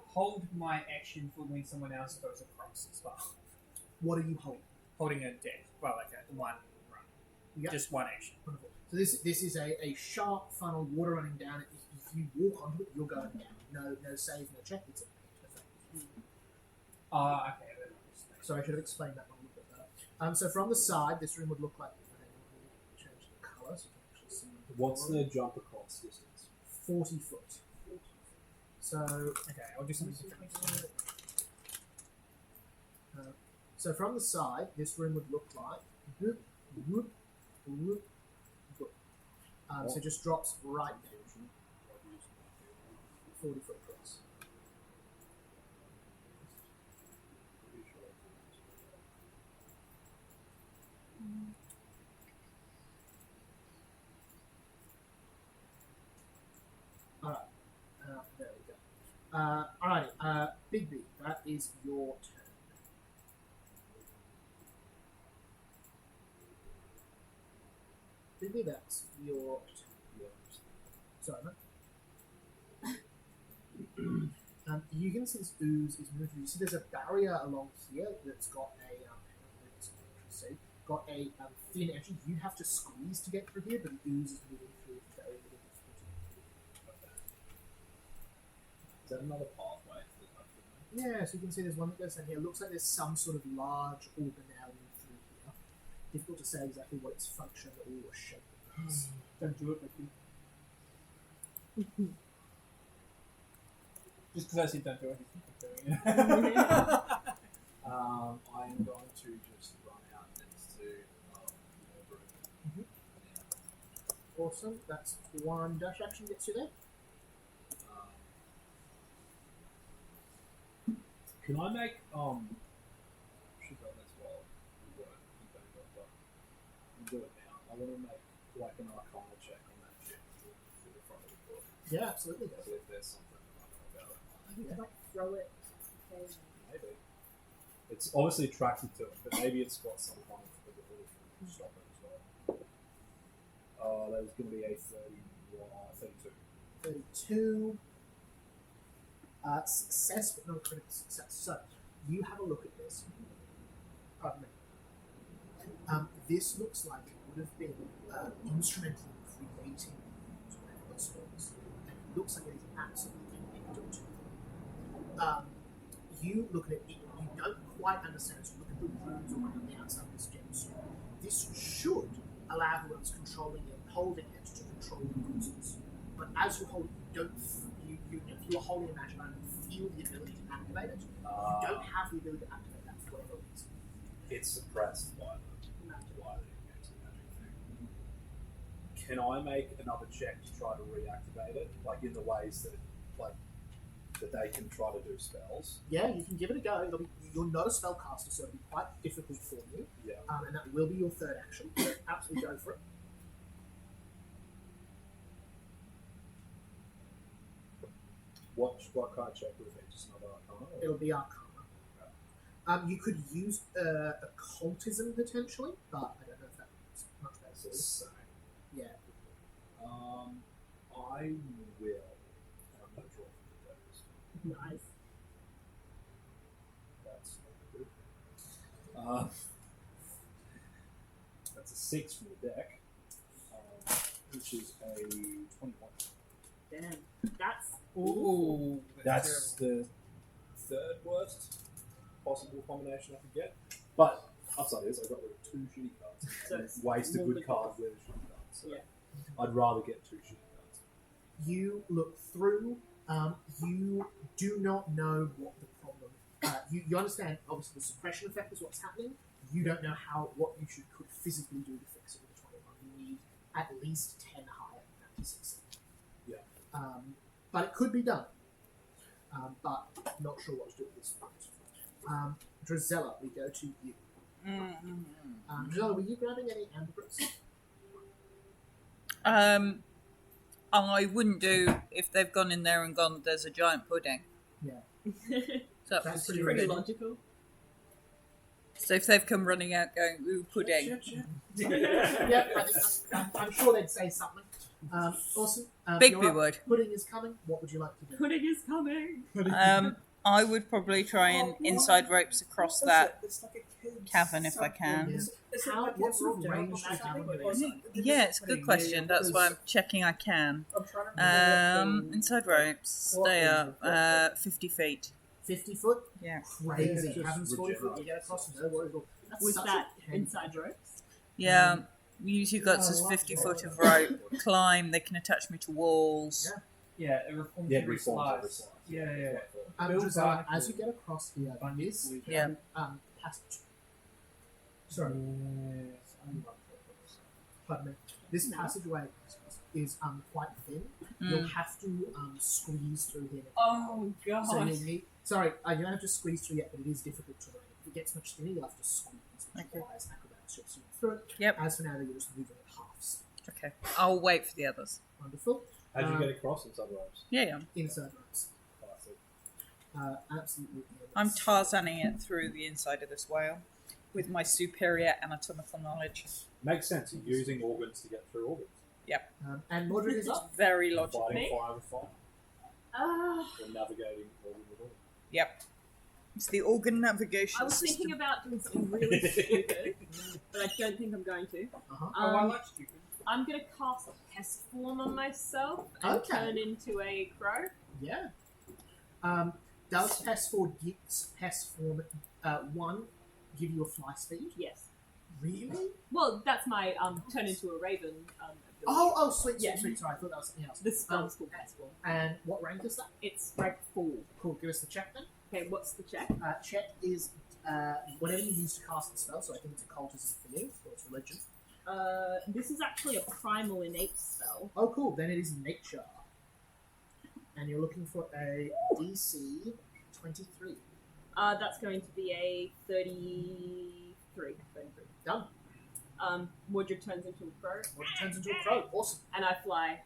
hold my action for when someone else goes across as well. What are you holding? Holding a deck, well, like a one run, Yep. just one action. Wonderful. So this is a sharp funnel, water running down. If you walk onto it, you're going down. No save, no check. It's a effect. Okay. So I should have explained that one a little bit better. So from the side, this room would look like this. Let me change the colour so you can actually see. What's the jump across distance? 40 foot. So Okay, I'll do something different. So from the side, this room would look like whoop, whoop, whoop, whoop. So it just drops right down, 40 foot across. Alright, there we go. Alrighty, Big B, that is your turn. Big B, that's your turn. Sorry, man. You can see this ooze is moving. You see there's a barrier along here that's got a thin edge. You have to squeeze to get through here, but the ooze is moving through with very little difficulty. Is that another pathway? Yeah, so you can see there's one that goes down here. It looks like there's some sort of large organelle through here. Difficult to say exactly what its function or shape is. Don't do it, Ricky. Just because I said don't do it, he's not doing it. I am going to just run out next to Evergreen. Awesome. That's one dash action gets you there. Can I make should go as well? I'll do it now. I want to make like an Arcana check on that ship through the front of the book. Yeah, absolutely. See if there's something that I know about it. I might throw it. Maybe. It's obviously attracted to it, but maybe it's got some kind of ability to stop it as well. That was going to be a 32. 32. Success, but not a critical success. So, you have a look at this. Pardon me. This looks like it would have been instrumental in creating those spells. And it looks like it is absolutely connected to them. You look at it, you don't quite understand. So, look at the runes around the outside of this gemstone. This should allow whoever's controlling it, holding it, to control the users. But as you hold it, you don't. If you are holding a magic item, you feel the ability to activate it. You don't have the ability to activate that for whatever reason. It's suppressed by the magic thing. Can I make another check to try to reactivate it, like in the ways that they can try to do spells? Yeah, you can give it a go. You're not a spellcaster, so it'll be quite difficult for you. Yeah. And that will be your third action. So absolutely go for it. What kind of check would it be? Just another Arcana? Or? It'll be Arcana. You could use occultism potentially, but I don't know if that's much better. It's the same. Yeah. I will. I'm going to draw from the decks. Nice. That's not good. That's a 6 from the deck, which is a 21. Damn. That's Ooh, That's the third worst possible combination I could get. But Upside is I got rid of 2 shitty cards. So And it's waste a more good than- card with a shitty card. So Yeah. I'd rather get 2 shitty cards. You look through. You do not know what the problem. You understand. Obviously, the suppression effect is what's happening. You don't know what you could physically do to fix it with a 21. You need at least 10 higher than that to succeed. Yeah. But it could be done. But not sure what to do at this point. Drizella, we go to you. Drizella, were you grabbing any ambergris? I wouldn't do if they've gone in there and gone, there's a giant pudding. Yeah. So, That's pretty Pretty reasonable. logical. so if they've come running out going, ooh, pudding. Yeah, I think I'm sure they'd say something. Awesome. Bigby you're up. would. Pudding is coming. What would you like to do? Pudding is coming. I would probably try and inside ropes across that It's like a kid's cavern if I can. Yeah. It's How- like what sort of a range range is that in? Yeah, it's a good question. That's why I'm checking I can. I'm trying to remember what Inside ropes, stay up, 50 feet. 50 foot? Yeah. Crazy. Yeah, Caverns just 40 foot. You regenerate. get across, no worries at all. That's Was such that a heavy- inside ropes? Yeah, use your guts as 50 foot of rope. Climb, they can attach me to walls. Yeah. Yeah, it reforms Yeah, every reforms every slice. slice. Yeah. Drizella, back as you to- get across here, this Yeah. passage. Sorry, pardon me. This passageway is quite thin. You'll have to squeeze through here. Oh god. So you'll need. Sorry, you don't have to squeeze through yet, but it is difficult to run. If it gets much thinner, you'll have to squeeze, which Okay. requires acrobatics checks to get through it. Yep. As for now, you're just moving at half speed. Okay, I'll wait for the others. Wonderful. How'd you get across inside ropes? Yeah. Inside ropes. Classic. Absolutely. I'm Tarzaning it through the inside of this whale with my superior anatomical knowledge. Makes sense. You're using organs to get through organs. And Mordred is up. Very logical. Fighting Me? fire with fire. Ah, Or navigating organ with organ. Yep. It's the organ navigation I was system. thinking about doing something really stupid, but I don't think I'm going to. Uh-huh. Oh, I like stupid. I'm gonna cast pest form on myself and Okay. turn into a crow. Yeah. Does pest form one give you a fly speed? Yes. Really? Well, that's my turn into a raven. Ability. Oh, sweet, Yeah. sweet. Sorry, I thought that was something else. The spell's called pest form. And what rank is that? It's rank 4. Cool. Give us the check then. Okay, what's the check? Check is whatever you use to cast the spell. So I think it's occultism for you, or it's religion. This is actually a primal innate spell. Oh, cool. Then it is nature. And you're looking for a DC 23. That's going to be a 33. Done. Mordred turns into a crow, What turns into a crow. Awesome. and I fly.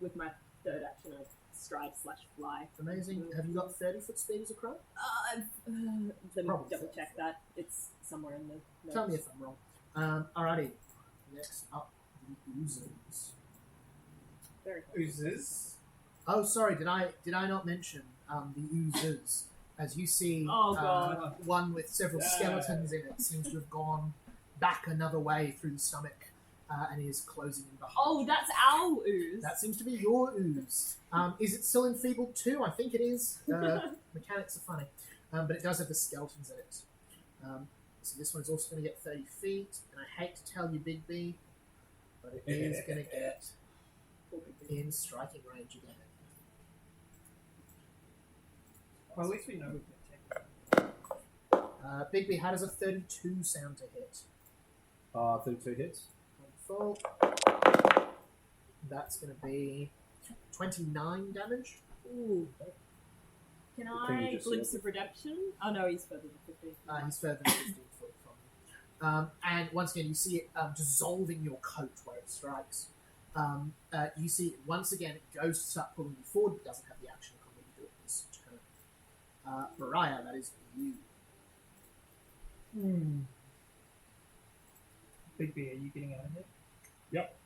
With my third action, I stride/fly. Amazing. Have you got 30-foot speed as a crow? Let me Probably double so. check that. It's somewhere in the notes. Tell me if I'm wrong. Alrighty. Next up, the oozers. Very cool. Oozes. Oh, sorry. Did I not mention the oozers? As you see, Oh, God. one with several skeletons in it seems to have gone back another way through the stomach and is closing in behind. Oh, that's our ooze. That seems to be your ooze. Is it still enfeebled too? I think it is. Mechanics are funny. But it does have the skeletons in it. So this one's also going to get 30 feet. And I hate to tell you, Big B, but it is going to get in striking range again. Well, at least we know we can take. Big B, how does a 32 sound to hit? 32 hits. Full. That's going to be 29 damage. Ooh. Can Can you I just glimpse see of redemption? Oh no, he's further than 15. He's further than 15 foot from you. And once again, you see it dissolving your coat where it strikes. You see it once again, it goes to start pulling you forward, but doesn't have the action to come to do it this turn. Mariah, that is you. Big B, are you getting out of here? Yep.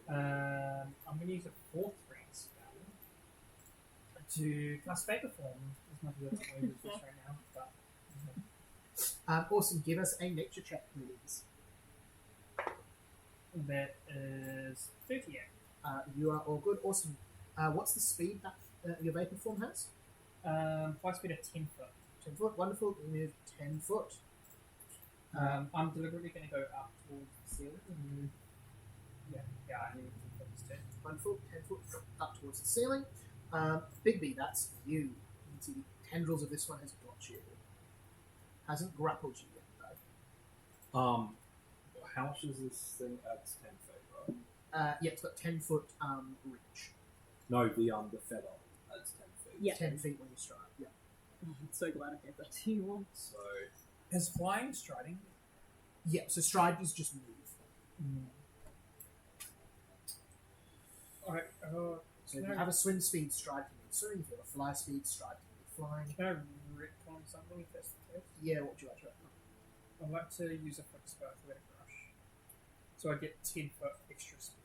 I'm going to use a 4th rank spell to cast Vapor Form as much as that's what I use right now. But Awesome, give us a nature check, please. that is 38. You are all good. Awesome. What's the speed that your vapor form has? Fly speed of 10 foot. 10 foot. Wonderful. You move 10 foot. I'm deliberately going to go up towards the ceiling. Yeah, I need to focus 10. Wonderful. 10 foot up towards the ceiling. Big B, that's you. You can see the tendrils of this one has got you. Hasn't grappled you yet, though. How much is this thing at 10 feet, right? Yeah, it's got 10 foot reach. No, the feather adds 10 feet. Yeah. 10 feet when you stride. Yeah. I'm so glad I gave that to you all. So Is flying striding? Yeah, so stride is just move. Alright, So if you have a swim speed, stride can be swimming. If you have a fly speed, stride can be flying. can I retcon something if that's the case? Yeah, what would you like to recommend? I'd like to use a focus spell for Athletic Rush. So I get 10 foot extra speed.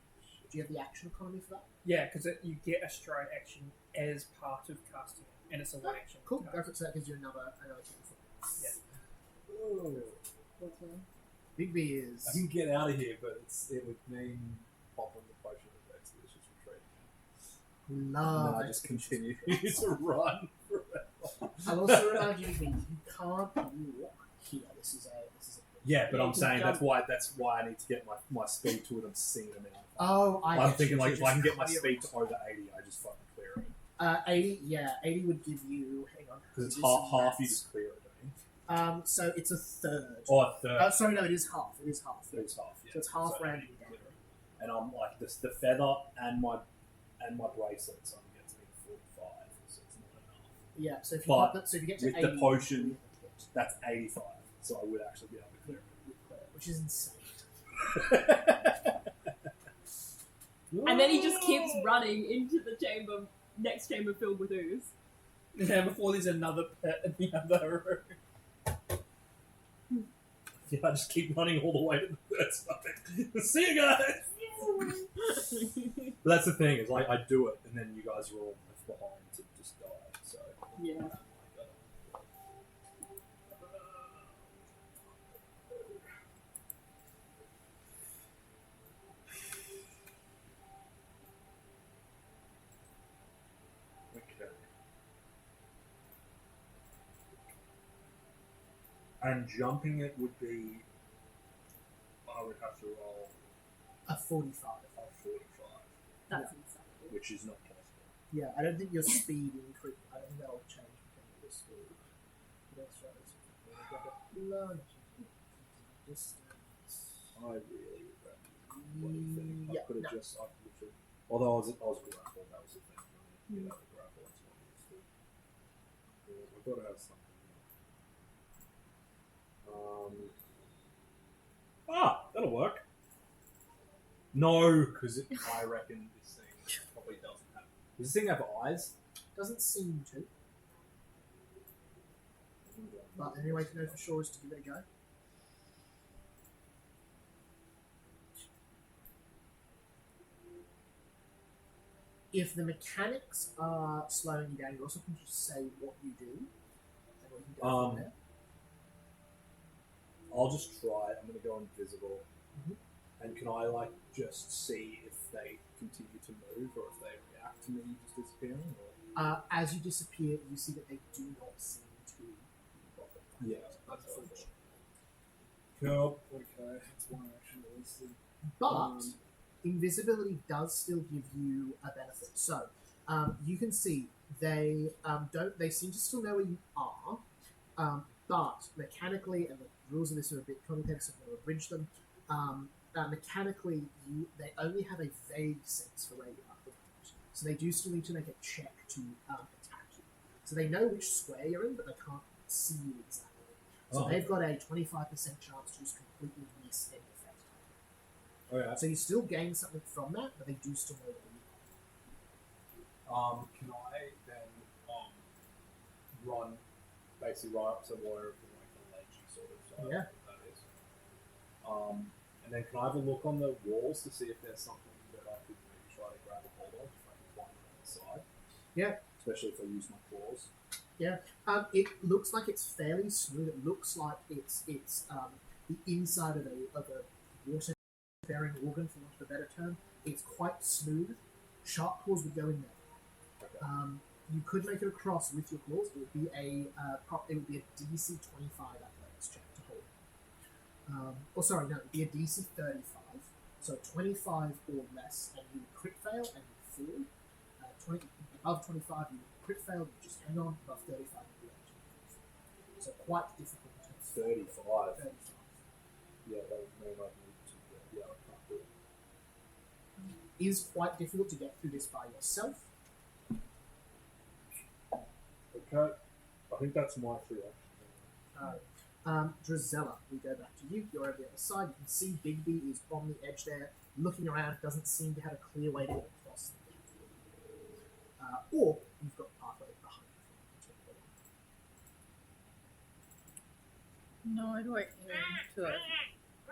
Do you have the action economy for that? Yeah, because you get a stride action as part of casting it, and it's a one action. Cool. card. Go for it, so that gives you another 10 foot. What's that? Big B is. I can get out of here, but it would mean popping the potion of expeditious retreat. And Love then I just continue to run forever. I'll also remind you, Big B, you can't walk here. This is a. Yeah, but Yeah, I'm you can saying jump. that's why I need to get my speed to an obscene amount. Oh, I'm get you. thinking So like if I can get my just speed to over 80, I just fucking clear it. 80, yeah, 80 would give you. Hang on. Because it's do some half you maths. just clear it, don't you? So it's a third. Or a third. Sorry, no, it is half. It is half. It's half, yeah. So it's half So rounded you down. clear it. And I'm like the feather and my bracelets only gets me to 45, so it's not enough. Yeah, so if you, But pop that, so if you get to with 80, the potion- you hit, That's 85, so I would actually be able to clear it. which is insane. And then he just keeps running into the chamber, next chamber filled with ooze. Yeah, before there's another pit in the other room. Yeah, I just keep running all the way to the first one. See you guys! But that's the thing, is like I do it, and then you guys are all left behind to just die, so... Yeah. Okay. And jumping it would be... I would have to roll A 45. a 45, That's insane. which is not possible. Yeah, I don't think your speed increase. I don't think that'll change because of your speed. What else is Lunge. Distance. I really regret that bloody thing. I Yeah, could have no. just... I literally... Although I was grappled, that was the thing. You know, the grapple, that's what I used to. Yeah, I've got to have something. That'll work. No, because I reckon this thing probably doesn't have... Does this thing have eyes? Doesn't seem to. But the only way to know for sure is to give it a go. If the mechanics are slowing you down, you also can just say what you do. And we can go from there. I'll just try it. I'm going to go invisible. Mhm. And can I, like, just see if they continue to move or if they react to me just disappearing? Or... As you disappear, you see that they do not seem to be bothered by Yeah, it, that's what I unfortunately. Cool. Okay. That's one action. But invisibility does still give you a benefit. So you can see they don't. They seem to still know where you are, but mechanically, and the rules of this are a bit complicated, so I'm going to abridge them. Mechanically, they only have a vague sense for where you are. So they do still need to make a check to attack you. So they know which square you're in, but they can't see you exactly. So Oh. they've got a 25% chance to just completely miss any effect. Oh, yeah. So you still gain something from that, but they do still know where you are. Can I then run basically right up to where like the ledgy sort of side Yeah. that is? And then can I have a look on the walls to see if there's something that I could maybe try to grab a hold of if I can climb on the side? Yeah. Especially if I use my claws. It looks like it's fairly smooth. It looks like it's the inside of a water-bearing organ, for want of a better term. It's quite smooth. Sharp claws would go in there. Okay. You could make it across with your claws. It would be a DC 25 athletics check to hold. Or sorry, no, it would be a DC 35. So 25 or less, and you would crit fail and you fall. Above 25, you would crit fail, you just hang on. Above 35, you would actually. So quite difficult to 35. 35. Yeah, that would mean I need to. Yeah, I can't do it. Is quite difficult to get through this by yourself. Okay. I think that's my free action. Drizella, we go back to you. You're over the other side. You can see Bigby is on the edge there, looking around. Doesn't seem to have a clear way to get across the gap. Or you've got pathway behind you. No, I'd wait here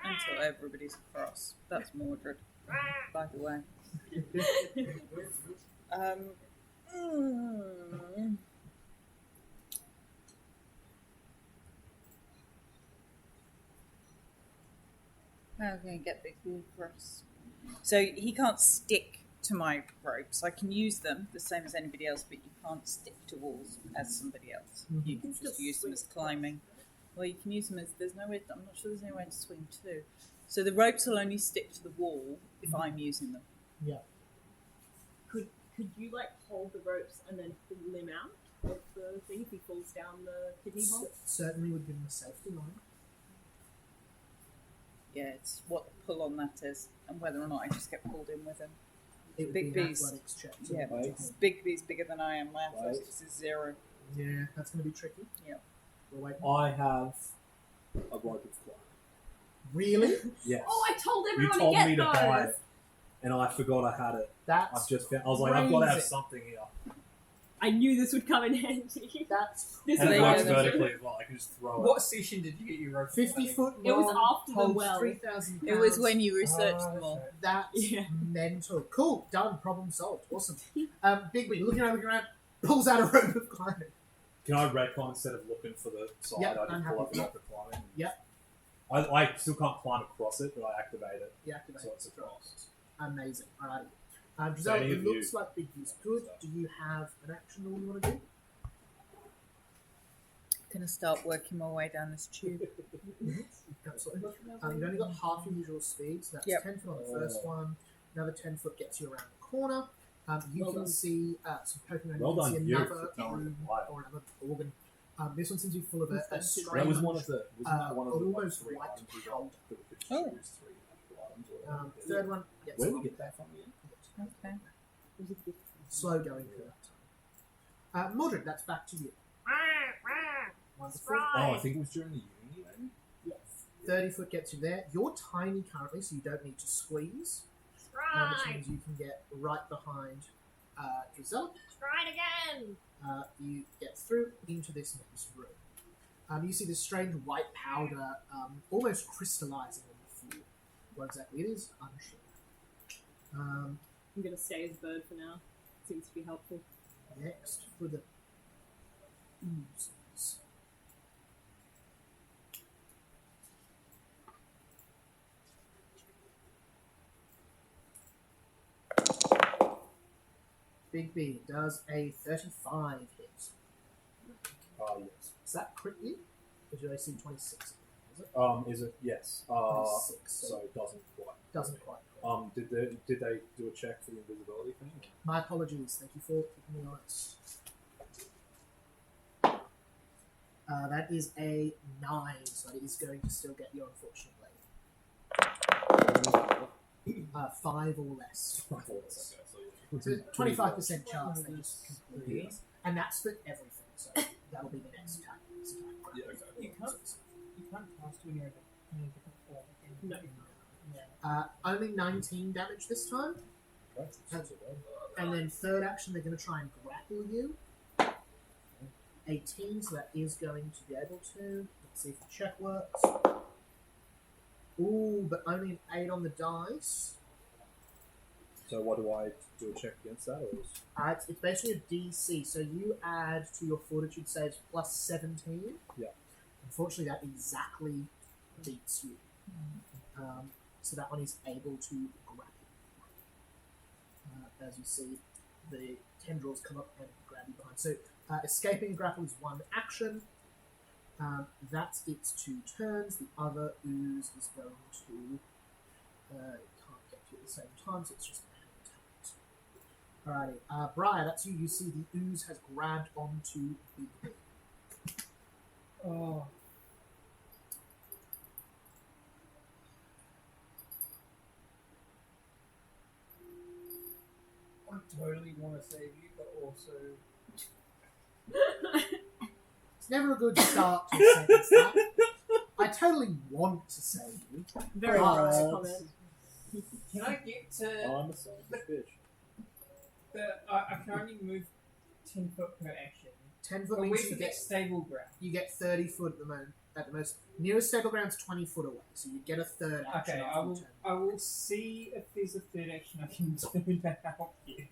until everybody's across. That's Mordred, by the way. How am I going to get Bigby across? So he can't stick to my ropes. I can use them the same as anybody else, but you can't stick to walls as somebody else. You can just use them as climbing. Well, you can use them as I'm not sure there's any way to swing to. So the ropes will only stick to the wall if I'm using them. Yeah. Could you like hold the ropes and then pull him out of the thing if he falls down the kidney hole? Certainly would give him a safety line. Yeah, it's what the pull on that is, and whether or not I just get pulled in with him. It would Big be an beast. athletics check. to Yeah, hold. Bigby's bigger than I am. My athletics is 0. Yeah, that's going to be tricky. Yeah. We'll wait. I have a rope of climb. Really? Yes. Oh, I told You everyone told to get me to those. buy it, and I forgot I had it. That's I've just found. I was like, I've got to have crazy. something here. I knew this would come in handy. That's This And is it Yeah, works that's vertically as well. I can just throw it. What session did you get your rope? 50-foot It was long, after the holds well. 3,000 It was pounds. when you researched them all. That's Yeah. mental. Cool. Done. Problem solved. Awesome. Bigby, looking around, pulls out a rope of climbing. Can I retcon instead of looking for the side? Yep, I I'm just happy pull up with the rope of climbing. Yep. I still can't climb across it, but I activate it, You activate so it. it's across. Amazing. Alrighty. So Giselle, any it of looks you- like Bigby's good. Do you have an action roll you want to do? Gonna start working my way down this tube. Absolutely. You've only got half your usual speed, so that's Yep. 10 foot on the first one. Another 10 foot gets you around the corner. You Well can done. see some poking around. Well you can done, see you, another for telling me room why. or another organ. This one seems to be full of a That strange, was one of the. Wasn't that one of the almost three white items we got powder. that we could Oh. choose 3 items or whatever. Third one gets Where did one. we get that from again? Okay. Slow going for that time. Mordred, that's back to you. Wonderful. Oh, I think it was during the uni, maybe? Yes. 30 foot gets you there. You're tiny currently, so you don't need to squeeze. Which means you can get right behind Giselle. Try it again. You get through into this next room. You see this strange white powder almost crystallizing on the floor. What exactly it is, unsure. I'm gonna stay as bird for now. Seems to be helpful. Next for the oozes. Big B does a 35 hit. Oh, yes. Is that crit you? Or did I see 26? Is it? Is it? Yes. 26, So so it doesn't quite. doesn't quite crit. Did they do a check for the invisibility thing? My apologies. Thank you for keeping me honest. That is a 9, so it is going to still get you, unfortunately. 5 or less. So 25% chance they just completely. And that's for everything, so that'll be the next attack. Yeah, exactly. You can't cast when you're in a different form. No. Yeah. Only 19 damage this time. Okay, that's not so bad. And then third action, they're going to try and grapple you. 18, so that is going to be able to. Let's see if the check works. Ooh, but only an 8 on the dice. So what do I do a check against that, or is It's basically a DC, so you add to your fortitude saves plus 17. Yeah. Unfortunately, that exactly beats you. So that one is able to grapple. As you see, the tendrils come up and grab grab you behind. So escaping grapple is one action. That's its 2 turns. The other ooze is going to can't get to you at the same time, so it's just hang tight. Alrighty, Briar, that's you. You see the ooze has grabbed onto Big B. Oh. I totally want to save you, but also It's never a good start to a sentence. That. I totally want to save you. Very But- nice comment. can I get to I'm a selfish bitch. I can only move 10 foot per action. 10 foot But means where's you the get next stable ground? 30 foot at the moment. At the most, nearest stable ground's 20 foot away, so you get a third action. Okay, after the turn. I will see if there's a third action I can do to help you.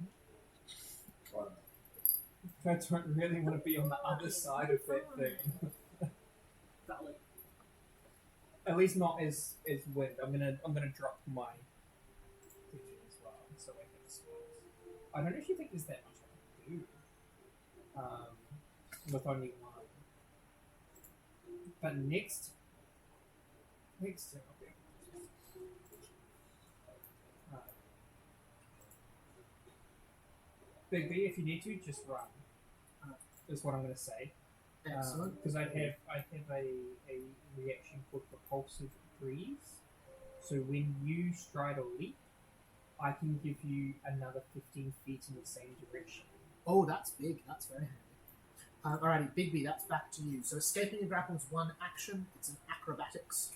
I don't really want to be on the other side of that thing. Valid. At least not as wind. I'm gonna drop my vision as well, so I can switch. I don't actually think there's that much I can do. With only one. But next turn I'll be able to. Big B, if you need to, just run. Is what I'm gonna say. Excellent. Because I have a reaction called propulsive breeze. So when you stride or leap, I can give you another 15 feet in the same direction. Oh, that's big. That's very handy. Alrighty, Big B, that's back to you. So escaping and grappling is one action. It's an acrobatics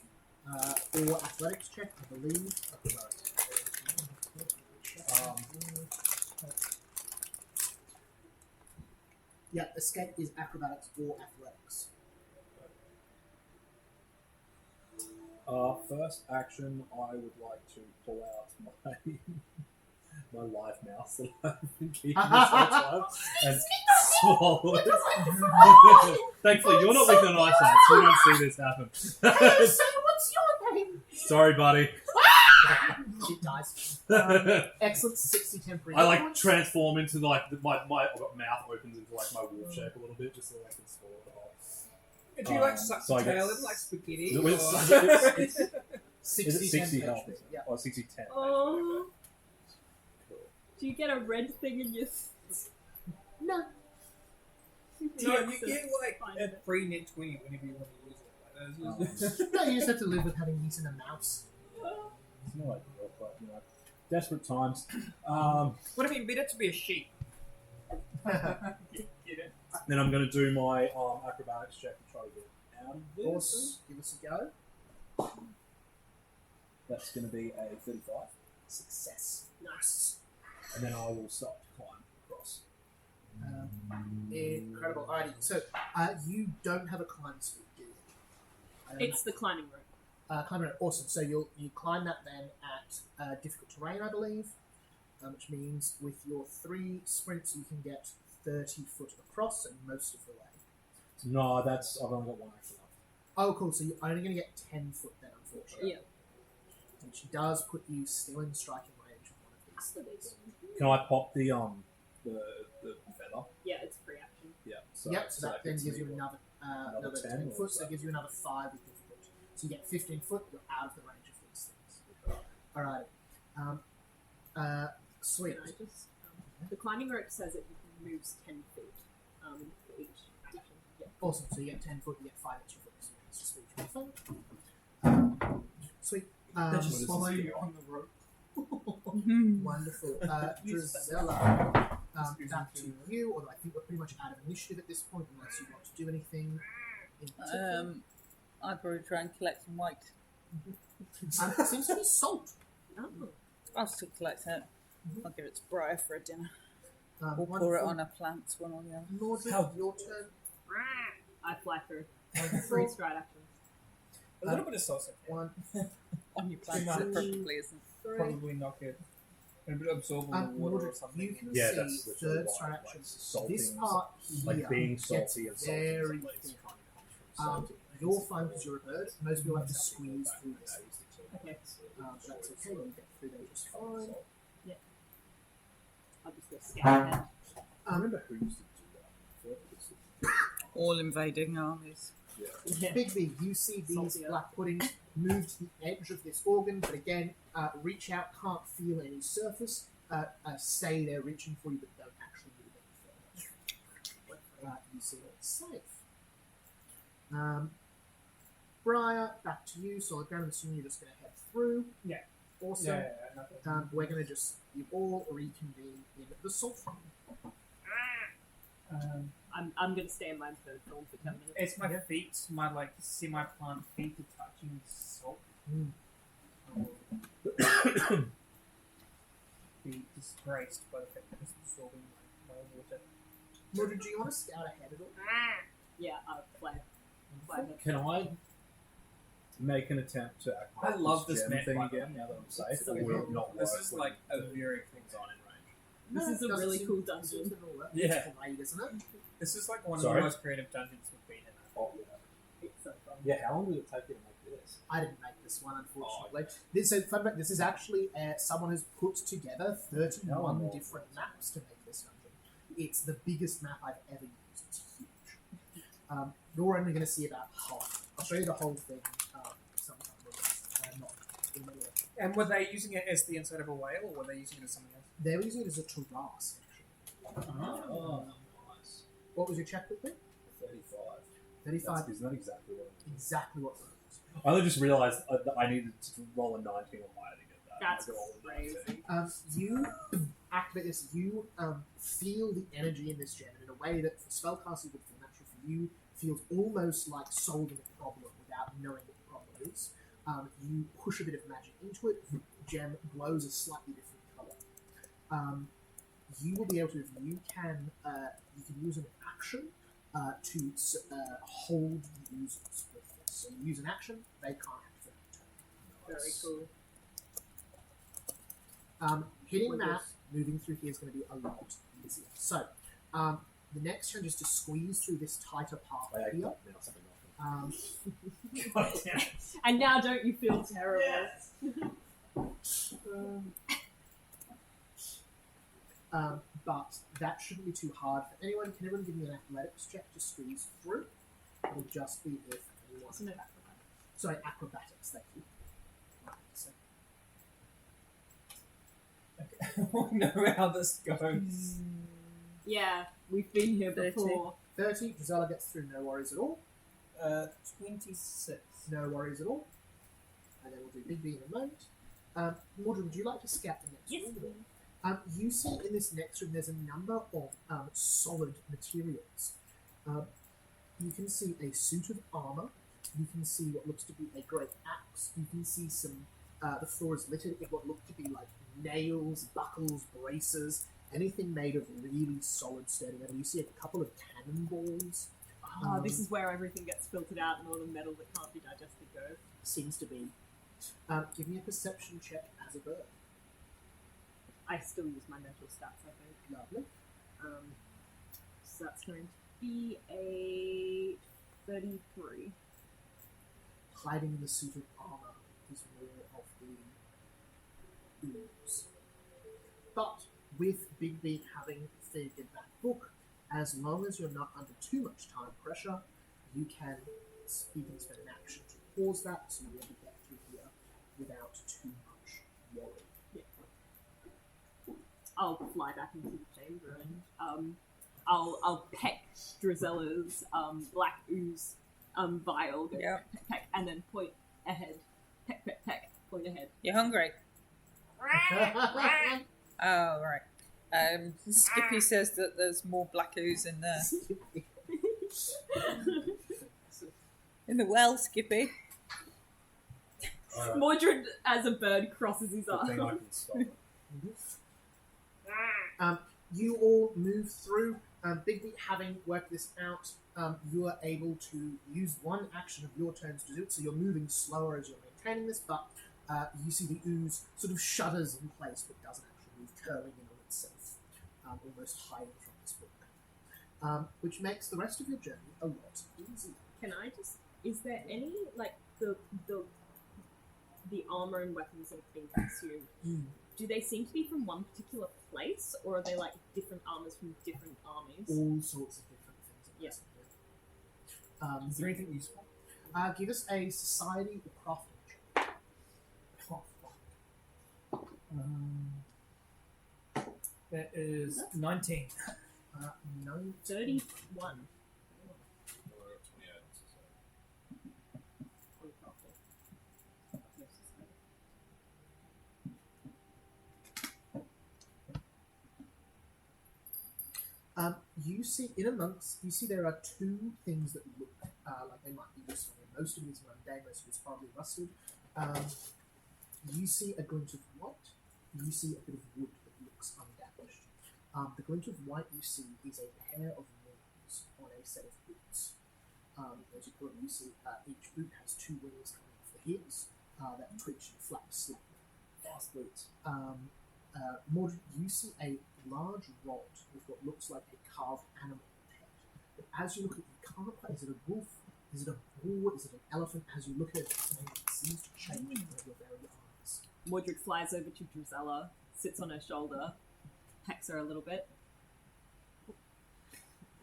or athletics check, I believe. Yeah, escape is acrobatics or athletics. First action, I would like to pull out my my live mouse that I've been keeping this whole time and swallow it. Thankfully, you're not with an eyesight, so you don't see this happen. Hey, so what's your name? Sorry, buddy. It dies. Excellent 60 temporary. I points. transform into my mouth opens into my wolf shape a little bit just so I can swallow it all. Do you suck so I the get tail in like spaghetti? Is it- or- it's- 60 Is it 60 temp health? HP, yeah. Or 60 10? Oh. Cool. Do you get a red thing in your... No. No, you get like a free net 20 whenever you want to use it. No, you just have to live with having eaten a mouse. It's not like but desperate times. Would have been better to be a sheep. Get it? Then I'm going to do my acrobatics check to try to get out of this. Awesome. Give us a go. That's going to be a 35. Success. Nice. And then I will start to climb across. Incredible. Alrighty, so you don't have a climb speed, do you? It's the climbing rope. Climbing rope. Awesome. So you climb that then at difficult terrain, I believe, which means with your 3 sprints you can get 30 foot across and most of the way. No, I've only got one action left. Oh, cool. So you're only going to get 10 foot then, unfortunately. Yeah. Which does put you still in striking range of one of these things. Can I pop the feather? Yeah, it's free action. Yeah. Yep, so that then gets gives me you what? another 10 or foot, so so? that gives you another 5 with difficult. So you get 15 foot, you're out of the range of these things. Alright. Sweet. Can I just... the climbing rope says it moves 10 feet for each action. Yeah. Awesome, so you get 10 foot, you get 5 extra foot. So that's just for each one. Sweet. They just this swallow is you good. on the rope. Wonderful. Drizella, back to you, although I think we're pretty much out of initiative at this point, unless you want to do anything in particular. I'd probably try and collect some white. It seems to be salt. Oh. I'll still collect it. I'll give it to Briar for a dinner. Or pour Wonderful. it on a plant, one or the other. Mordred, How- your turn. I fly through. Free stride actions. A little bit of sauce. Okay. 1, On your plants, much. it probably isn't. 3. Probably not good. A bit of absorbable water Mordred, or something. you can Yeah, see that's literally third why, stride like, action. salting This and part like here being gets salty and salty. very is thin. salty. You're fine because you're a bird. Most people have to squeeze through this. Okay. That's okay. You get through there just fine. I'll just go scout ahead. I remember who used to do All invading armies. Yeah. Yeah. Bigby, you see these Saltier. black puddings move to the edge of this organ, but again, reach out, can't feel any surface. Say they're reaching for you, but don't actually move any further. You see it's safe. Briar, back to you. So I'm assuming you're just going to head through. Yeah. Awesome. Yeah, nothing. We're going to just you all reconvene in the salt room. I'm gonna stay in my third film for 10 minutes. It's my feet, my like semi-plant feet are touching salt. Be disgraced by the fact that it's absorbing my water. Mordred, do you want to scout ahead at all? Yeah, fly ahead. Can I make an attempt to activate I love this gem map, thing by the again now that I'm safe? So Or will it cool. not This work is when like a the very cool things aren't in range? This is a it really doesn't cool seem- dungeon. doesn't all work. Yeah. It's great, isn't it? This is like one of Sorry? the most creative dungeons we've been in. Oh, yeah. It's so fun. Yeah, how long did it take you to make this? I didn't make this one, unfortunately. So, fun fact, this is actually someone has put together 31 Oh. different maps to make this dungeon. It's the biggest map I've ever used. It's huge. You're only going to see about half. I'll show you the whole thing sometime. Not in the way. And were they using it as the inside of a whale, or were they using it as something else? They were using it as a terrace, actually. Oh, nice. What was your check with it? 35. 35. Isn't that exactly what it is? Exactly what it was. I only just realised I needed to roll a 19 or higher to get that. That's I got all a 19. crazy. You activate this, you feel the energy in this gem in a way that for spellcasters would feel natural for you, feels almost like solving a problem without knowing what the problem is. You push a bit of magic into it, the gem glows a slightly different colour. You will be able to, if you can use an action to hold the users with this. So you use an action, they can't activate it. Very cool. Hitting With that, this. moving through here is going to be a lot easier. So, the next challenge is to squeeze through this tighter path I ate here. that, now something else. God damn. And now don't you feel terrible? But that shouldn't be too hard for anyone. Can everyone give me an athletics check to squeeze through? It'll just be if anyone. Wasn't it acrobatic? Sorry, acrobatics. Thank you. Right, so I know how this goes. Yeah, we've been here 30. before. 30. Gisela gets through, no worries at all. 26. No worries at all. And then we'll do Big B in a moment. Mordred, would you like to scout the next Yes, room? please. You see in this next room there's a number of solid materials. You can see a suit of armor. You can see what looks to be a great axe. You can see some. The floor is littered with what look to be like nails, buckles, braces, anything made of really solid, sturdy metal. You see a couple of cannonballs. This is where everything gets filtered out and all the metal that can't be digested goes. Seems to be. Give me a perception check as a bird. I still use my mental stats, I think. Lovely. So that's going to be a 33. Hiding in the suit of armor is more of the ooze. But with Big B having figured that book, as long as you're not under too much time pressure, you can spend an action to pause that, so you'll be able to get through here without too much worry. I'll fly back into the chamber and I'll peck Drizella's black ooze vial. Go Yeah. peck, peck, and then point ahead. Peck, peck, peck. Point ahead. You're hungry? Oh, right. Skippy says that there's more black ooze in there. In the well, Skippy. Alright, Mordred, as a bird, crosses his good thing I arms. can stop it. You all move through. Big B, having worked this out, you are able to use one action of your turns to do it, so you're moving slower as you're maintaining this, but you see the ooze sort of shudders in place, but doesn't actually move, curling in on itself, almost hiding from this book. Which makes the rest of your journey a lot easier. Can I just? Is there any like the armor and weapons that have been consumed? Do they seem to be from one particular place, or are they like different armors from different armies? All sorts of different things. Yeah. Is there anything useful? Give us a society or crafting. Oh, fuck. That is 19. No. 31. Well, I got 28, so You see, in amongst, you see there are two things that look like they might be useful. Most of it is mundane, most of it is horribly rusted. You see a glint of white. You see a bit of wood that looks undamaged. The glint of white you see is a pair of wings on a set of boots. As you put, you see each boot has two wings coming off the heels that twitch and flap slightly. fast boots. Mordred, you see a large rod with what looks like a carved animal head. But as you look at it, you can't quite, is it a wolf? Is it a boar? Is it an elephant? As you look at it, it seems to change with your very eyes. Mordred flies over to Drizella, sits on her shoulder, pecks her a little bit.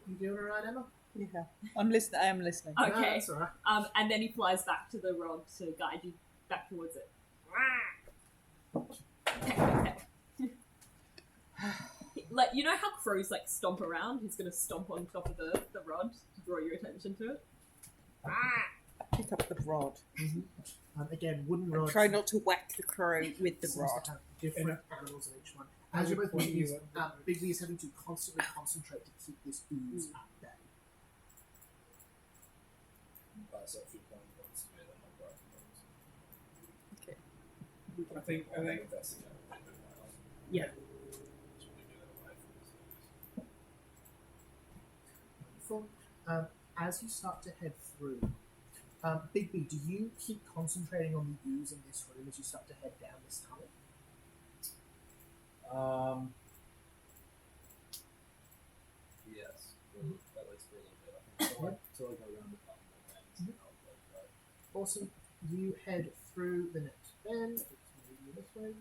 You doing alright, Emma? Yeah. I'm listening. I am listening. Okay. No, that's alright. And then he flies back to the rod to guide you back towards it. Peck, peck, peck. Like, you know how crows like stomp around? He's gonna stomp on top of the rod to draw your attention to it. Pick up the rod. Again, wooden And rods. try not to whack the crow with the seems to rod. have different animals in each one. As you're both looking, Bigby is having to constantly concentrate to keep this ooze at bay. So if you're playing against me, then I'll grab them. Okay. I think investigate a bit more. Yeah. Just want to get away from this. Wonderful. As you start to head through, Bigby, do you keep concentrating on the ooze in this room as you start to head down this tunnel? Yes, at least for a little bit. I think until I go around the button and then Awesome. You head through the next bend. It's moving this way.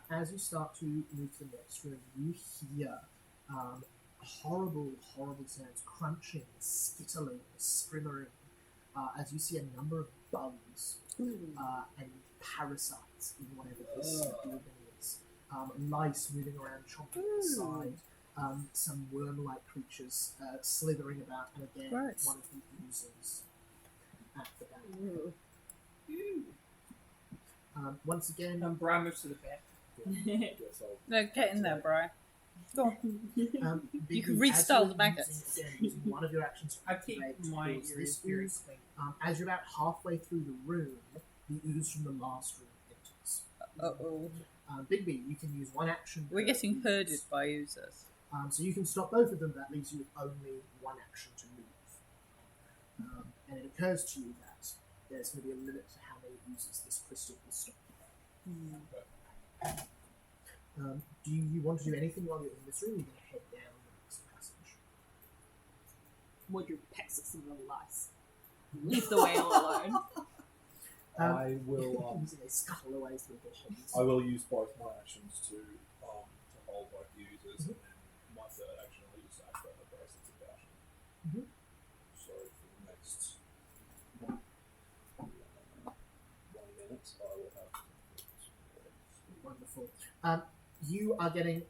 As you start to move to the next room, you hear horrible, horrible sounds, crunching, skittling, scrimmering, as you see a number of bugs and parasites in whatever this building is. Lice moving around, chomping at the side. Some worm-like creatures slithering about, and again, Gross. one of the oozes at the back. Once again, Brian moves to the back. Guess I'll No, get in there, Brian. Go on. Bigby, can as restyle you're the maggots. using one of your actions to I keep activate my towards areas this very ooze, clean. as you're about halfway through the room, the ooze from the last room enters. Uh-oh. Bigby, you can use one action. We're per getting ooze. herded by users. So you can stop both of them, but that leaves you with only one action to move. And it occurs to you that there's going to be a limit to how many uses this crystal will stop. Do you want to do anything while you're in this room? You're going to head down the next passage. Mordred pecks at some little lice. Leave the whale alone. I will. Using a scuttle away through the holes. I will use both my actions to hold both users, and then my third action I'll use to activate the bracelets of passion. So for the next 1 minute, I will have. Wonderful. You are getting,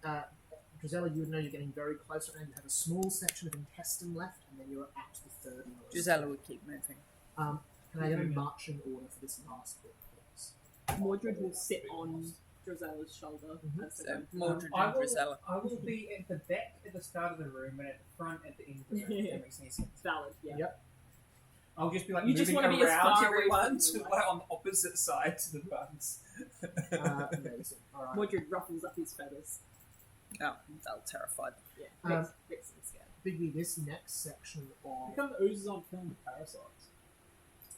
Drizella, you would know you're getting very close right now. You have a small section of intestine left, and then you're at the third lowest. Gisela would keep moving. Can I get a marching order for this last bit, please? Mordred will sit on Drizella's shoulder as they So, go. Mordred I and will, Gisela. I will be at the back at the start of the room and at the front at the end of the room. If that makes any sense. Valid, yeah. Yep. I'll just be like You just moving wanna be as around far away everyone from to the like on the opposite side to the bugs. Amazing. All right. Mordred ruffles up his feathers. Oh, that'll terrify them. Yeah, Um, makes him scared. Bigby, this next section How of come the oozes aren't killing the parasites?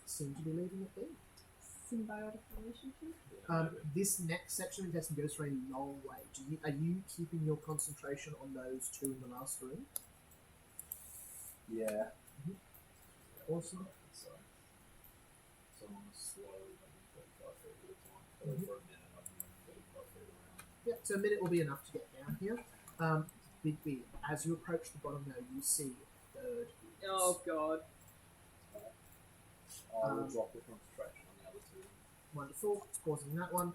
seem to be leaving it be. Symbiotic relationship? This next section of intestine goes for a long way. Are you keeping your concentration on those two in the last room? Yeah. Awesome. So I'm slow, maybe 35 feet at a time. But for a minute, I'm moving 35 feet around. Yep, so a minute will be enough to get down here. Big B, as you approach the bottom now, you see a third ooze. Oh god. I will drop the concentration on the other two. Wonderful. It's pausing that one.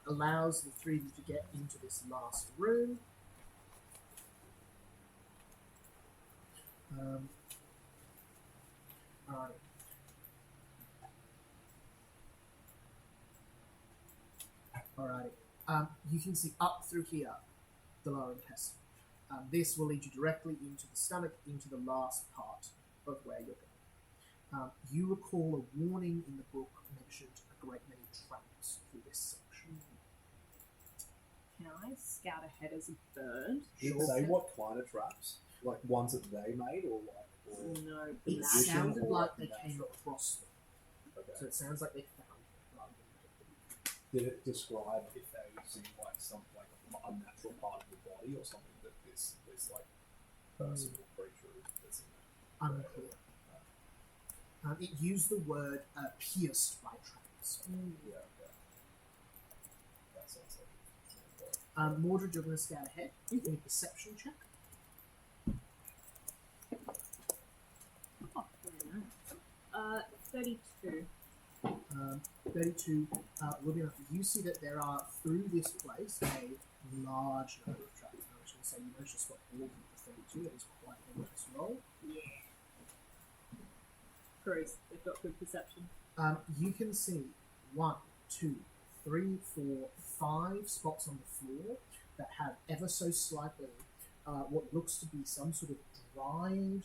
Allows the three of you to get into this last room. Alright. Alrighty. You can see up through here the lower intestine. This will lead you directly into the stomach, into the last part of where you're going. You recall a warning in the book mentioned a great many traps through this section. Can I scout ahead as a bird? Did it say what kind of traps? Like ones that they made, or like? Or... No. It Magic sounded or like they natural? came across them. Okay. So it sounds like they found them rather than made them. Did it describe if they seem like some like unnatural part of the body or something that this like person or creature is in there? Unclear. It used the word pierced by traps. Yeah. That sounds like. Mordred, you're going to scout ahead. Give me a perception check. Oh, very nice. 32. 32 will be enough. You see that there are, through this place, a large number of traps. I was going to say, you managed to spot all of the 32. That is quite a nice roll. Gross. They've got good perception. You can see 1, 2, 3, 4, 5 spots on the floor that have ever so slightly what looks to be some sort of dried,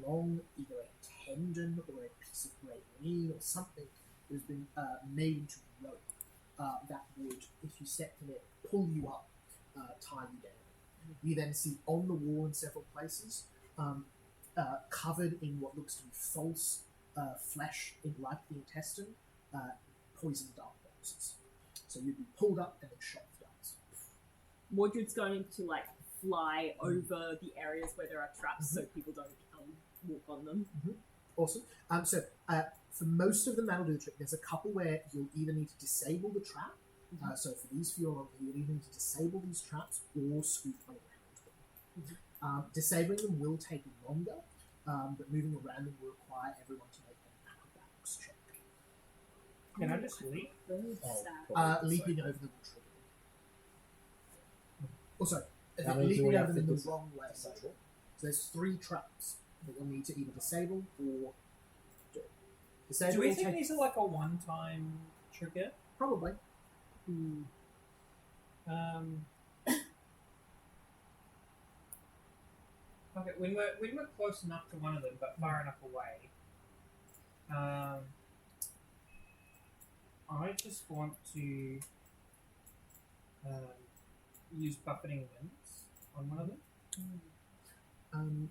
long, either a tendon or a piece of grey lean or something that has been made into rope that would, if you stepped in it, pull you up, tie you down. You then see on the wall in several places, covered in what looks to be false flesh, like the intestine, poison dart boxes. So you'd be pulled up and then shot with darts. Mordred's going to like fly over the areas where there are traps so people don't walk on them. Awesome. For most of them, that'll do the trick. There's a couple where you'll either need to disable the trap. So for these few along here, you'll either need to disable these traps or scoot around them. Disabling them will take longer, but moving around them will require everyone to make an acrobatics check. Can I just leap? Leaping over them will trigger them. Also, How many do leaping we have over them to the wrong way. So there's 3 traps that you'll need to either disable or do. Disable Do we will think take these are like a one-time trigger? probably. Okay, when we're close enough to one of them, but far enough away, I just want to use buffeting winds on one of them.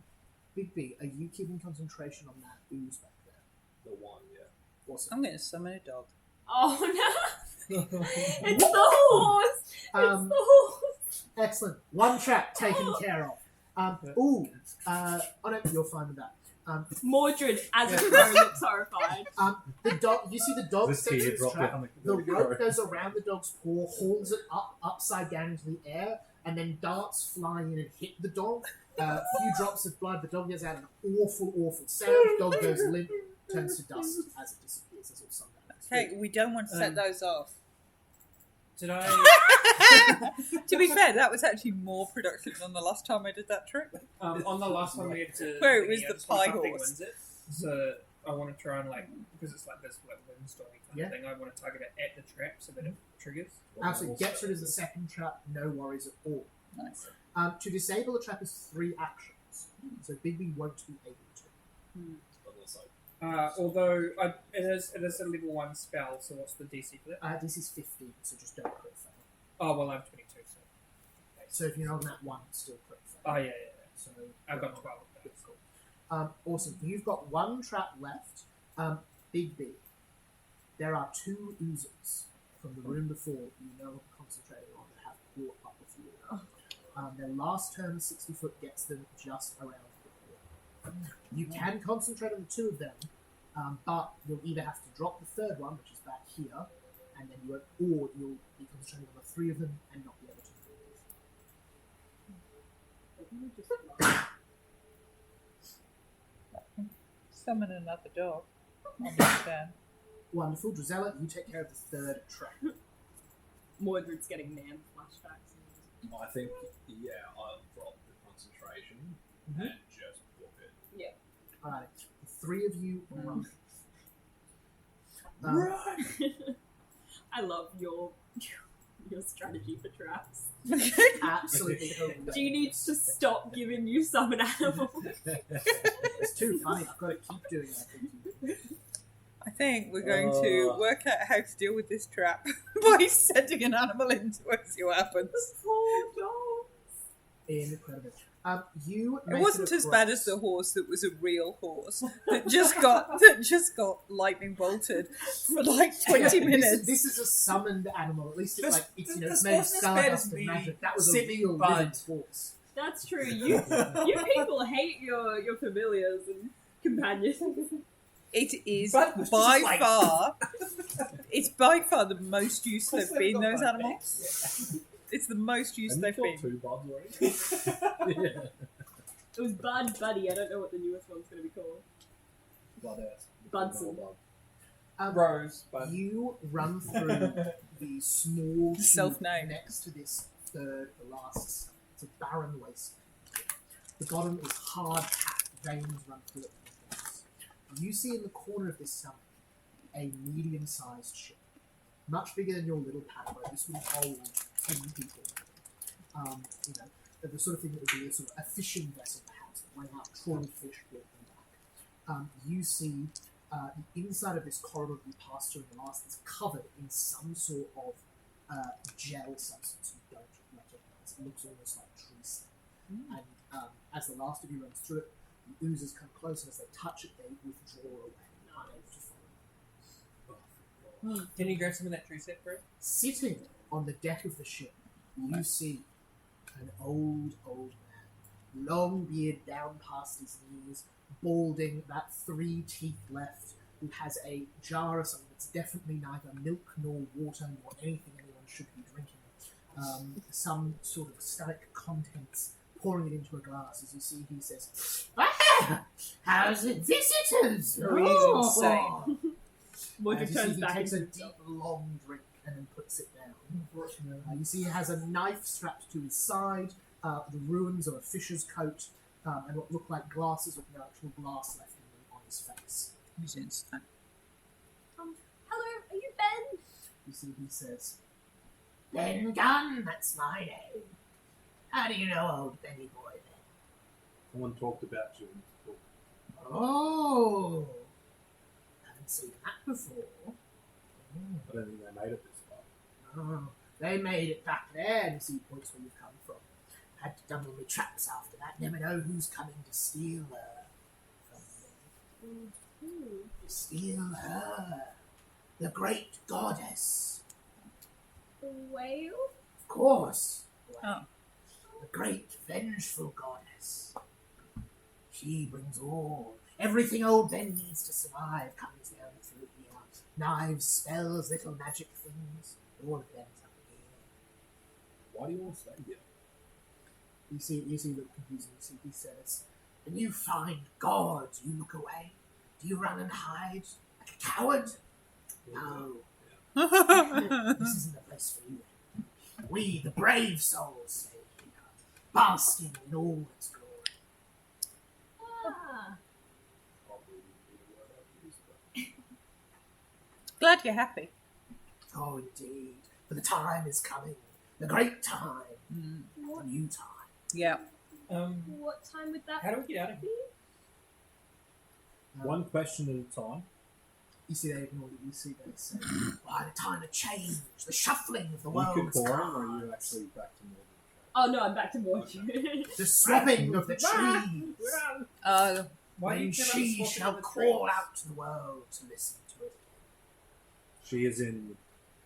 Big B, are you keeping concentration on that ooze back there? The one, yeah. Awesome. I'm going to summon a dog. Oh no! It's the horse! It's the horse! Excellent. One trap taken care of. Oh no, you're fine with that. Mordred, as a crow, looks horrified. The dog. You see the dog This sets tear its dropped trap. down The rope goes around the dog's paw, holds it upside down into the air, and then darts fly in and hit the dog. A few drops of blood. The dog gets out an awful sound. Dog goes limp, turns to dust as it disappears. As all sundown. Hey, we don't want to set those off. Did I? To be fair, that was actually more productive than the last time I did that trick. On the last one we had to. Where it was the just pie buffeting horse. winds it. So I want to try and because it's like this windstormy kind Yeah. of thing. I want to target it at the trap so that it triggers. Absolutely. Gets rid of the second trap. No worries at all. Nice. To disable a trap is 3 actions, so Bigby won't be able to. Unless I Although it is a level 1 spell. So what's the DC for that? This is 15, so just don't crit fail. Oh well, I have 22. So if you're on that one, it's still crit fail. Oh yeah. So I've got 12. That's cool. Awesome. You've got 1 trap left. Big B. There are 2 oozers from the room before you know concentrating on that have caught up with you. Their last turn, 60 foot, gets them just around the corner. You can concentrate on the 2 of them, but you'll either have to drop the 3rd one, which is back here, and then or you'll be concentrating on the 3 of them and not be able to You just fly. Summon another dog. On your turn. Wonderful. Drizella, you take care of the third trap. Mordred's getting man flashbacks. I think, I'll drop the concentration and just book it. Alright. The three of you run. I love your strategy for traps. Absolutely hilarious. Do you need to stop giving you summon animals? It's too funny. I've got to keep doing that. I think we're going to work out how to deal with this trap by sending an animal into us, see what happens. Poor dogs. Incredible. You It wasn't as bad as the horse that was a real horse that just got lightning bolted for like 20 minutes. This is a summoned animal. At least it's it's this made of wasn't as bad stardust as and the magic. That was a sick real bud. living horse. That's true. You people hate your familiars and companions. It is But was by just like- far, it's by far the most use Of course they've they've been, got those bad animals. It's the most use Haven't they've you killed been. 2 buds already? Yeah. It was Bud Buddy. I don't know what the newest one's going to be called. Budson. Rose. But You run through the small tube Self-named. next to this third, the last. It's a barren waste. The bottom is hard packed. Veins run through it. You see in the corner of this stomach a medium-sized ship, much bigger than your little padboat. This would hold 10 people. The sort of thing that would be a sort of a fishing vessel, perhaps, that went out, trawled fish, brought them back. You see the inside of this corridor that you passed through in the last is covered in some sort of gel substance you don't recognize. It looks almost like tree sap. And as the last of you runs through it, the oozes come close, and as they touch it, they withdraw away, unable to follow. Can you grab some of that tree sap, bro? Sitting on the deck of the ship, you see an old man, long beard down past his knees, balding, about 3 teeth left, who has a jar of something that's definitely neither milk nor water nor anything anyone should be drinking. Some sort of stomach contents, pouring it into a glass. As you see, he says, how's it, visitors? He's insane. Mordred As you see, turns he back takes into a deep, himself. long drink and then puts it down. You see he has a knife strapped to his side, the ruins of a fisher's coat, and what look like glasses with no actual glass left in them on his face. He's insane. Hello, are you Ben? You see he says, Ben Gunn, that's my name. How do you know old Benny Boy then? someone talked about you in this book. Oh, haven't seen that before. I don't think they made it this far. Oh, they made it back there, and see points where you've come from. Had to double my traps after that. Never know who's coming to steal her from me. To steal her, the great goddess. The whale? Of course. Oh. The great vengeful goddess. She brings everything old Ben needs to survive comes down through here. Knives, spells, little magic things. All of them's up here. Why do you want to stay here? You see, look confused. You see, he says, "When you find God, you look away. Do you run and hide like a coward? No. This isn't the place for you. We, the brave souls, stay here, basking in all its glory." Ah, Probably would be the word I'd use, but Glad you're happy. Oh, indeed. For the time is coming. The great time. The new time. Yeah. what time would that How do we get out of here? be? one question at a time. You see, they ignore you. You see, they say, "Why, the time of change, the shuffling of the Are you world has Kokoran, or are come. you actually back to Morgan? Oh no, I'm back to Mordred. The swapping of the trees. Oh, Why do you When care about she swapping shall the call trees? out to the world to listen to it. She is in.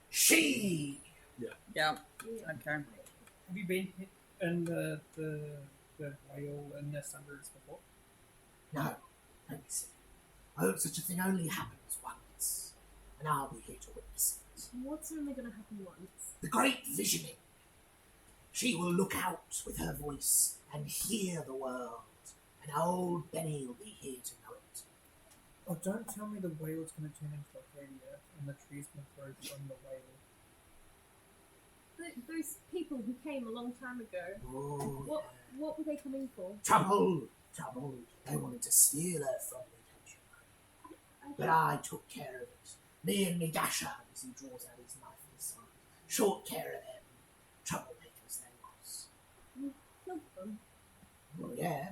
She! yeah. Okay. Have you been in the whale and the sunburst before? No, let me see. Oh, such a thing only happens once, and I'll be here to witness it. What's only gonna happen once? The great visioning. She will look out with her voice and hear the world, and old Benny will be here to know it. Oh, don't tell me the whale's going to turn into Arcadia and the tree's going to grow from the whale. Those people who came a long time ago, Oh, what were they coming for? trouble. They wanted to steal her from me, don't you know? But I took care of it. Me and me Dasher, as he draws out his knife and his sword. Short care of them. Troublemakers they was. You killed them. Well, yeah.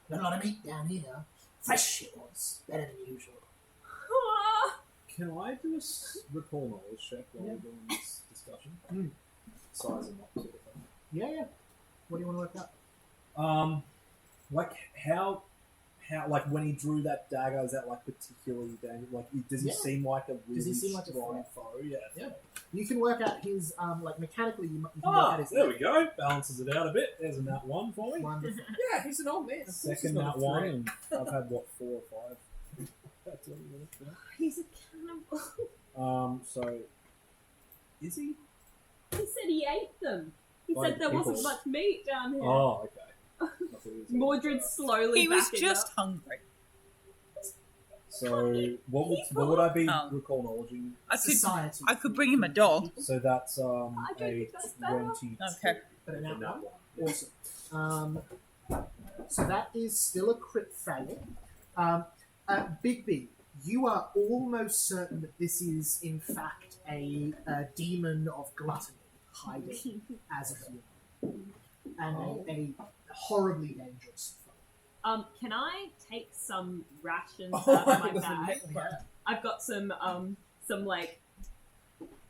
Got a lot of meat down here. Fresh it was. Better than usual. Ah! Can I do a recall knowledge check while we're doing this discussion? Size them up, sort of thing. Yeah. What do you want to work out? Like how, like when he drew that dagger, is that like particularly dangerous? Like, does he Yeah. seem like a really Does he seem like a strong threat? foe? Yeah. Yeah. You can work out his, like, mechanically, you can work Ah, out his... there we go. Balances it out a bit. There's a nat 1 for me. Wonderful. Yeah, he's an old man. Of course he's Second not nat a 1, threat. and I've had what 4 or 5. That's what it is, yeah. He's a cannibal. So is he? He said he ate them. He Like said there wasn't pickles. much meat down here. Oh, okay. I thought he was- Mordred slowly He was backing just up. hungry. So what would I be Oh. recall knowledging? Society. I could bring him a dog. So that's I don't a think that's better. 22. Okay. But an A nat nat one. 1. Awesome. So that is still a crit fail. Big B, you are almost certain that this is, in fact, a demon of gluttony hiding as a human. And a horribly dangerous foe. Can I take some rations Oh, out of my it was a bag? neck bone. I've got some like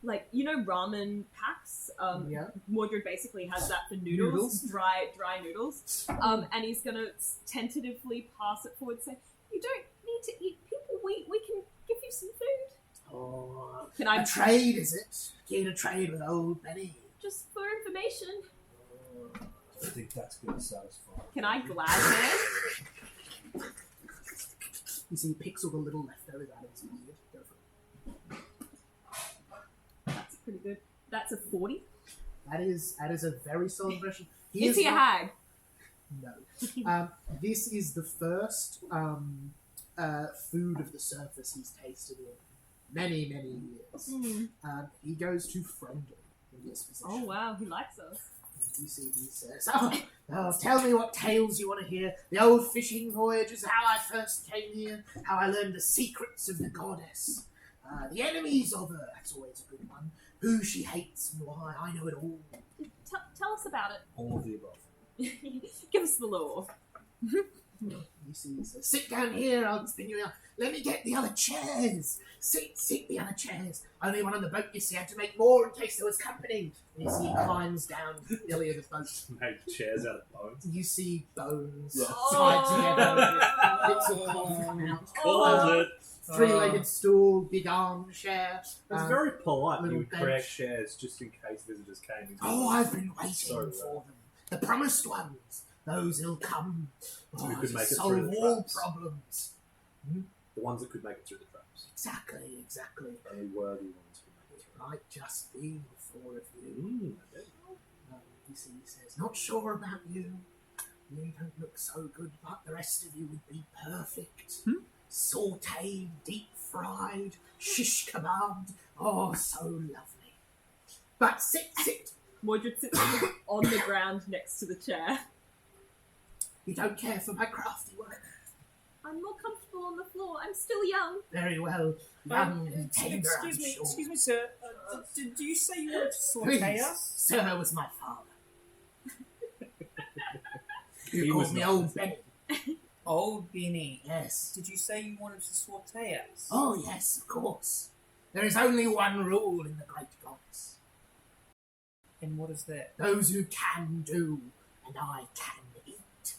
ramen packs. Yeah. Mordred basically has that for noodles, dry noodles. And he's gonna tentatively pass it forward, say, "You don't need to eat people. We can give you some food." Oh, Can a I trade, is it? Here to trade with old Benny. just for information? I think that's going to satisfy. Can I glad hand? You see, he picks all the little leftovers out of his beard. Go for it. That's pretty good. That's a 40. That is a very solid impression. Is he a hag? No. This is the first food of the surface he's tasted in many, many years. He goes to friendly in this position. Oh wow, he likes us. You see, he says, oh, tell me what tales you want to hear. The old fishing voyages, how I first came here, how I learned the secrets of the goddess. The enemies of her, that's always a good one. Who she hates and why, I know it all. Tell us about All of the above. it. Give us the lore. You see, he says, sit down here, I'll spin you out. Let me get the other chairs. Sit the other chairs. Only one on the boat, you see, I had to make more in case there was company. And you see he climbs down the belly of the boat. Make chairs out of bones. You see bones Yeah. tied together, bits of cloth come out. Called it. Three-legged stool, big armchair. It's Um, very polite. little You would create bench. chairs just in case visitors came. Into Oh, I've been waiting So, for them. The promised ones. Those who'll come. So we could to make it solve through the all traps. problems. the ones that could make it through the traps. Exactly. Only worthy ones could make it It through. might just be the four of you. Okay. You see, he says, not sure about you. You don't look so good, but the rest of you would be perfect. Sauteed, deep fried, shish kebabbed. Oh, so lovely. But sit. Mordred sits on the ground next to the chair. You don't care for my crafty work. I'm more comfortable on the floor. I'm still young. Very well. Young and tender, I'm sure. Excuse me, sir. Did you say you wanted to saute Please, us? sir was my father. He You was called me not. old Benny. Old Benny. Yes. Did you say you wanted to saute us? Oh, yes, of course. There is only one rule in the great gods. And what is that? Those who can do, and I can eat.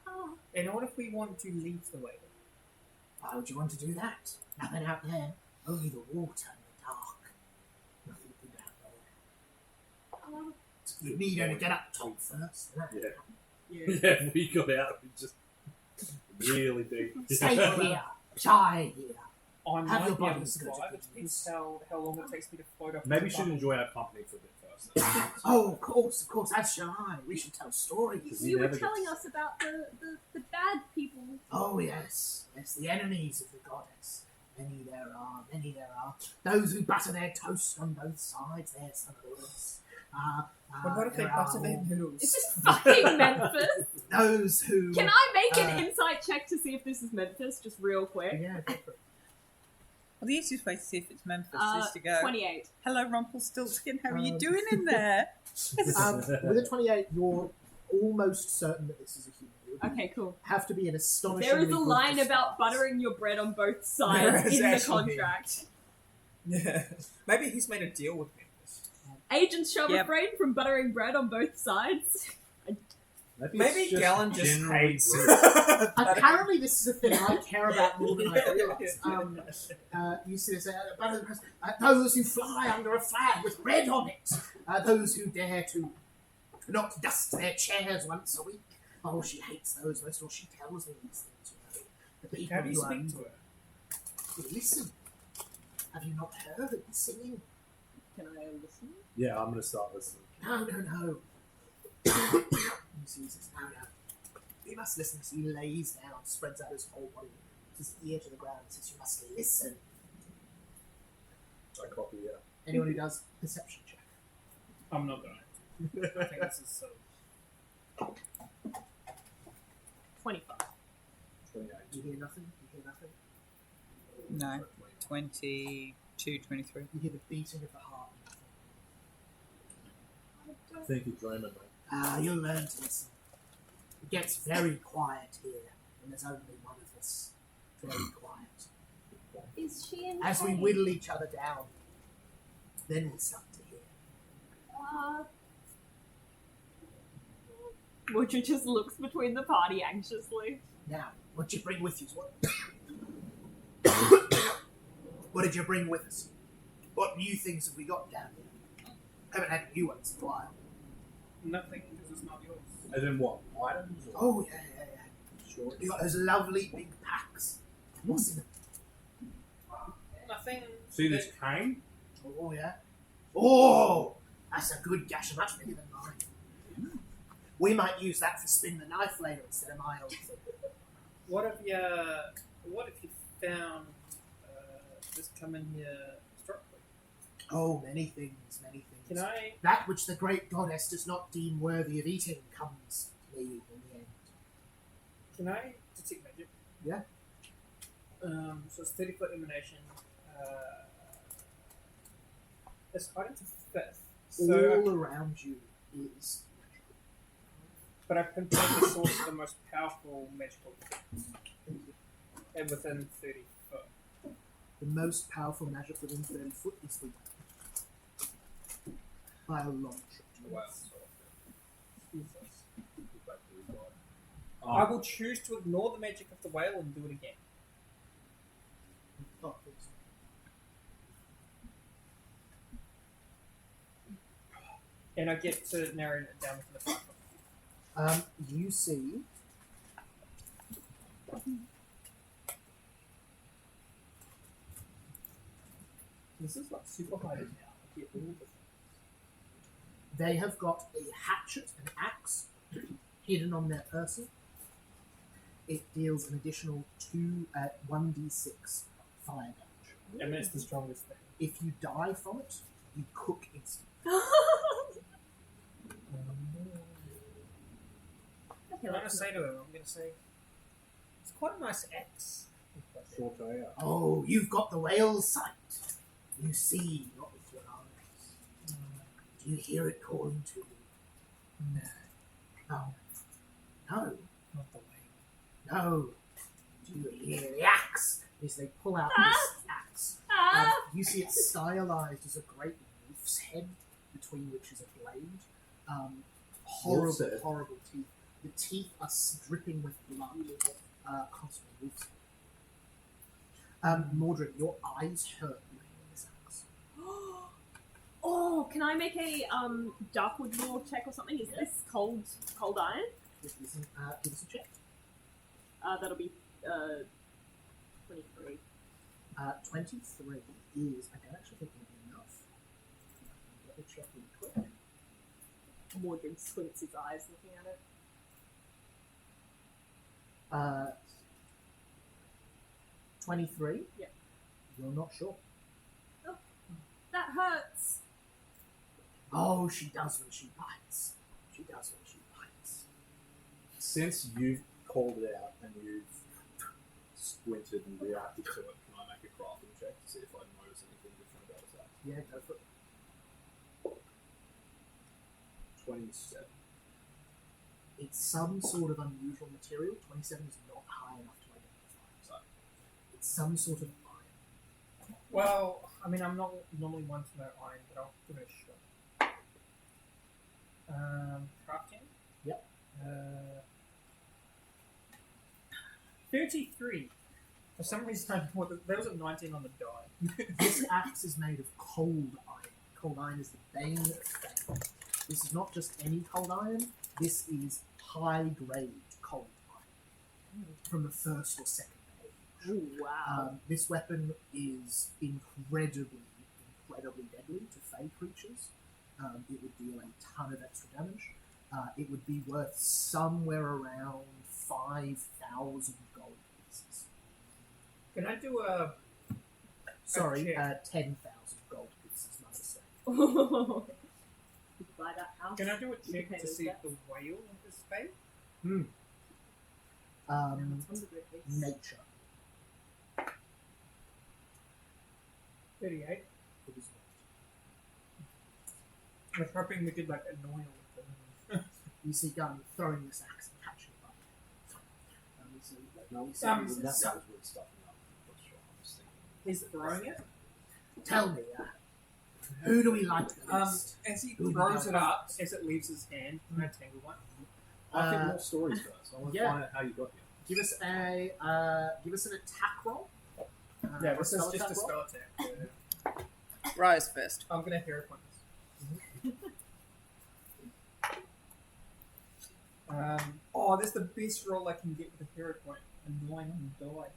Oh, And what if we want to leave the whale? Why would you want to do that? Nothing out there. Only the water and the dark. Nothing good out there. oh, You need only get up top first. Yeah. Yeah. Yeah, we got out. We just really deep. Stay here. Try here. I Have might your be able body to survive. It depends how long it takes me to float up. Maybe the you should bubble. enjoy our company for a bit first. Oh, of course, as shall I. We should tell stories. You were telling us about the bad people. Oh, yes, the enemies of the goddess. Many there are. Those who butter their toast on both sides, they're some of the worst. But what if they butter their noodles? Is this fucking Memphis? Those who... Can I make an insight check to see if this is Memphis, just real quick? Yeah, go for it. Well, the easiest way to see if it's Memphis is to go. 28. Hello, Rumpelstiltskin. How are you doing in there? With a 28, you're almost certain that this is a human. Okay, cool. Have to be an astonishingly There is a good line disguise. about buttering your bread on both There sides is in the actually. contract. Yeah. Maybe he's made a deal with me. Agents shall Yep. refrain from buttering bread on both sides. Maybe Galen just general hates. rules. Apparently, this is a thing I care about more than I realise. You see this, those who fly under a flag with red on it, those who dare to not dust their chairs once a week. Oh, she hates those most of all. She tells me these things. You know. The people How do you who speak are- to her? You listen. Have you not heard the singing? Can I listen? Yeah, I'm going to start listening. No. You see, he says, no. You must listen. So he lays down, spreads out his whole body, his ear to the ground, and says, you must listen. I copy, yeah. Anyone who does perception check. I'm not going to. I think this is so. 25. 28. You hear nothing. No. 22, 23. You hear the beating of the heart. I think you're dreaming, mate. You'll learn to listen. It gets very quiet here, and there's only one of us. Very quiet. Is she in As we pain? whittle each other down, then we'll start to hear. Mordred just looks between the party anxiously. Now, what you bring with you? What did you bring with us? What new things have we got down here? Haven't had new ones in a while. Nothing, because it's not yours. As in what? Items? Or Oh, yeah. Sure. You got those lovely big packs. What's in them? Nothing. See this cane? Oh, yeah. Oh, that's a good gash, much bigger than mine. We might use that for spin the knife later instead of my old thing. What if you found this coming here structurally? Oh, many things. Can I? That which the great goddess does not deem worthy of eating comes to me in the end. Can I detect magic? Yeah. So it's 30-foot emanation. This item's a fifth. So, All around you is but I pinpoint the source of the most powerful magical effects. And within 30 foot. the most powerful magic within 30 foot is the by a long shot. Wow. Oh, I will choose to ignore the magic of the whale and do it again. Oh, please. And I get to narrow it down to the 5 foot. You see This is like super high now. I get all the things. they have got a hatchet and axe hidden on their person. It deals an additional 1d6 fire damage. And that's the strongest thing. If you die from it, you cook instantly. I'm going to say to him, I'm going to say, it's quite a nice axe. short area. Oh, you've got the whale's sight. You see not with your eyes. Do you hear it calling to you? No. No. Not the way. No. Do you hear the axe? As they pull out this axe. You see it stylized as a great wolf's head, between which is a blade. Wolf's head? Horrible teeth. The teeth are dripping with blood. Constantly wolf's head. Mordred, your eyes hurt looking at this axe. Oh, can I make a Darkwood law check or something? Is this cold iron? This isn't, give us a check. That'll be 23. 23 is, I don't actually think it'll be enough. Let me check really quick. Mordred squints his eyes looking at it. 23? Yeah. You're not sure. That hurts. Oh, she does when she bites. She does when she bites. Since you've called it out and you've squinted and reacted to it, can I make a crafting check to see if I notice anything different about that? Yeah, go for it. 27. It's some sort of unusual material. 27 is not high enough to identify. So, It's some sort of iron. Well, I mean, I'm not normally one to know iron, but I'll give it a shot. Crafting? Yep. 33. For some reason, there was a 19 on the die. This axe is made of cold iron. Cold iron is the bane of fame. This is not just any cold iron. This is high-grade cold iron from the first or second age. Oh, wow. This weapon is incredibly deadly to fey creatures. It would deal a ton of extra damage. It would be worth somewhere around 5,000 gold pieces. Can I do a... Sorry, check? 10,000 gold pieces, my mistake. You buy that house? Can I do a check Okay, to see if that's- the whale is fake? No, it's one of the great things. Nature. 38. It is I was hoping we could, like, annoy him with them. not. You see Gunn throwing this axe and catching it up. no, Um, that was really stuffing up. I'm not sure. I'm just thinking. He's throwing it. Tell me, who do we like the least? As he Who throws we it like up, least? as it leaves his hand, can I tangle one? I think more stories first. I want to yeah. find out how you got here. Give us an attack roll. Yeah, or this is just a attack roll. spell attack. Yeah. Rise first. I'm gonna hero point this. That's the best roll I can get with a hero point. Annoying on the die.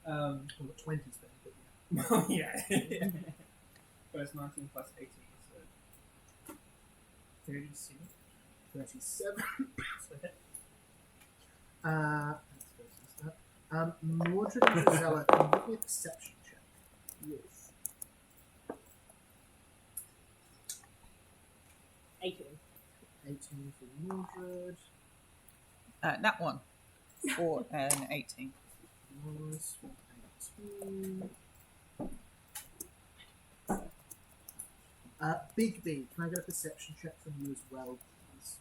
Well, the 20's better, but yeah. Well, yeah. But it's 19 plus 18, so 37. 37. So hit. Let's go to that. Mordred and Gisela, can you give me a perception check? Yes. 18. 18 for Mordred. That one. For an 18. Nice. 18. Big B, can I get a perception check from you as well, please?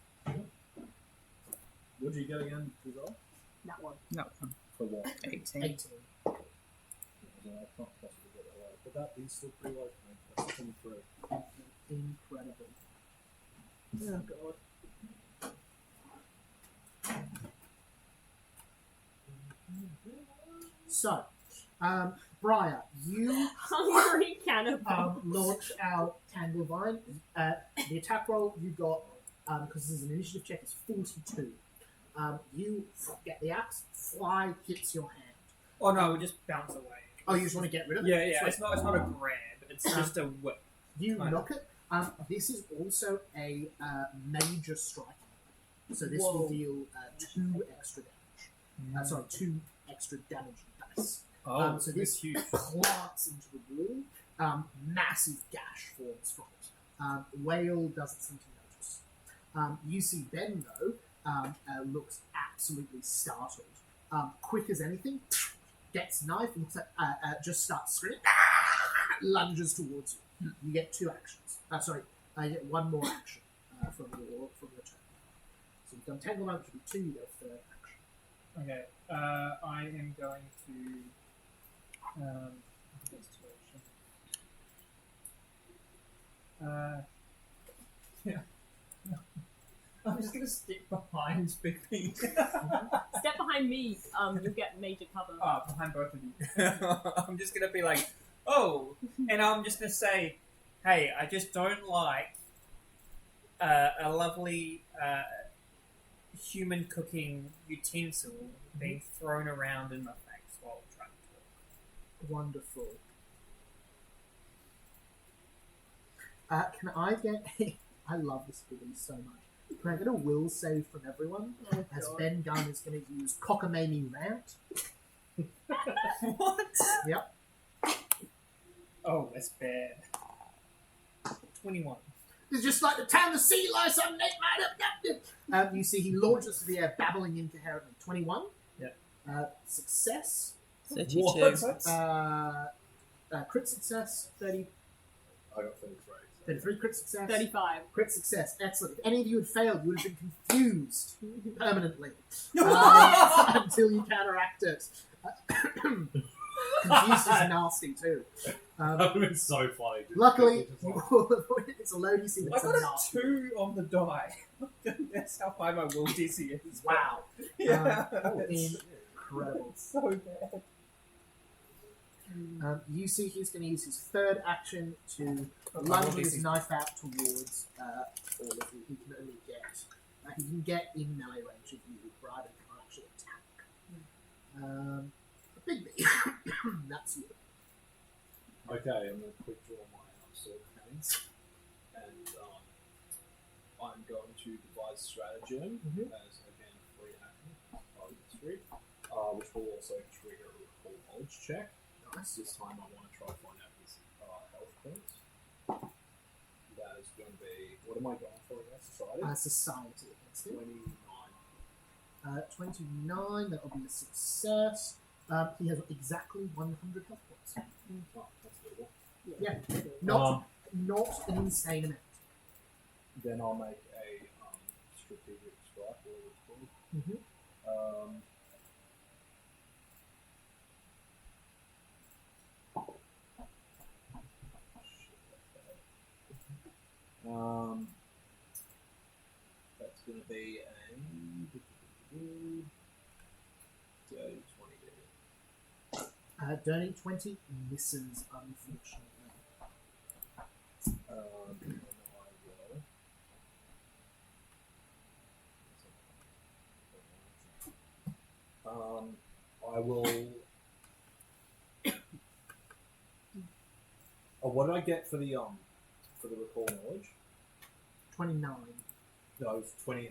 What did you get again, Giselle? That one. That one. For what? 18. 18. I can't possibly get that low. But that is still pretty low for me. That's 23. Incredible. Oh, God. So, Briar, you Hungry cannibal. launch out Tangle Vine. The attack roll you got, because this is an initiative check, is 42. You get the axe, fly hits your hand. Oh no, we just bounce away. Oh, you just want to get rid of it? Yeah, yeah. Sweet. It's not a grab. It's just a whip. You Fine. knock it. This is also a major strike. So this Whoa. will deal 2 extra damage. Sorry, 2 extra damage dice. Oh, so this it's huge. plants into the wall. Massive gash forms from it. Whale doesn't seem to notice. You see Ben, though, looks absolutely startled. Quick as anything, gets knife and looks like, just starts screaming, lunges towards you. You get 2 actions. Sorry, you get 1 more action from your turn. So you've done Tanglement, which would be 2, you get a 3rd action. Okay. I am going to. That's 2 action. Yeah. I'm just gonna stick behind Big P. Step behind me, you'll get major cover. Behind both of you. I'm just gonna be like, oh, and I'm just gonna say, hey, I just don't like a lovely human cooking utensil being thrown around in my face while I'm trying to talk. Wonderful. Can I get? I love this ability so much. Can I get a will save from everyone? Oh, As God. Ben Gunn is going to use Cockamamie Rant. What? Yep. Oh, that's bad. 21. It's just like the town of sea lice. I'm Nate Mad. You see, he launches to the air, babbling incoherently. 21. Yep. Success. 32. Crit success. 30, I got 33. 33 crit success. 35. Crit success. Excellent. If any of you had failed, you would have been confused permanently until you counteract it. Confused is nasty too. That would have been so funny. Luckily, Just like- it's a low DC. I That's got a a nasty. 2 on the die. That's how high my will DC is. Wow. Yeah. Incredible. So bad. You see, he's going to use his third action to Oh, lunge will his DC. knife out towards all of you. He can only get. He can get in melee range of you, rather than can actually attack. Big B. That's you. Okay, I'm going to quick draw my sword hands, and I'm going to devise stratagem Mhm. as again free action, history, which will also trigger a recall knowledge check. Nice. This time I want to try to find out his health points. That is going to be, what am I going for again? Society? Society against him. 29. 29, that will be a success. He has exactly 100 health points. Oh, that's doable. Yeah, not an insane amount. Then I'll make a strategic strike, whatever it's called. Mm-hmm. That's going to be a dirty 20. Dirty 20 misses, unfortunately. And I will. Oh, what did I get for the recall knowledge? 29. No, it was 28,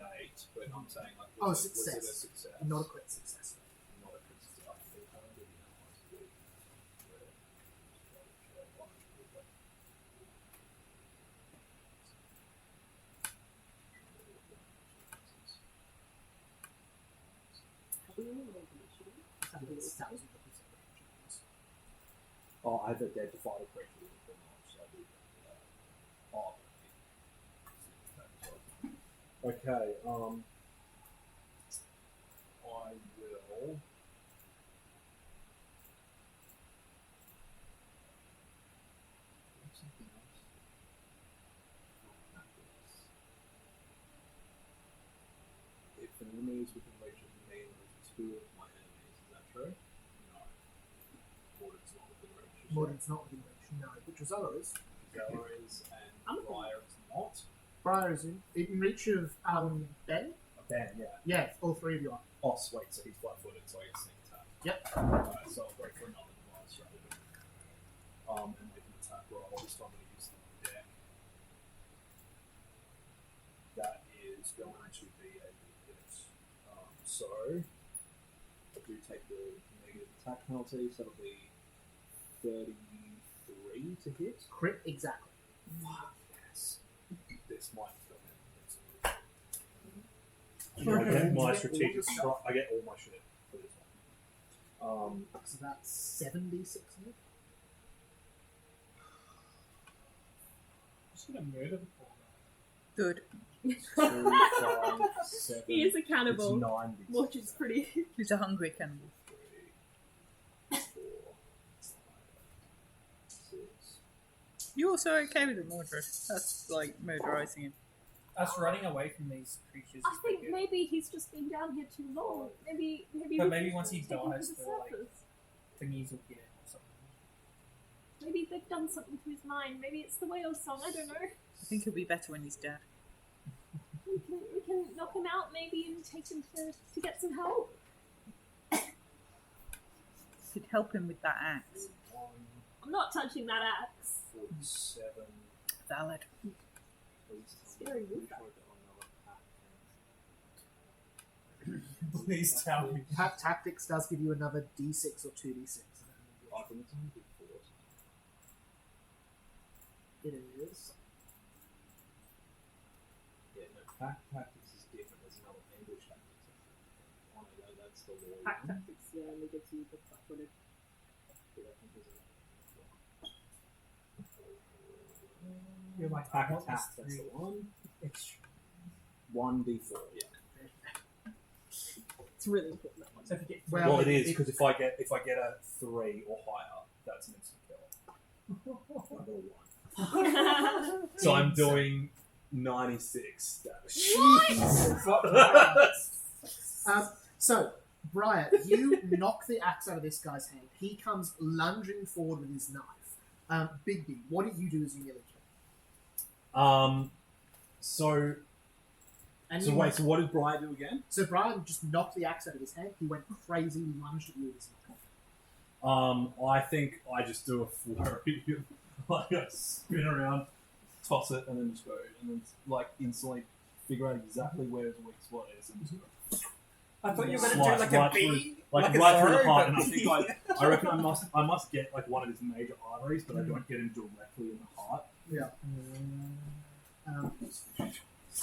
but I'm saying like Oh, was it a success. success? Not a crit success. Not a crit success. I think I don't really know what to do. That was Oh, I've identified a creature with recall knowledge, so I do that. Okay, I will. Something else. If an enemy is within reach of me, it's two of my enemies. Is that true? No. Mordred's not within reach. Mordred's not within reach, no. But Drusilla is. Zella is, and I'm- Briar is not. Briar is in reach of Ben? Ben, yeah. Yeah, all three of you are. Oh, sweet, so he's flat-footed, so he gets sneak attack. Yep. So I'll go for another device strategy. And make an attack roll. This time I'm going to use the deck. That is going to be a hit. So I do take the negative attack penalty, so it'll be 33 to hit. Crit, exactly. Fuck yes. This might still happen. I get my strategic strike. I get all my shit for this one. So that's 76. Just gonna murder the poor Good. 2, 5, 7. He is a cannibal, It's 9. which is pretty. He's a hungry cannibal. 3, 4, 5, 6. You also okay with it, Mordred? That's like murderizing him. Us running away from these creatures. I is pretty think good. maybe he's just been down here too long. Maybe But we maybe should once he take him to dies, the they're like- surface. thingies will get it or something. Maybe they've done something to his mind. Maybe it's the whale song. I don't know. I think he'll be better when he's dead. We can knock him out maybe and take him to get some help. Could help him with that axe. 1, I'm not touching that axe. 47. Valid. Please tell me. Scary I'm wolf. sure I've got another axe. Please tell me. Tactics does give you another d6 or 2d6. I think it's only D4. It is. Yeah, no, tactics is different. There's another ambush tactics. Oh no, that's the law. Pack tactics, yeah, only gives you the flat-footed. You're like, Pack what attack, is that's the three? one. It's 1d4, yeah. It's really important, that one. so if you get Well, it is because if I get a 3 or higher, that's an instant kill. I got a 1. So I'm doing 96 damage. So, Briar, you knock the axe out of this guy's hand. He comes lunging forward with his knife. Bigby, what do you do as you nearly kill? So And wait, so what did Brian do again? So Brian just knocked the axe out of his hand. He went crazy, lunged at you with his knife. I think I just do a flurry, like I spin around, toss it, and then just go, and then like instantly figure out exactly where the weak spot is, and just go. I thought you were going to do Slice like right a bee, like a right through the throw, heart, but- and I reckon I must get like one of his major arteries, but I don't get him directly in the heart. Yeah.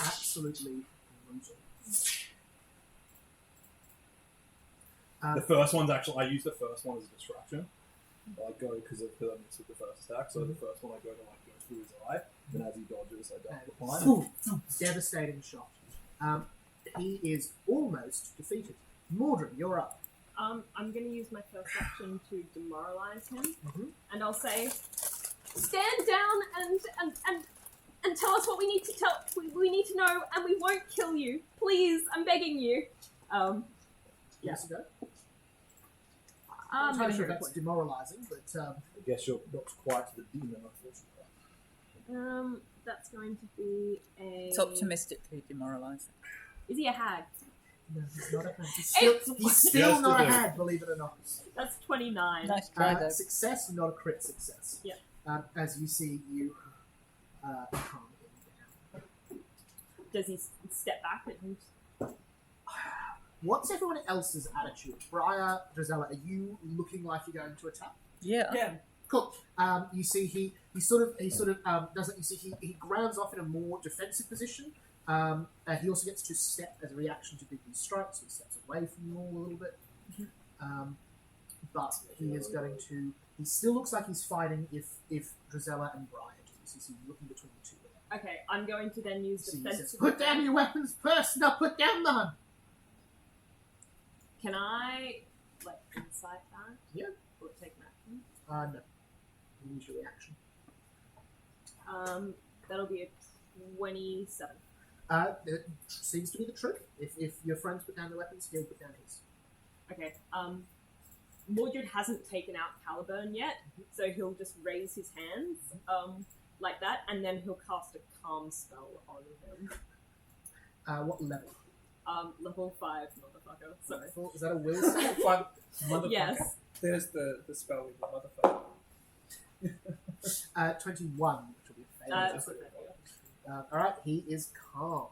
Absolutely brutal. The first one's actually, I use the first one as a distraction. I go because I missed with the first attack, so the first one I go to like go through his eye, then as he dodges, I duck behind. Devastating shot. He is almost defeated. Mordred, you're up. I'm going to use my first action to demoralize him, Mhm. and I'll say, "Stand down and tell us what we need to tell. We need to know, and we won't kill you. Please, I'm begging you." Yes, go. I'm I'm gonna not sure if hit that's a demoralising, but I guess you're not quite the demon, unfortunately. point. That's going to be a. It's optimistically demoralising. Is he a hag? no, he's not a hag. It's He's still Yes, not a it is. hag, believe it or not. That's 29. Nice try though. Success, not a crit success. Yeah. As you see, you calm him down. Does he step back and? What's everyone else's attitude? Briar, Drizella, are you looking like you're going to attack? Yeah. Yeah. Cool. You see, he sort of does it. You see, he grounds off in a more defensive position. He also gets to step as a reaction to Bigby's strike, so he steps away from you all a little bit. But he is going to. He still looks like he's fighting if Drizella and Briar do. So he's looking between the two of them. Okay, I'm going to then use So he defensive. says, "Put down your weapons first. Now put down the gun." Can I insight that? Yeah. Will it take an action? No. You use your reaction. That'll be a 27. It seems to be the truth. If your friends put down their weapons, he'll put down his. Okay. Mordred hasn't taken out Caliburn yet, so he'll just raise his hands, like that, and then he'll cast a calm spell on him. What level? Level 5, motherfucker. Sorry. Is that a will save? Fun. Motherfucker. Yes. There's the spell with the motherfucker. 21, which will be a failure. That's what that Alright, he is calmed.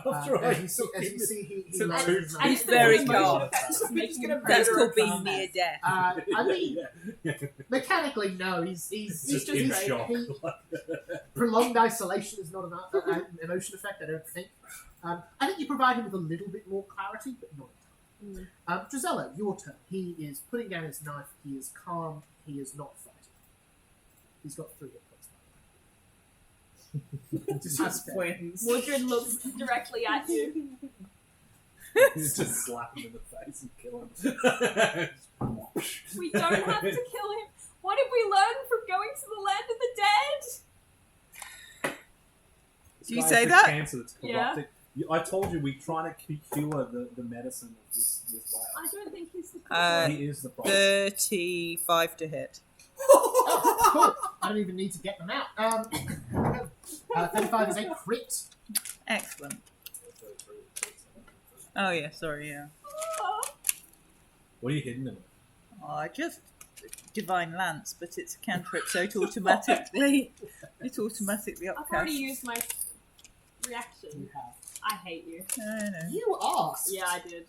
After I As you see, he So lowers two- his And knife. He's very the motion calm. effect is making him That's crazy. called being near death. I mean, yeah. mechanically, no. He's Just just in great. shock. prolonged isolation is not an emotion effect, I don't think. I think you provide him with a little bit more clarity, but not a ton. Drizella, your turn. He is putting down his knife. He is calm. He is not fighting. He's got 3 hit points. Just twins. Mordred looks directly at you. Just slap him in the face and kill him. We don't have to kill him. What did we learn from going to the land of the dead? Do you Guys, say the that? Cancer that's Yeah. corrupting. I told you we try to cure the medicine of this I virus. don't think he's the He is the problem. 35 to hit. Cool. I don't even need to get them out. 35 is a crit. Excellent. Oh yeah, sorry, yeah. What are you hitting him with? Oh, I just divine lance, but it's a cantrip, so it automatically I've already upcasts. used my reaction. You have. I hate you. I know. You asked. Yeah, I did.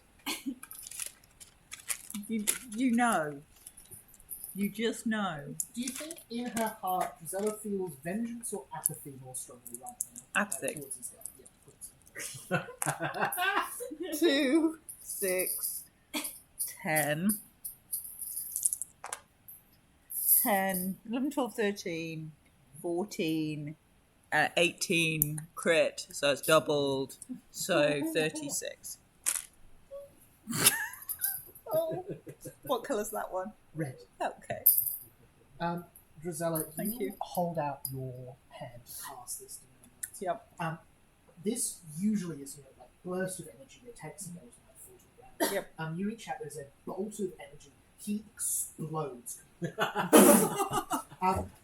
You know. You just know. Do you think in her heart Zella feels vengeance or apathy more strongly right now? Apathy. Towards his death. Yeah, 2, 6, 10. 10, 11, 12, 13, 14, 18 crit, so it's doubled, so 36. Oh, what colour's that one? Red. Okay. Drizella, Thank you. hold out your hand to cast this. Yep. This usually is like burst of energy that takes and goes like 40 rounds. Yep. You reach out, there's a bolt of energy. He explodes.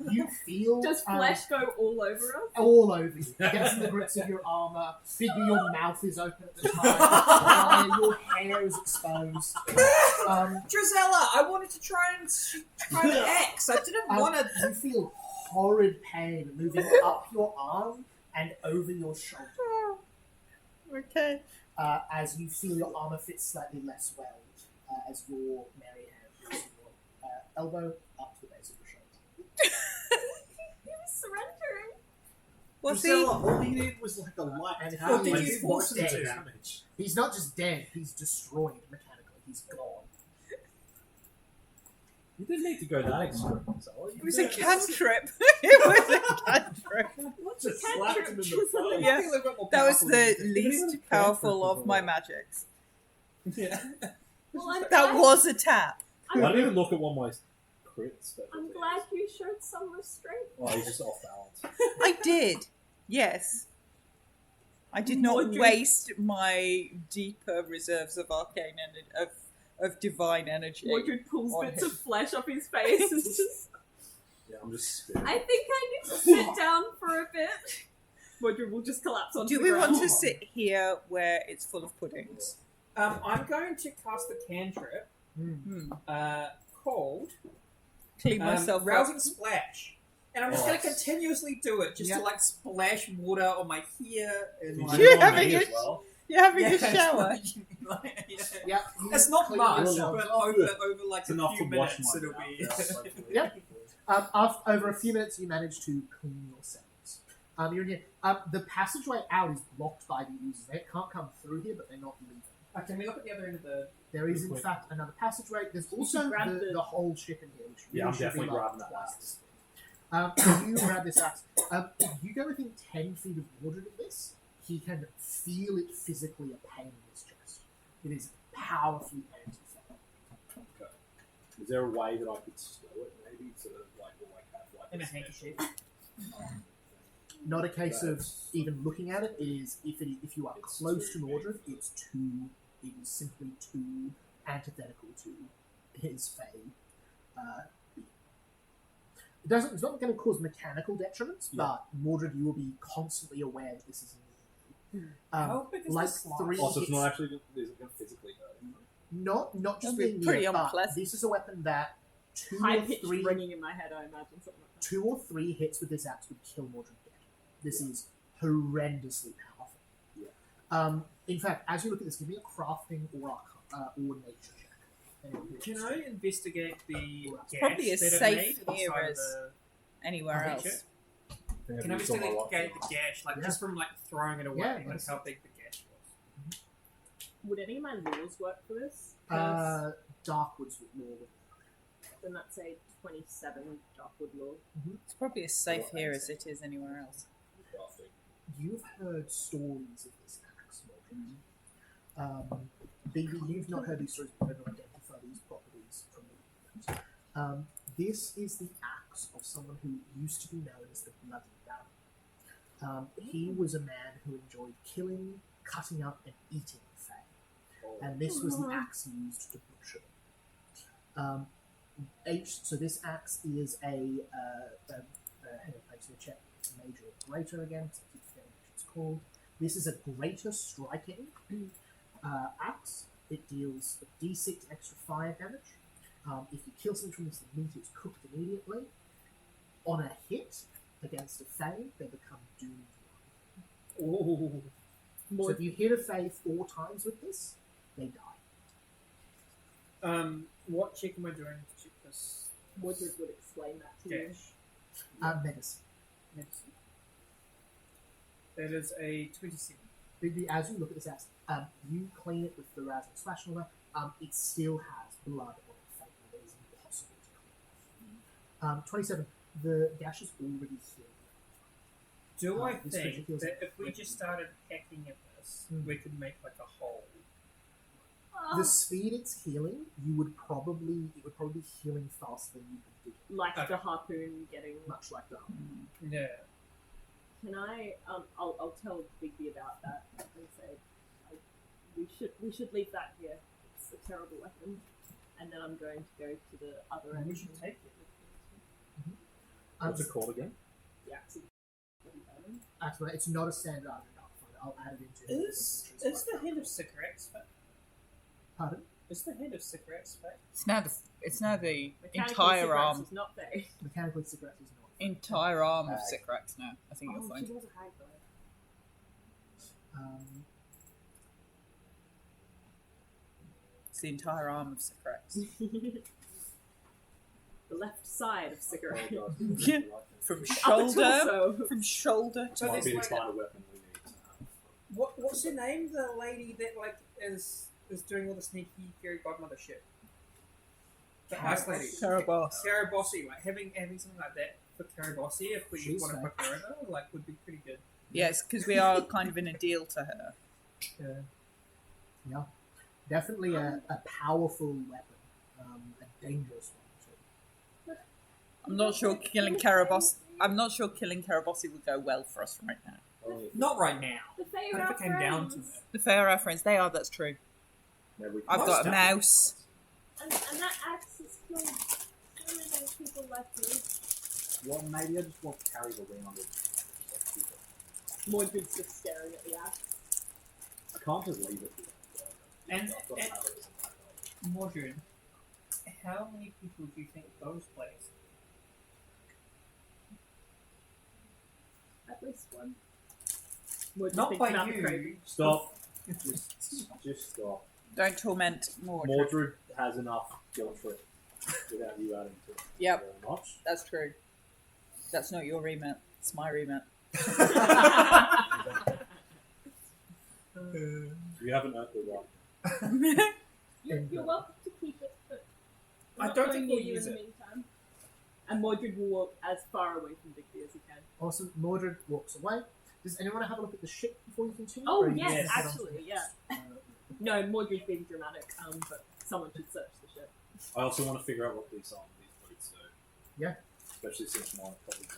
You feel Does flesh go all over us? all over you. Gets in the grips of your armor. Figure your mouth is open at the time. Your hair is exposed. Drizella, I wanted to try and X. I didn't want to. You feel horrid pain moving up your arm and over your shoulder. Okay. As you feel your armor fits slightly less well, as your merry hand goes from your elbow up to the base of your shoulder. He was surrendering. Well, Priscilla, all he needed was like a light And if tap. you Like, did he you forced force him it? to damage. He's not just dead, he's destroyed mechanically. He's gone. You didn't need to go that extreme. So it was a cantrip. It was a cantrip. What's a Just slapped him in the cantrip? face. Yeah. I feel a bit more That was powerful the than you. least powerful of my magics. Yeah. Well, I'm That glad, was a tap. I didn't even look at one of my crits. I'm glad you showed some restraint. Oh, he's just off balance. I did. Yes. I did not Would you- waste my deeper reserves of arcane energy, of divine energy. Mordred pulls on bits him. of flesh off his face and just... Yeah, I'm just spitting. I think I need to sit down for a bit. Mordred will just collapse onto Do the we ground. want to sit here where it's full of puddings? I'm going to cast a cantrip called Clean myself Rousing up. Splash. And I'm just going to continuously do it, just to like splash water on my hair and Did like. you You're do it on having me a- as well? You're having Yeah, a shower. Yeah, It's not clean much, yourself but up. over like It's a enough few to wash minutes my it'll mouth be. out, hopefully. Yep. Over a few minutes, you manage to clean yourselves. You're in here. The passageway out is blocked by the users. They can't come through here, but they're not leaving. Can we look at the other end of the? There is, in fact, another passageway. There's also grab the whole ship in here, which Yeah, really I'm should be definitely like grabbing that twice. You grab this axe. If you go within 10 feet of Mordred of this, he can feel it physically a pain in his chest. It is powerfully anti-fire. Okay. Is there a way that I could slow it, maybe, to like, or like have like In a this handkerchief. Not a case of even looking at it. It is if you are It's close to too Mordred, it is simply too antithetical to his fey. It's not going to cause mechanical detriments, but Mordred, you will be constantly aware that this is How big is like the slot? 3 Oh, so it's hits. not actually is it going to physically hurt him? Not just That'd be being pretty near, but unpleasant. this is a weapon that High pitched ringing in my head, I imagine something like that. 2 or 3 hits with this axe would kill Mordred dead. This is horrendously powerful. Yeah. In fact, as you look at this, give me a crafting or nature check. Anyone who Can wants I to- investigate the gash Probably as that it safe made here inside as the anywhere creature? else. Can I investigate the gash, like Yeah. just from like throwing it away, Yeah, like yes. how big the gash was? Would any of my laws work for this? 'Cause Darkwood's law. then that's a 27 Darkwood law. It's probably as safe here as it is anywhere else. You've heard stories of this axe, Mordred. BB, you've not heard these stories, but don't identify these properties from the this is the axe of someone who used to be known as the Bloody Baron. He was a man who enjoyed killing, cutting up, and eating fey. And this was the axe he used to butcher them. So this axe is hang on, I'm just going to check major or greater again, so I keep forgetting what it's called. This is a greater striking axe. It deals a d6 extra fire damage. If you kill something from this, the meat is cooked immediately. On a hit against a fey, they become doomed. Ooh. So if you hit a Fae 4 times with this, they die. What check am I doing to check this? Mordred would explain that to you. Dash. Medicine. Medicine. That is a 27. As you look at this axe, you clean it with the Razzle Splash and all that, it still has blood on it. It is impossible to clean off. 27. The gash is already healed. Do I this think creature feels that like if we breaking. just started hacking at this, we could make like a hole? The speed it's healing, it would probably be healing faster than you could dig it, Like Okay. the harpoon getting. much like that. Yeah. Can I? I'll tell Bigby about that and say we should leave that here. It's a terrible weapon. And then I'm going to go to the other end. We should take it. What's it called again? The axe of Actually, it's not a standard item. I'll add it into Is the head of cigarettes fake? Pardon? Is the head of cigarettes fake? It's now the Mechanically, entire cigarettes arm is not there. Mechanically, cigarette is not. entire arm of Sycorax now. I think you'll Oh, find. she was a hag though. It's the entire arm of Sycorax. The left side of cigarette. Oh, Yeah. God. From Up the shoulder, torso. from shoulder to So Might there's be the like kind of weapon we need to have. what's her name? The lady that like is doing all the sneaky fairy godmother shit. The ice lady. Caraboss. Carabossy, like having something like that for Carabossy, if we She's want to fake. fuck her over, like would be pretty good. Yes, because we are kind of in a deal to her. Yeah, definitely a powerful weapon, a dangerous one too. I'm not sure killing Caraboss. I'm not sure killing Carabossy would go well for us right now. Only if Not right now. The Fae But are if our it came down to friends. it. The Fae are our friends. They are. That's true. maybe we can I've got a Most mouse. And that axe has killed so many people like me. Well, maybe I just want to carry the round of people. Mordred's just staring at the axe. I can't just leave it here. And- I've got to and- have it somehow. Mordred, how many people do you think those plays? At least one. Mordred Not thinks by about the you. craving. Stop. just stop. Don't torment Mordred. Mordred has enough guilt trip without you adding to it. Yep. Very much. That's true. That's not your remit. It's my remit. You haven't earned the right. You're welcome to keep it, but I not don't going think near we'll you use in the it. meantime. And Mordred will walk as far away from Bigby as he can. Awesome. Mordred walks away. Does anyone have a look at the ship before you continue? Oh, Or you yes, just head on to actually, the yeah. next, No, Mordred's being dramatic, but someone should search the ship. I also want to figure out what these boots do. Yeah. Especially since mine probably does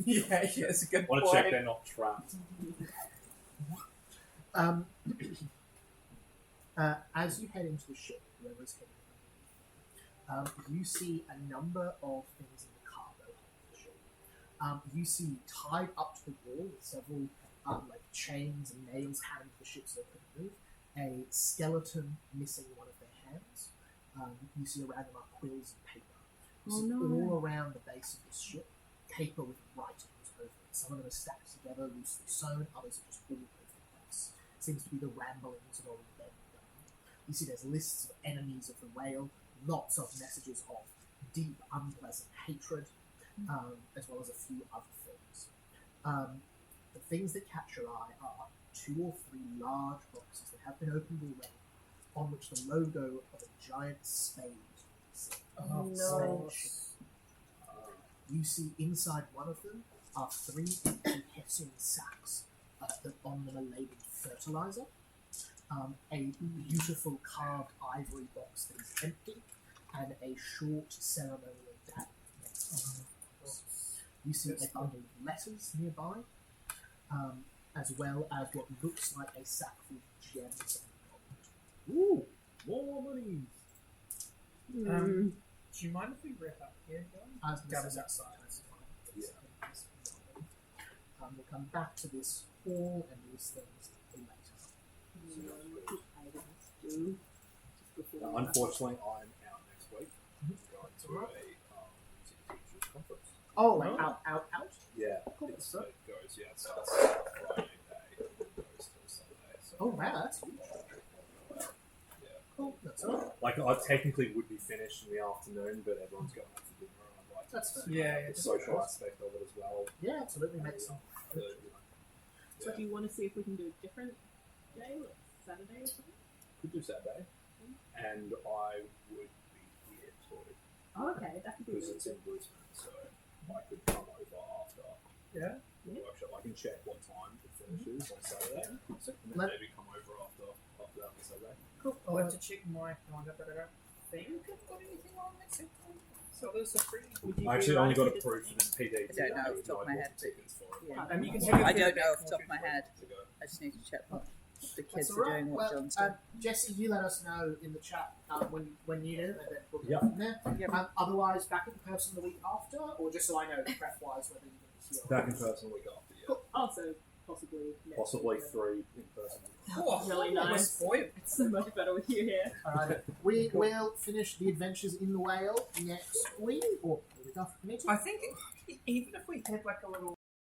Yeah, it's a good I want to check they're not trapped. As you head into the ship, whoever's heading you see a number of things in the cargo of the ship. You see tied up to the wall with several like chains and nails hammered to the ship so it couldn't move, a skeleton missing one of their hands. You see around them are quills and paper. You see all around the base of this ship, paper with writings over it. Some of them are stacked together, loosely sewn, others are just all over the place. Seems to be the ramblings of old men. You see there's lists of enemies of the whale, lots of messages of deep, unpleasant hatred, as well as a few other things. The things that catch your eye are 2 or 3 large boxes that have been opened already, on which the logo of a giant spade is Oh, no. You see inside one of them are 3 empty Hessian sacks that on them are labelled fertilizer, a beautiful carved ivory box that is empty, and a short ceremonial dagger next to it. You see a bundle of letters nearby, as well as what looks like a sack full of gems and gold. Ooh, more money. Do you mind if we wrap up here, John? As Gavin's the outside. Yeah. We'll come back to this hall and these things later. Unfortunately, I'm out next week. Going to a music teachers conference. Oh, like out. Yeah, Cool. it goes. Yeah, it starts Friday. goes till Saturday. So, Oh wow, that's huge. yeah. Cool. That's all right. Like, I technically would be finished in the afternoon, but everyone's going out for dinner, and I'd like That's to fair. Yeah, the social aspect of it as well. Yeah, absolutely makes sense. The, you know, So do you want to see if we can do a different day, like Saturday or something? could do Saturday, and I would be here too, Oh, okay, that could be because really it's in good. Brisbane, so I could come over after Yeah. the workshop. I can check what time it finishes on Saturday, so and then Let- maybe come over after that on Saturday. Cool. I'll have to check my calendar, but I don't think I've got anything on except so those are free. Would you I be actually only alright got if we approved did for the PD. I don't know off the top of my head. Tickets for it. Yeah. You can Okay. take I a don't feedback know off the top of my from head. To go. I just need to check what the That's kids all are right. doing, what Well, John's doing. Jesse, you let us know in the chat when you do, and then we'll go Yeah. from there. Yep. Otherwise, back in person the week after, or just so I know prep wise whether you're going to see it. Back in person the week after, yeah. Also, possibly next Possibly week. 3 in person. Oh, Really we're nice. spoiled. It's so much better with you here. Alright, we will finish the adventures in the whale next week, or the week after. I think even if we had like a little